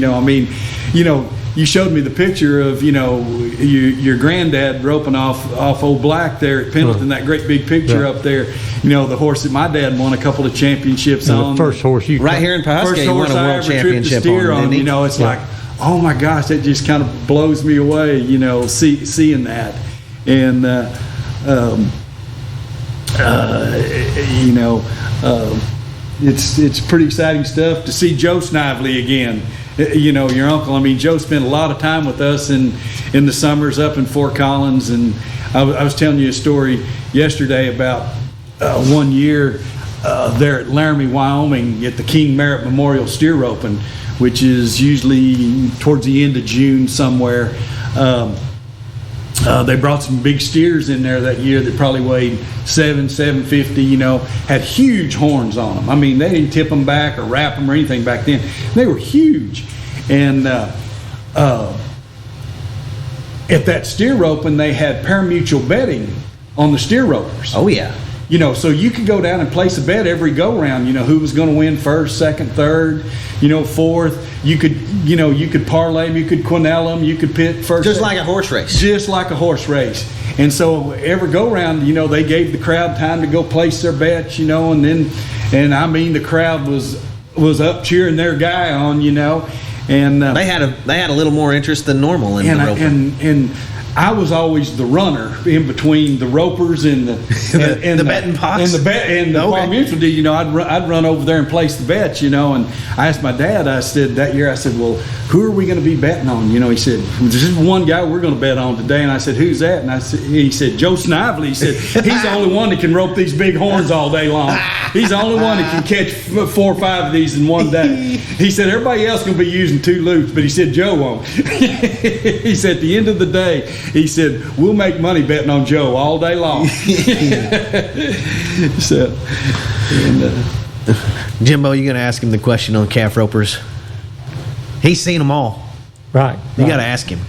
You showed me the picture of your granddad roping off old Black there at Pendleton. That great big picture up there. The horse that my dad won a couple of championships on. The first horse right here in Pawhuska, First he won horse a I world ever tripped championship a steer on. didn't he? It's like, oh my gosh, that just kind of blows me away. Seeing that, and it's pretty exciting stuff to see Joe Snively again. Your uncle. I mean, Joe spent a lot of time with us in the summers up in Fort Collins, and I was telling you a story yesterday about 1 year there at Laramie, Wyoming, at the King Merritt Memorial Steer Roping, which is usually towards the end of June somewhere. They brought some big steers in there that year that probably weighed 750, had huge horns on them. I mean, they didn't tip them back or wrap them or anything back then. They were huge. And at that steer roping, they had parimutuel betting on the steer ropers. Oh, yeah. So you could go down and place a bet every go round, who was going to win first, second, third, fourth. You could parlay them, you could quinelle them, you could pit first. Just like a horse race. Just like a horse race. And so every go round, they gave the crowd time to go place their bets, and the crowd was up cheering their guy on, and they had a little more interest than normal in the roping. And I was always the runner in between the ropers and the betting box and the farm mutual deal. I'd run over there and place the bets. And I asked my dad. I said that year. I said, well, who are we going to be betting on? He said, there's just one guy we're going to bet on today. And I said, who's that? And he said, Joe Snively. He said, he's the only one that can rope these big horns all day long. He's the only one that can catch 4 or 5 of these in one day. He said, everybody else going to be using 2 loops, but he said Joe won't. He said, at the end of the day, he said, we'll make money betting on Joe all day long. Jimbo, you're going to ask him the question on calf ropers. He's seen them all. Right. You got to ask him.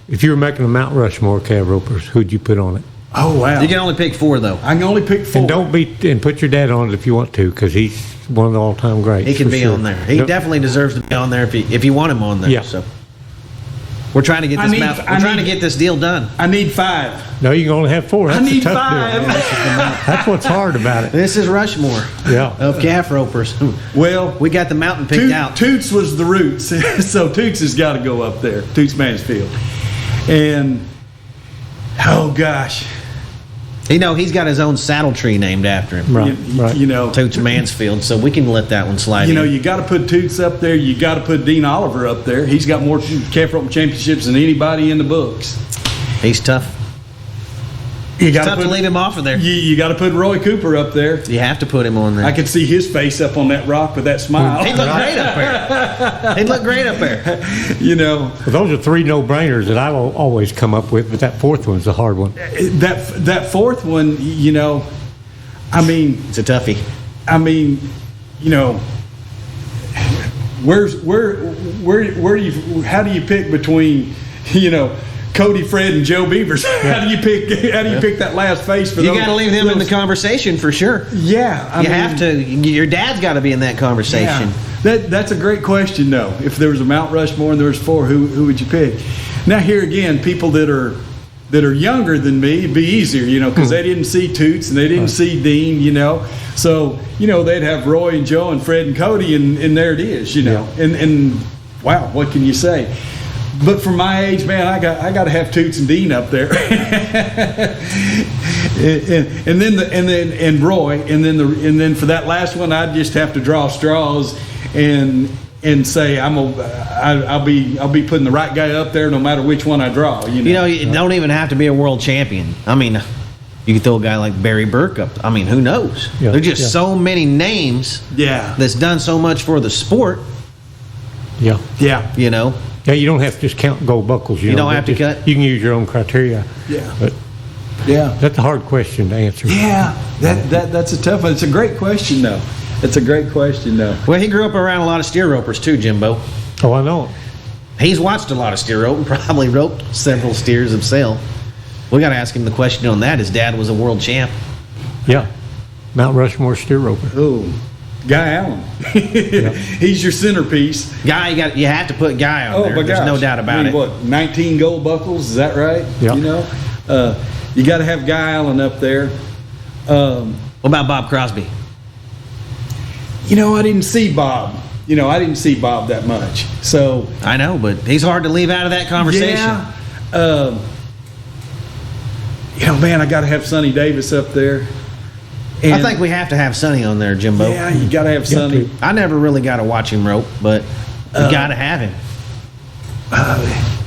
If you were making a Mount Rushmore of calf ropers, who'd you put on it? Oh, wow. You can only pick 4, though. I can only pick 4. And put your dad on it if you want to, because he's one of the all-time greats. He can be on there. He definitely deserves to be on there if you want him on there. Yeah. So we're trying to get this trying to get this deal done. I need 5. No, you can only have 4. That's I need a tough 5. deal. That's what's hard about it. This is Rushmore of calf ropers. Well, we got the mountain picked out. Toots was the roots, so Toots has got to go up there. Toots Mansfield, and oh gosh, he's got his own saddle tree named after him. Right. Toots Mansfield. So we can let that one slide. You got to put Toots up there. You got to put Dean Oliver up there. He's got more calf roping championships than anybody in the books. He's tough. It's tough to leave him off of there. You got to put Roy Cooper up there. You have to put him on there. I could see his face up on that rock with that smile. He'd look great up there. He'd look great up there. You know, Well, those are three no-brainers that I've always come up with, but that fourth one's a hard one. that fourth one, you know, I mean, It's a toughie. I mean, you know, where do you, how do you pick between, you know, Cody, Fred, and Joe Beavers? How do you pick that last face for You those? got to leave them in the conversation for sure. Yeah, You have to. Your dad's got to be in that conversation. Yeah. That's a great question, though. If there was a Mount Rushmore and there was four, who would you pick? Now, here again, people that are younger than me, it'd be easier, you know, because they didn't see Toots and they didn't see Dean, you know. So, you know, they'd have Roy and Joe and Fred and Cody, and there it is, you know. And wow, what can you say? But for my age, man, I got to have Toots and Dean up there, and then Roy, and then for that last one, I'd just have to draw straws and say I'll be putting the right guy up there no matter which one I draw. You know, you don't even have to be a world champion. I mean, you could throw a guy like Barry Burke up. I mean, who knows? Yeah, There's just so many names. Yeah. That's done so much for the sport. Yeah. Yeah. You know. Yeah, you don't have to just count gold buckles. You don't have to cut. You can use your own criteria. Yeah. But Yeah. that's a hard question to answer. Yeah. That's a tough one. It's a great question, though. It's a great question, though. Well, he grew up around a lot of steer ropers too, Jimbo. Oh, I know. He's watched a lot of steer rope and probably roped several steers himself. We got to ask him the question on that. His dad was a world champ. Yeah. Mount Rushmore steer roper. Oh, Guy Allen. He's your centerpiece. Guy, you have to put Guy on there. my There's gosh. no doubt about it. What, 19 gold buckles? Is that right? Yeah. You know, you got to have Guy Allen up there. What about Bob Crosby? You know, I didn't see Bob. That much. So I know, but he's hard to leave out of that conversation. yeah. You know, man, I got to have Sonny Davis up there. And I think we have to have Sonny on there, Jimbo. yeah, you got to have Sonny. I never really got to watch him rope, but you got to have him.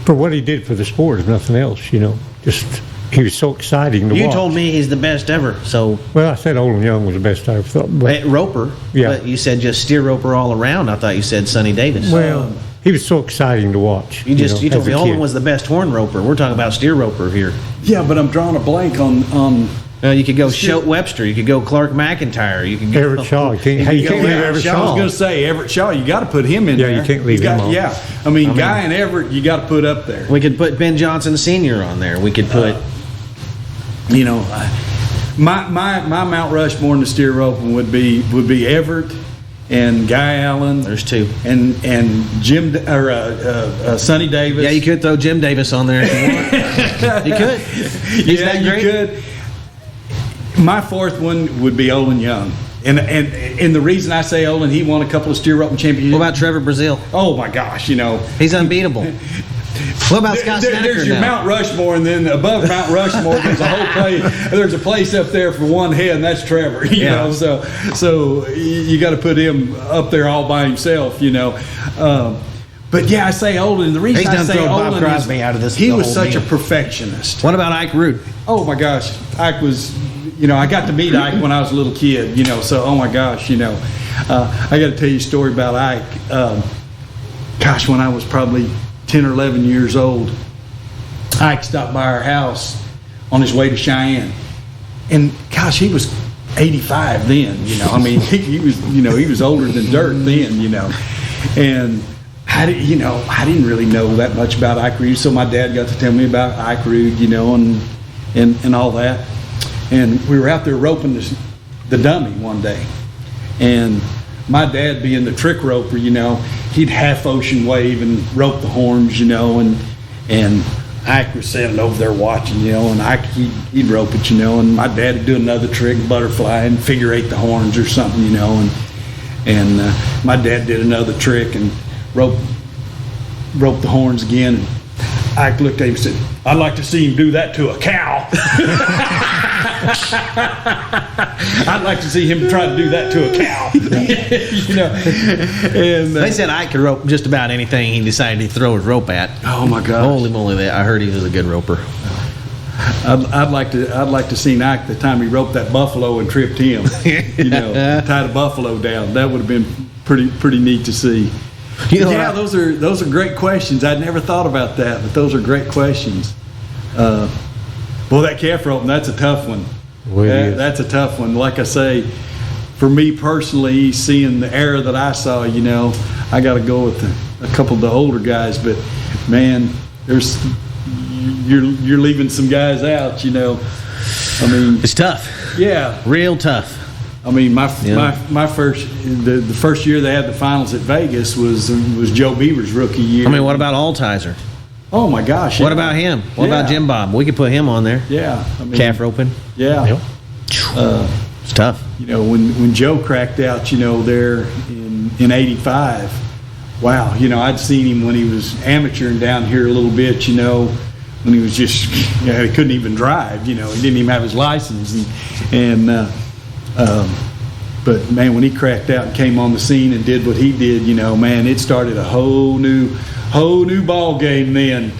For what he did for the sport, if nothing else, you know. Just, he was so exciting to watch. You told me he's the best ever, so Well, I said Olin Young was the best I ever thought. But, roper. Yeah. But you said just steer roper all around. I thought you said Sonny Davis. well, he was so exciting to watch. you told as me a Olin kid. was the best horn roper. We're talking about steer roper here. Yeah, but I'm drawing a blank on You could go Shote Webster. You could go Clark McIntyre. You could go Everett Shaw. You can't leave Everett I was Shaw. going to say Everett Shaw. You got to put him in Yeah, there. you can't leave him off. Yeah, I mean, Guy and Everett, you got to put up there. We could put Ben Johnson Sr. on there. We could put. You know, my Mount Rushmore in the steer roping would be Everett and Guy Allen. There's two. And Jim or Sonny Davis. Yeah, you could throw Jim Davis on there if you want. You could. He's that great. You could. My fourth one would be Olin Young. And the reason I say Olin, he won a couple of steer roping championships. What about Trevor Brazil? Oh my gosh, you know. He's unbeatable. What about Scott Snedeker There's your now? Mount Rushmore, and then above Mount Rushmore, there's a whole place. There's a place up there for one head, and that's Trevor. You know, so you got to put him up there all by himself. You know, but yeah, I say Olin. The reason He's I done say thrown Bob Olin Crosby is out of this. he the was whole such deal. a perfectionist. What about Ike Rude? Oh my gosh, Ike was. You know, I got to meet Ike when I was a little kid. You know, so oh my gosh, you know, I got to tell you a story about Ike. Gosh, when I was probably 10 or 11 years old, Ike stopped by our house on his way to Cheyenne, and gosh, he was 85 then. You know, I mean, he was, you know, he was older than dirt then. You know, and I didn't really know that much about Ike Rude, so my dad got to tell me about Ike Rude, you know, and all that. And we were out there roping the dummy one day, and my dad, being the trick roper, you know, he'd half ocean wave and rope the horns, you know, and Ike was sitting over there watching, you know, and Ike he'd rope it, you know, and my dad would do another trick, butterfly, and figure eight the horns or something, you know, and my dad did another trick and rope the horns again. And Ike looked at him and said, "I'd like to see him do that to a cow." I'd like to see him try to do that to a cow. You know, and They said Ike could rope just about anything he decided to throw his rope at. oh my gosh. Holy moly, I heard he was a good roper. I'd like to see Ike the time he roped that buffalo and tripped him. Tied a buffalo down. That would have been pretty neat to see. Those are great questions. I'd never thought about that, but those are great questions. That calf roping, that's a tough one. That's a tough one. Like I say, for me personally, seeing the era that I saw, I got to go with a couple of the older guys. But man, you're leaving some guys out. I mean, it's tough. Yeah, real tough. I mean, my first the first year they had the finals at Vegas was Joe Beaver's rookie year. I mean, what about Altizer? Oh my gosh! What about him? What about Jim Bob? We could put him on there. Yeah, I mean, calf roping. Yeah, it's tough. When Joe cracked out, there in '85. Wow, I'd seen him when he was amateuring down here a little bit. When he was just, he couldn't even drive. He didn't even have his license, but man, when he cracked out and came on the scene and did what he did, man, it started a whole new ball game then.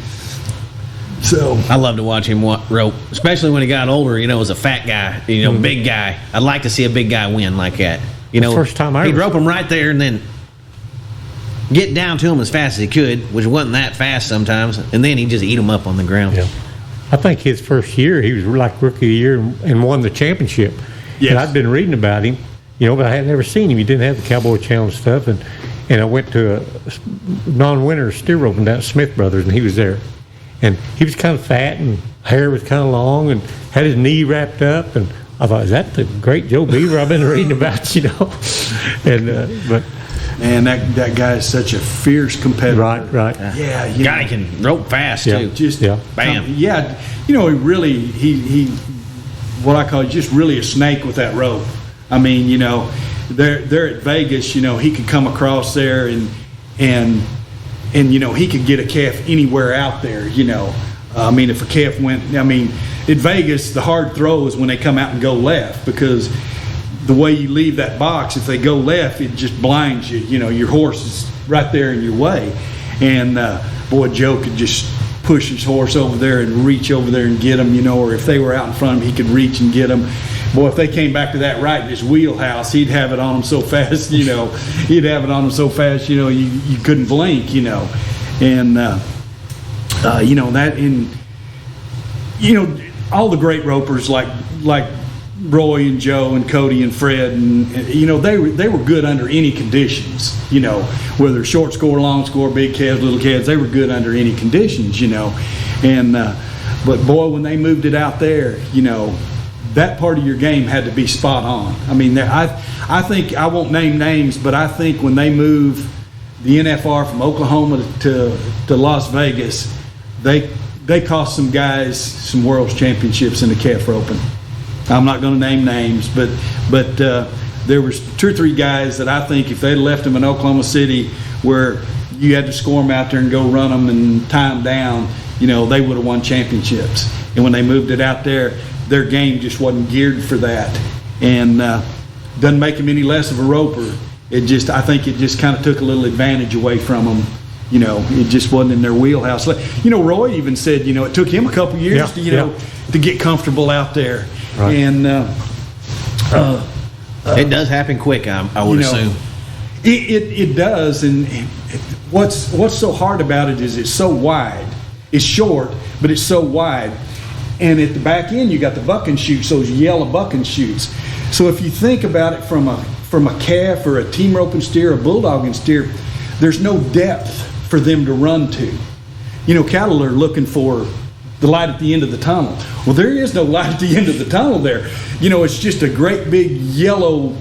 So I love to watch him rope, especially when he got older. As a fat guy, big guy. I'd like to see a big guy win like that. The first time he'd rope him right there and then get down to him as fast as he could, which wasn't that fast sometimes, and then he'd just eat him up on the ground. Yeah. I think his first year, he was like rookie of the year and won the championship. Yes. And I'd been reading about him, but I had never seen him. He didn't have the Cowboy Challenge stuff, and I went to a non-winter steer roping down at Smith Brothers, and he was there. And he was kind of fat, and hair was kind of long, and had his knee wrapped up, and I thought, is that the great Joe Beaver I've been reading about, And but man, that guy is such a fierce competitor. Right. Yeah, guy can rope fast too. Just bam. He really he what I call just really a snake with that rope. I mean, they're at Vegas. He could come across there and he could get a calf anywhere out there. I mean, if a calf went, at Vegas, the hard throw is when they come out and go left, because the way you leave that box, if they go left, it just blinds you. Your horse is right there in your way. And Joe could just push his horse over there and reach over there and get him, or if they were out in front of him, he could reach and get them. Boy, if they came back to that right in his wheelhouse, he'd have it on him so fast, he'd have it on him so fast, you couldn't blink, And, all the great ropers like Roy and Joe and Cody and Fred, and they were good under any conditions. Whether short score, long score, big calves, little calves, they were good under any conditions. And but boy, when they moved it out there, that part of your game had to be spot on. I mean, I think, I won't name names, but I think when they moved the NFR from Oklahoma to Las Vegas, they cost some guys some world championships in the calf roping. I'm not going to name names, but there was 2 or 3 guys that I think if they'd left them in Oklahoma City, where you had to score them out there and go run them and tie them down, they would have won championships. And when they moved it out there, their game just wasn't geared for that, and doesn't make them any less of a roper. I think it just kind of took a little advantage away from them. It just wasn't in their wheelhouse. Roy even said, it took him a couple years to get comfortable out there. Right. And it does happen quick, I would assume. It does, and what's so hard about it is it's so wide. It's short, but it's so wide. And at the back end, you got the bucking chutes, those yellow bucking chutes. So if you think about it from a calf or a team roping steer, a bulldogging steer, there's no depth for them to run to. Cattle are looking for the light at the end of the tunnel. Well, there is no light at the end of the tunnel there. It's just a great big yellow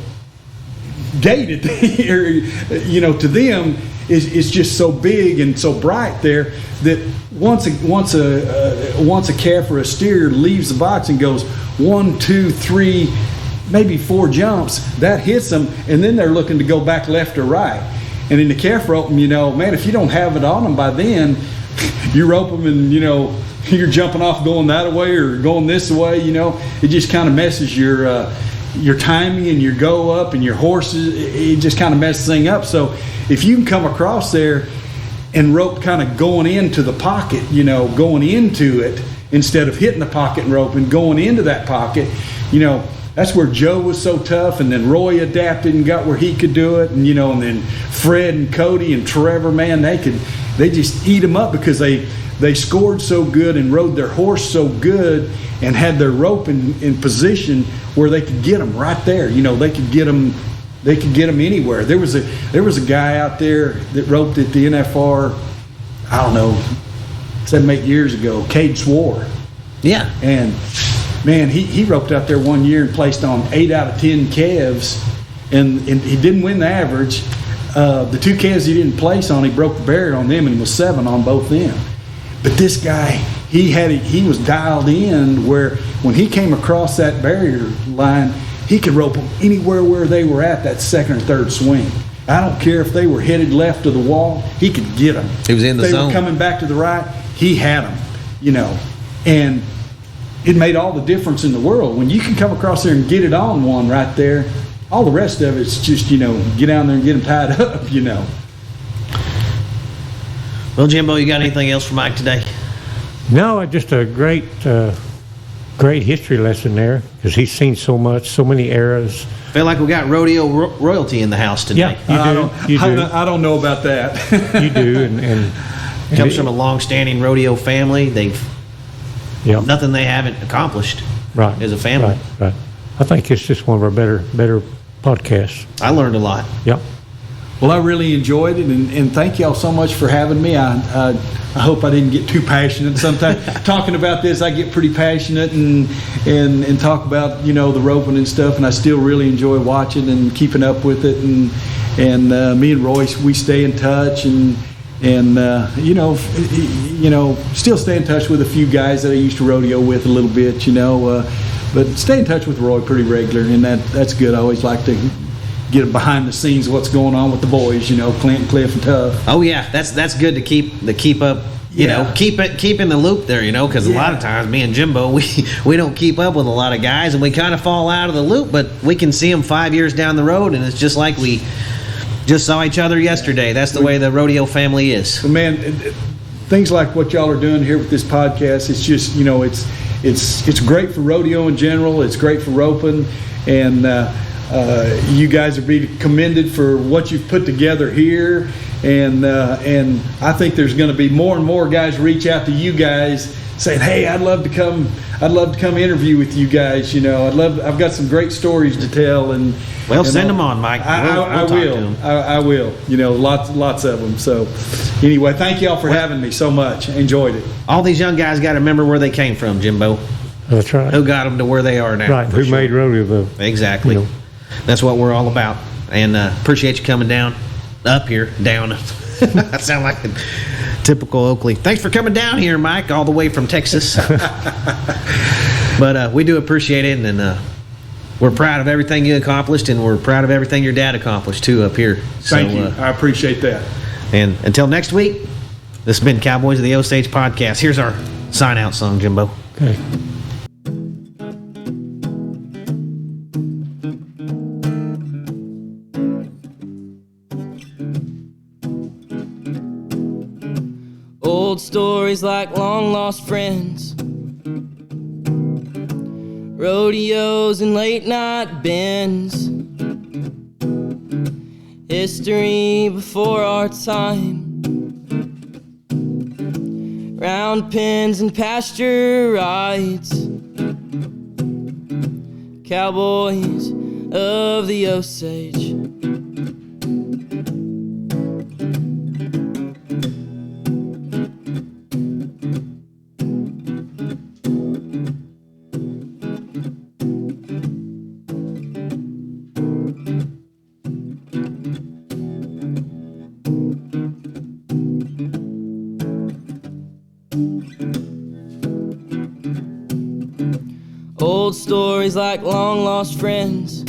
gate there. To them, it's just so big and so bright there that once a calf or a steer leaves the box and goes 1, 2, 3, maybe 4 jumps, that hits them, and then they're looking to go back left or right. And in the calf roping, man, if you don't have it on them by then, you rope them and you're jumping off going that way or going this way. It just kind of messes your timing and your go up and your horses. It just kind of messes things up. So if you can come across there and rope kind of going into the pocket, you know, going into it instead of hitting the pocket and rope and going into that pocket, you know. That's where Joe was so tough, and then Roy adapted and got where he could do it, and you know, and then Fred and Cody and Trevor, man, they just eat them up because they scored so good and rode their horse so good and had their rope in position where they could get them right there. You know, they could get them anywhere. There was a guy out there that roped at the NFR, I don't know, 7-8 years ago, Cade Swore. Yeah. And man, he roped out there one year and placed on 8 out of 10 calves, and he didn't win the average. The 2 calves he didn't place on, he broke the barrier on them and was 7 on both them. But this guy, he was dialed in where when he came across that barrier line, he could rope them anywhere where they were at that second or third swing. I don't care if they were headed left to the wall, he could get them. He was in the zone. They were coming back to the right, he had them, you know. And it made all the difference in the world. When you can come across there and get it on one right there, all the rest of it's just, you know, get down there and get them tied up, you know. Well, Jimbo, you got anything else for Mike today? No, just a great history lesson there, because he's seen so much, so many eras. Feel like we got rodeo royalty in the house today. Yeah, you do. I don't know about that. You do, and comes from a long-standing rodeo family. They've nothing they haven't accomplished as a family. Right. I think it's just one of our better podcasts. I learned a lot. Yep. Well, I really enjoyed it, and thank y'all so much for having me. I hope I didn't get too passionate. Sometimes talking about this, I get pretty passionate and talk about, you know, the roping and stuff, and I still really enjoy watching and keeping up with it. And me and Royce, we stay in touch, and you know, still stay in touch with a few guys that I used to rodeo with a little bit, you know, but stay in touch with Roy pretty regular, and that's good. I always like to get behind the scenes of what's going on with the boys, you know, Clint, Cliff, and Tuff. Oh yeah, that's good to keep up. You know, keep in the loop there, you know, because a lot of times me and Jimbo, we don't keep up with a lot of guys, and we kind of fall out of the loop, but we can see them 5 years down the road, and it's just like we just saw each other yesterday. That's the way the rodeo family is. Well, man, things like what y'all are doing here with this podcast, it's just, you know, it's great for rodeo in general. It's great for roping, and you guys are being commended for what you've put together here. And I think there's going to be more and more guys reach out to you guys saying, "Hey, I'd love to come interview with you guys. You know, I've got some great stories to tell." And send them on, Mike. I will. I will. You know, lots of them. So anyway, thank y'all for having me so much. I enjoyed it. All these young guys got to remember where they came from, Jimbo. That's right. Who got them to where they are now? Right. Who made rodeo though? Exactly. You know. That's what we're all about. And appreciate you coming down. I sound like a typical Oakley. Thanks for coming down here, Mike, all the way from Texas. But we do appreciate it, and we're proud of everything you accomplished, and we're proud of everything your dad accomplished, too, up here. Thank you. I appreciate that. And until next week, this has been Cowboys of the Osage podcast. Here's our sign-out song, Jimbo. Okay. Old stories like long-lost friends, rodeos and late-night bends, history before our time, round pens and pasture rides, Cowboys of the Osage. Old stories like long-lost friends,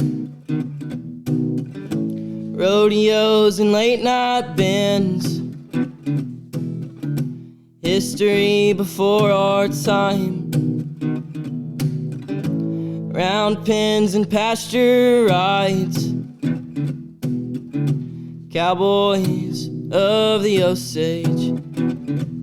rodeos and late-night bends, history before our time, round pens and pasture rides, Cowboys of the Osage.